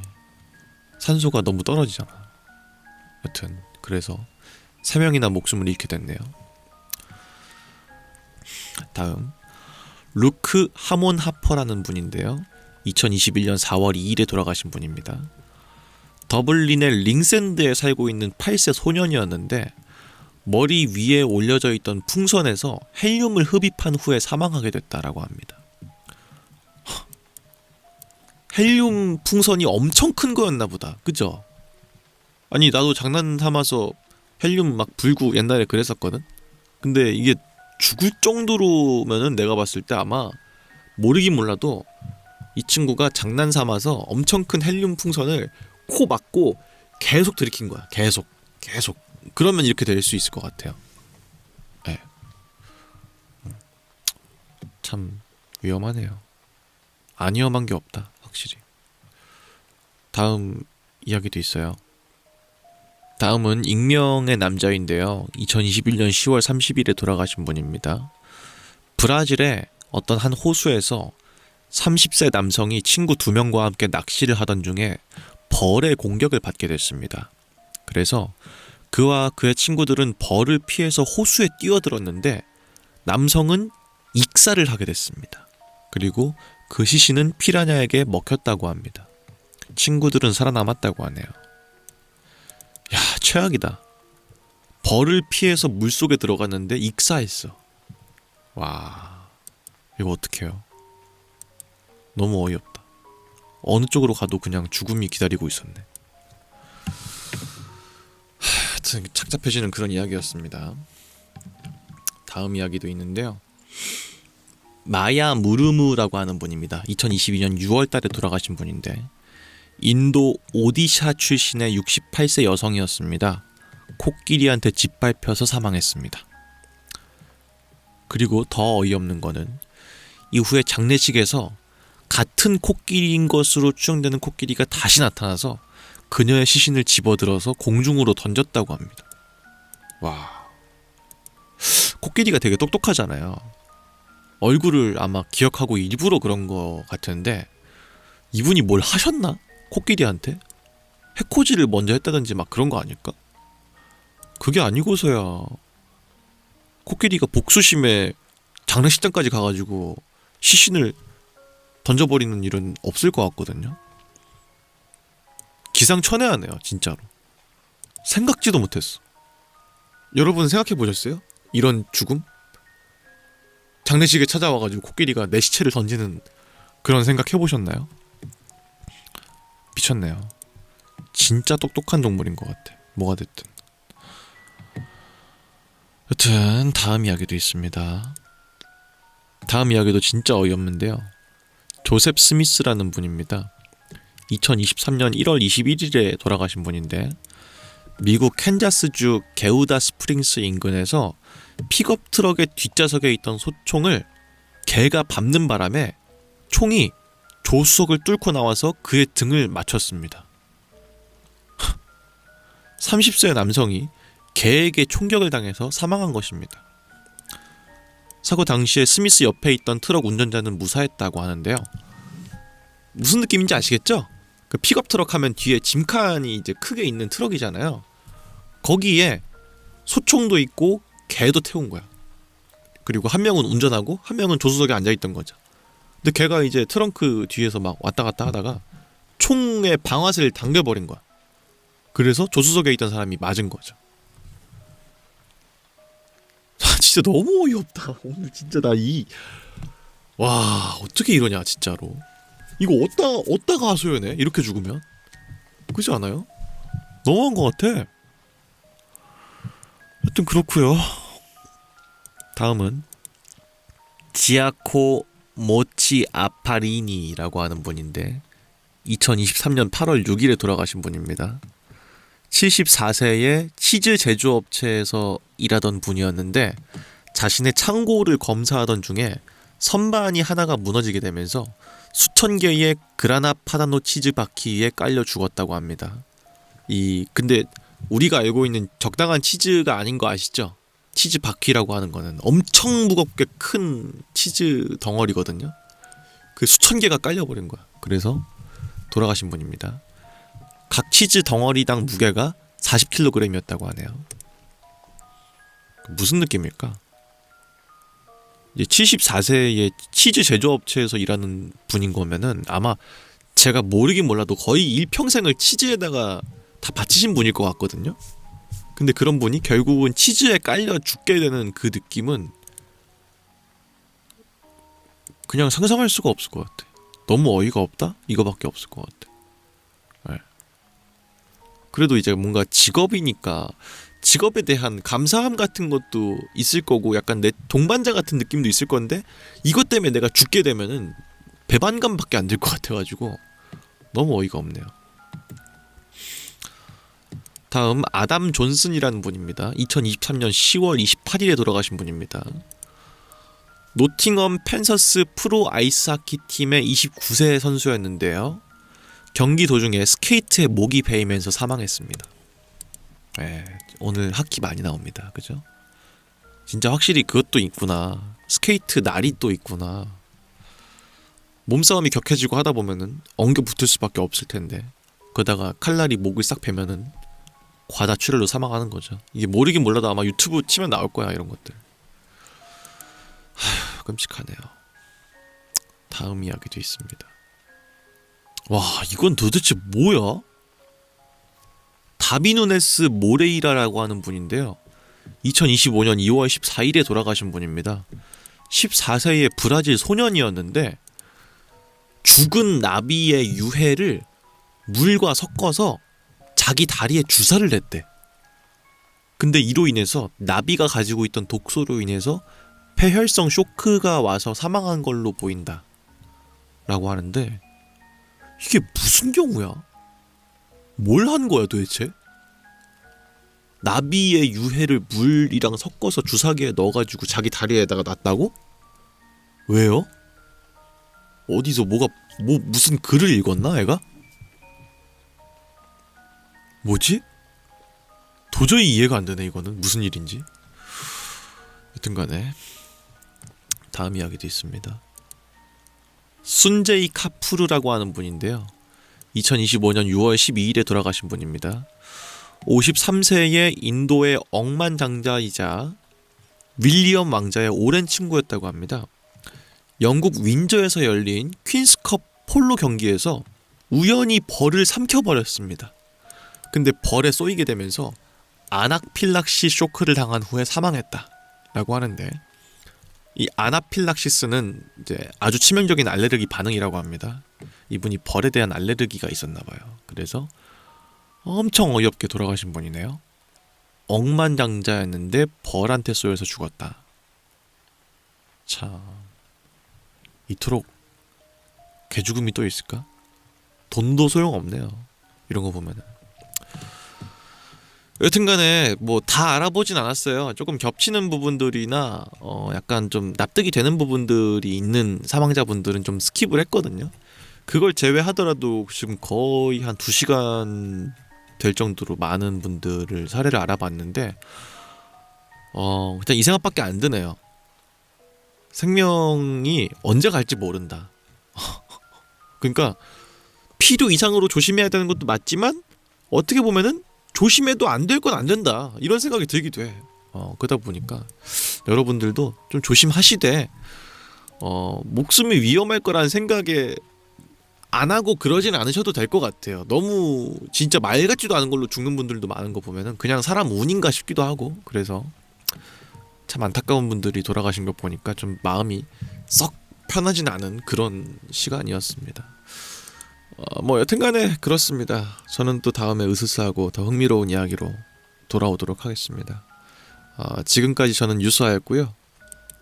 산소가 너무 떨어지잖아. 여튼 그래서 3명이나 목숨을 잃게 됐네요. 다음 루크 하몬 하퍼라는 분인데요. 2021년 4월 2일에 돌아가신 분입니다. 더블린의 링샌드에 살고 있는 8세 소년이었는데 머리 위에 올려져 있던 풍선에서 헬륨을 흡입한 후에 사망하게 됐다라고 합니다. 헬륨 풍선이 엄청 큰 거였나 보다. 그죠? 아니 나도 장난 삼아서 헬륨 막 불고 옛날에 그랬었거든? 근데 이게 죽을 정도로면은 내가 봤을 때 아마 모르긴 몰라도 이 친구가 장난 삼아서 엄청 큰 헬륨 풍선을 코 막고 계속 들이킨 거야. 계속. 그러면 이렇게 될 수 있을 것 같아요. 네. 참 위험하네요. 안 위험한 게 없다, 확실히. 다음 이야기도 있어요. 다음은 익명의 남자인데요. 2021년 10월 30일에 돌아가신 분입니다. 브라질의 어떤 한 호수에서 30세 남성이 친구 2명과 함께 낚시를 하던 중에 벌의 공격을 받게 됐습니다. 그래서 그와 그의 친구들은 벌을 피해서 호수에 뛰어들었는데 남성은 익사를 하게 됐습니다. 그리고 그 시신은 피라냐에게 먹혔다고 합니다. 친구들은 살아남았다고 하네요. 야, 최악이다. 벌을 피해서 물속에 들어갔는데 익사했어. 와, 이거 어떡해요? 너무 어이없다. 어느 쪽으로 가도 그냥 죽음이 기다리고 있었네. 하여튼 착잡해지는 그런 이야기였습니다. 다음 이야기도 있는데요. 마야 무르무라고 하는 분입니다. 2022년 6월 달에 돌아가신 분인데 인도 오디샤 출신의 68세 여성이었습니다. 코끼리한테 짓밟혀서 사망했습니다. 그리고 더 어이없는 거는 이후에 장례식에서 같은 코끼리인 것으로 추정되는 코끼리가 다시 나타나서 그녀의 시신을 집어들어서 공중으로 던졌다고 합니다. 와, 코끼리가 되게 똑똑하잖아요. 얼굴을 아마 기억하고 일부러 그런 거 같은데 이분이 뭘 하셨나? 코끼리한테? 해코지를 먼저 했다든지 막 그런 거 아닐까? 그게 아니고서야 코끼리가 복수심에 장례식장까지 가가지고 시신을 던져버리는 일은 없을 것 같거든요. 기상천외하네요, 진짜로. 생각지도 못했어. 여러분 생각해보셨어요? 이런 죽음? 장례식에 찾아와가지고 코끼리가 내 시체를 던지는 그런 생각 해보셨나요? 미쳤네요. 진짜 똑똑한 동물인 것 같아. 뭐가 됐든. 여튼 다음 이야기도 있습니다. 다음 이야기도 진짜 어이없는데요. 조셉 스미스라는 분입니다. 2023년 1월 21일에 돌아가신 분인데 미국 캔자스주 게우다 스프링스 인근에서 픽업 트럭의 뒷좌석에 있던 소총을 개가 밟는 바람에 총이 조수석을 뚫고 나와서 그의 등을 맞췄습니다. 30세 남성이 개에게 총격을 당해서 사망한 것입니다. 사고 당시에 스미스 옆에 있던 트럭 운전자는 무사했다고 하는데요. 무슨 느낌인지 아시겠죠? 그 픽업 트럭 하면 뒤에 짐칸이 이제 크게 있는 트럭이잖아요. 거기에 소총도 있고 개도 태운 거야. 그리고 한 명은 운전하고 한 명은 조수석에 앉아있던 거죠. 근데 걔가 이제 트렁크 뒤에서 막 왔다 갔다 하다가 총의 방아쇠를 당겨버린 거야. 그래서 조수석에 있던 사람이 맞은 거죠. 진짜 너무 어이없다. 오늘 진짜 와, 어떻게 이러냐 진짜로. 이거 어디다가 하소연해? 이렇게 죽으면? 그렇지 않아요? 너무한 것 같아. 하여튼 그렇고요. 다음은 지아코 모치 아파리니라고 하는 분인데 2023년 8월 6일에 돌아가신 분입니다. 74세의 치즈 제조업체에서 일하던 분이었는데 자신의 창고를 검사하던 중에 선반이 하나가 무너지게 되면서 수천 개의 그라나 파다노 치즈 바퀴 위에 깔려 죽었다고 합니다. 근데 우리가 알고 있는 적당한 치즈가 아닌 거 아시죠? 치즈 바퀴라고 하는 거는 엄청 무겁게 큰 치즈 덩어리거든요. 그 수천 개가 깔려버린 거야. 그래서 돌아가신 분입니다. 각 치즈 덩어리당 무게가 40kg이었다고 하네요. 무슨 느낌일까? 74세의 치즈 제조업체에서 일하는 분인 거면은 아마 제가 모르긴 몰라도 거의 일평생을 치즈에다가 다 바치신 분일 것 같거든요. 근데 그런 분이 결국은 치즈에 깔려 죽게 되는 그 느낌은 그냥 상상할 수가 없을 것 같아. 너무 어이가 없다? 이거밖에 없을 것 같아. 네. 그래도 이제 뭔가 직업이니까 직업에 대한 감사함 같은 것도 있을 거고 약간 내 동반자 같은 느낌도 있을 건데 이것 때문에 내가 죽게 되면은 배반감밖에 안 들 것 같아가지고 너무 어이가 없네요. 다음 아담 존슨이라는 분입니다. 2023년 10월 28일에 돌아가신 분입니다. 노팅엄 펜서스 프로 아이스하키 팀의 29세 선수였는데요. 경기 도중에 스케이트에 목이 베이면서 사망했습니다. 오늘 하키 많이 나옵니다. 그죠? 진짜 확실히 그것도 있구나. 스케이트 날이 또 있구나. 몸싸움이 격해지고 하다 보면은 엉겨 붙을 수밖에 없을 텐데 그러다가 칼날이 목을 싹 베면은 과다출혈로 사망하는 거죠. 이게 모르긴 몰라도 아마 유튜브 치면 나올 거야 이런 것들. 끔찍하네요. 다음 이야기도 있습니다. 와, 이건 도대체 뭐야? 다비누네스 모레이라라고 하는 분인데요. 2025년 2월 14일에 돌아가신 분입니다. 14세의 브라질 소년이었는데 죽은 나비의 유해를 물과 섞어서 자기 다리에 주사를 냈대. 근데 이로 인해서 나비가 가지고 있던 독소로 인해서 폐혈성 쇼크가 와서 사망한 걸로 보인다 라고 하는데 이게 무슨 경우야? 뭘 한 거야 도대체? 나비의 유해를 물이랑 섞어서 주사기에 넣어가지고 자기 다리에다가 놨다고? 왜요? 어디서 무슨 글을 읽었나 애가? 뭐지? 도저히 이해가 안 되네 이거는 무슨 일인지. 여튼간에 다음 이야기도 있습니다. 순제이 카푸르라고 하는 분인데요. 2025년 6월 12일에 돌아가신 분입니다. 53세의 인도의 억만장자이자 윌리엄 왕자의 오랜 친구였다고 합니다. 영국 윈저에서 열린 퀸스컵 폴로 경기에서 우연히 벌을 삼켜버렸습니다. 근데 벌에 쏘이게 되면서 아나필락시 쇼크를 당한 후에 사망했다 라고 하는데 이 아나필락시스는 이제 아주 치명적인 알레르기 반응이라고 합니다. 이분이 벌에 대한 알레르기가 있었나 봐요. 그래서 엄청 어이없게 돌아가신 분이네요. 억만장자였는데 벌한테 쏘여서 죽었다. 참, 이토록 개죽음이 또 있을까? 돈도 소용없네요. 이런 거 보면은. 여튼간에 뭐 다 알아보진 않았어요. 조금 겹치는 부분들이나 약간 좀 납득이 되는 부분들이 있는 사망자분들은 좀 스킵을 했거든요. 그걸 제외하더라도 지금 거의 한 2시간 될 정도로 많은 분들을 사례를 알아봤는데 일단 이 생각밖에 안 드네요. 생명이 언제 갈지 모른다. 그러니까 필요 이상으로 조심해야 되는 것도 맞지만 어떻게 보면은 조심해도 안 될 건 안 된다 이런 생각이 들기도 해. 그러다 보니까 여러분들도 좀 조심하시되 목숨이 위험할 거라는 생각에 안 하고 그러진 않으셔도 될 것 같아요. 너무 진짜 말 같지도 않은 걸로 죽는 분들도 많은 거 보면은 그냥 사람 운인가 싶기도 하고 그래서 참 안타까운 분들이 돌아가신 거 보니까 좀 마음이 썩 편하진 않은 그런 시간이었습니다. 뭐 여튼간에 그렇습니다. 저는 또 다음에 으스스하고 더 흥미로운 이야기로 돌아오도록 하겠습니다. 지금까지 저는 유수하였고요.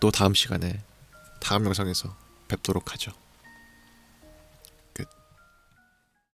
또 다음 시간에 다음 영상에서 뵙도록 하죠.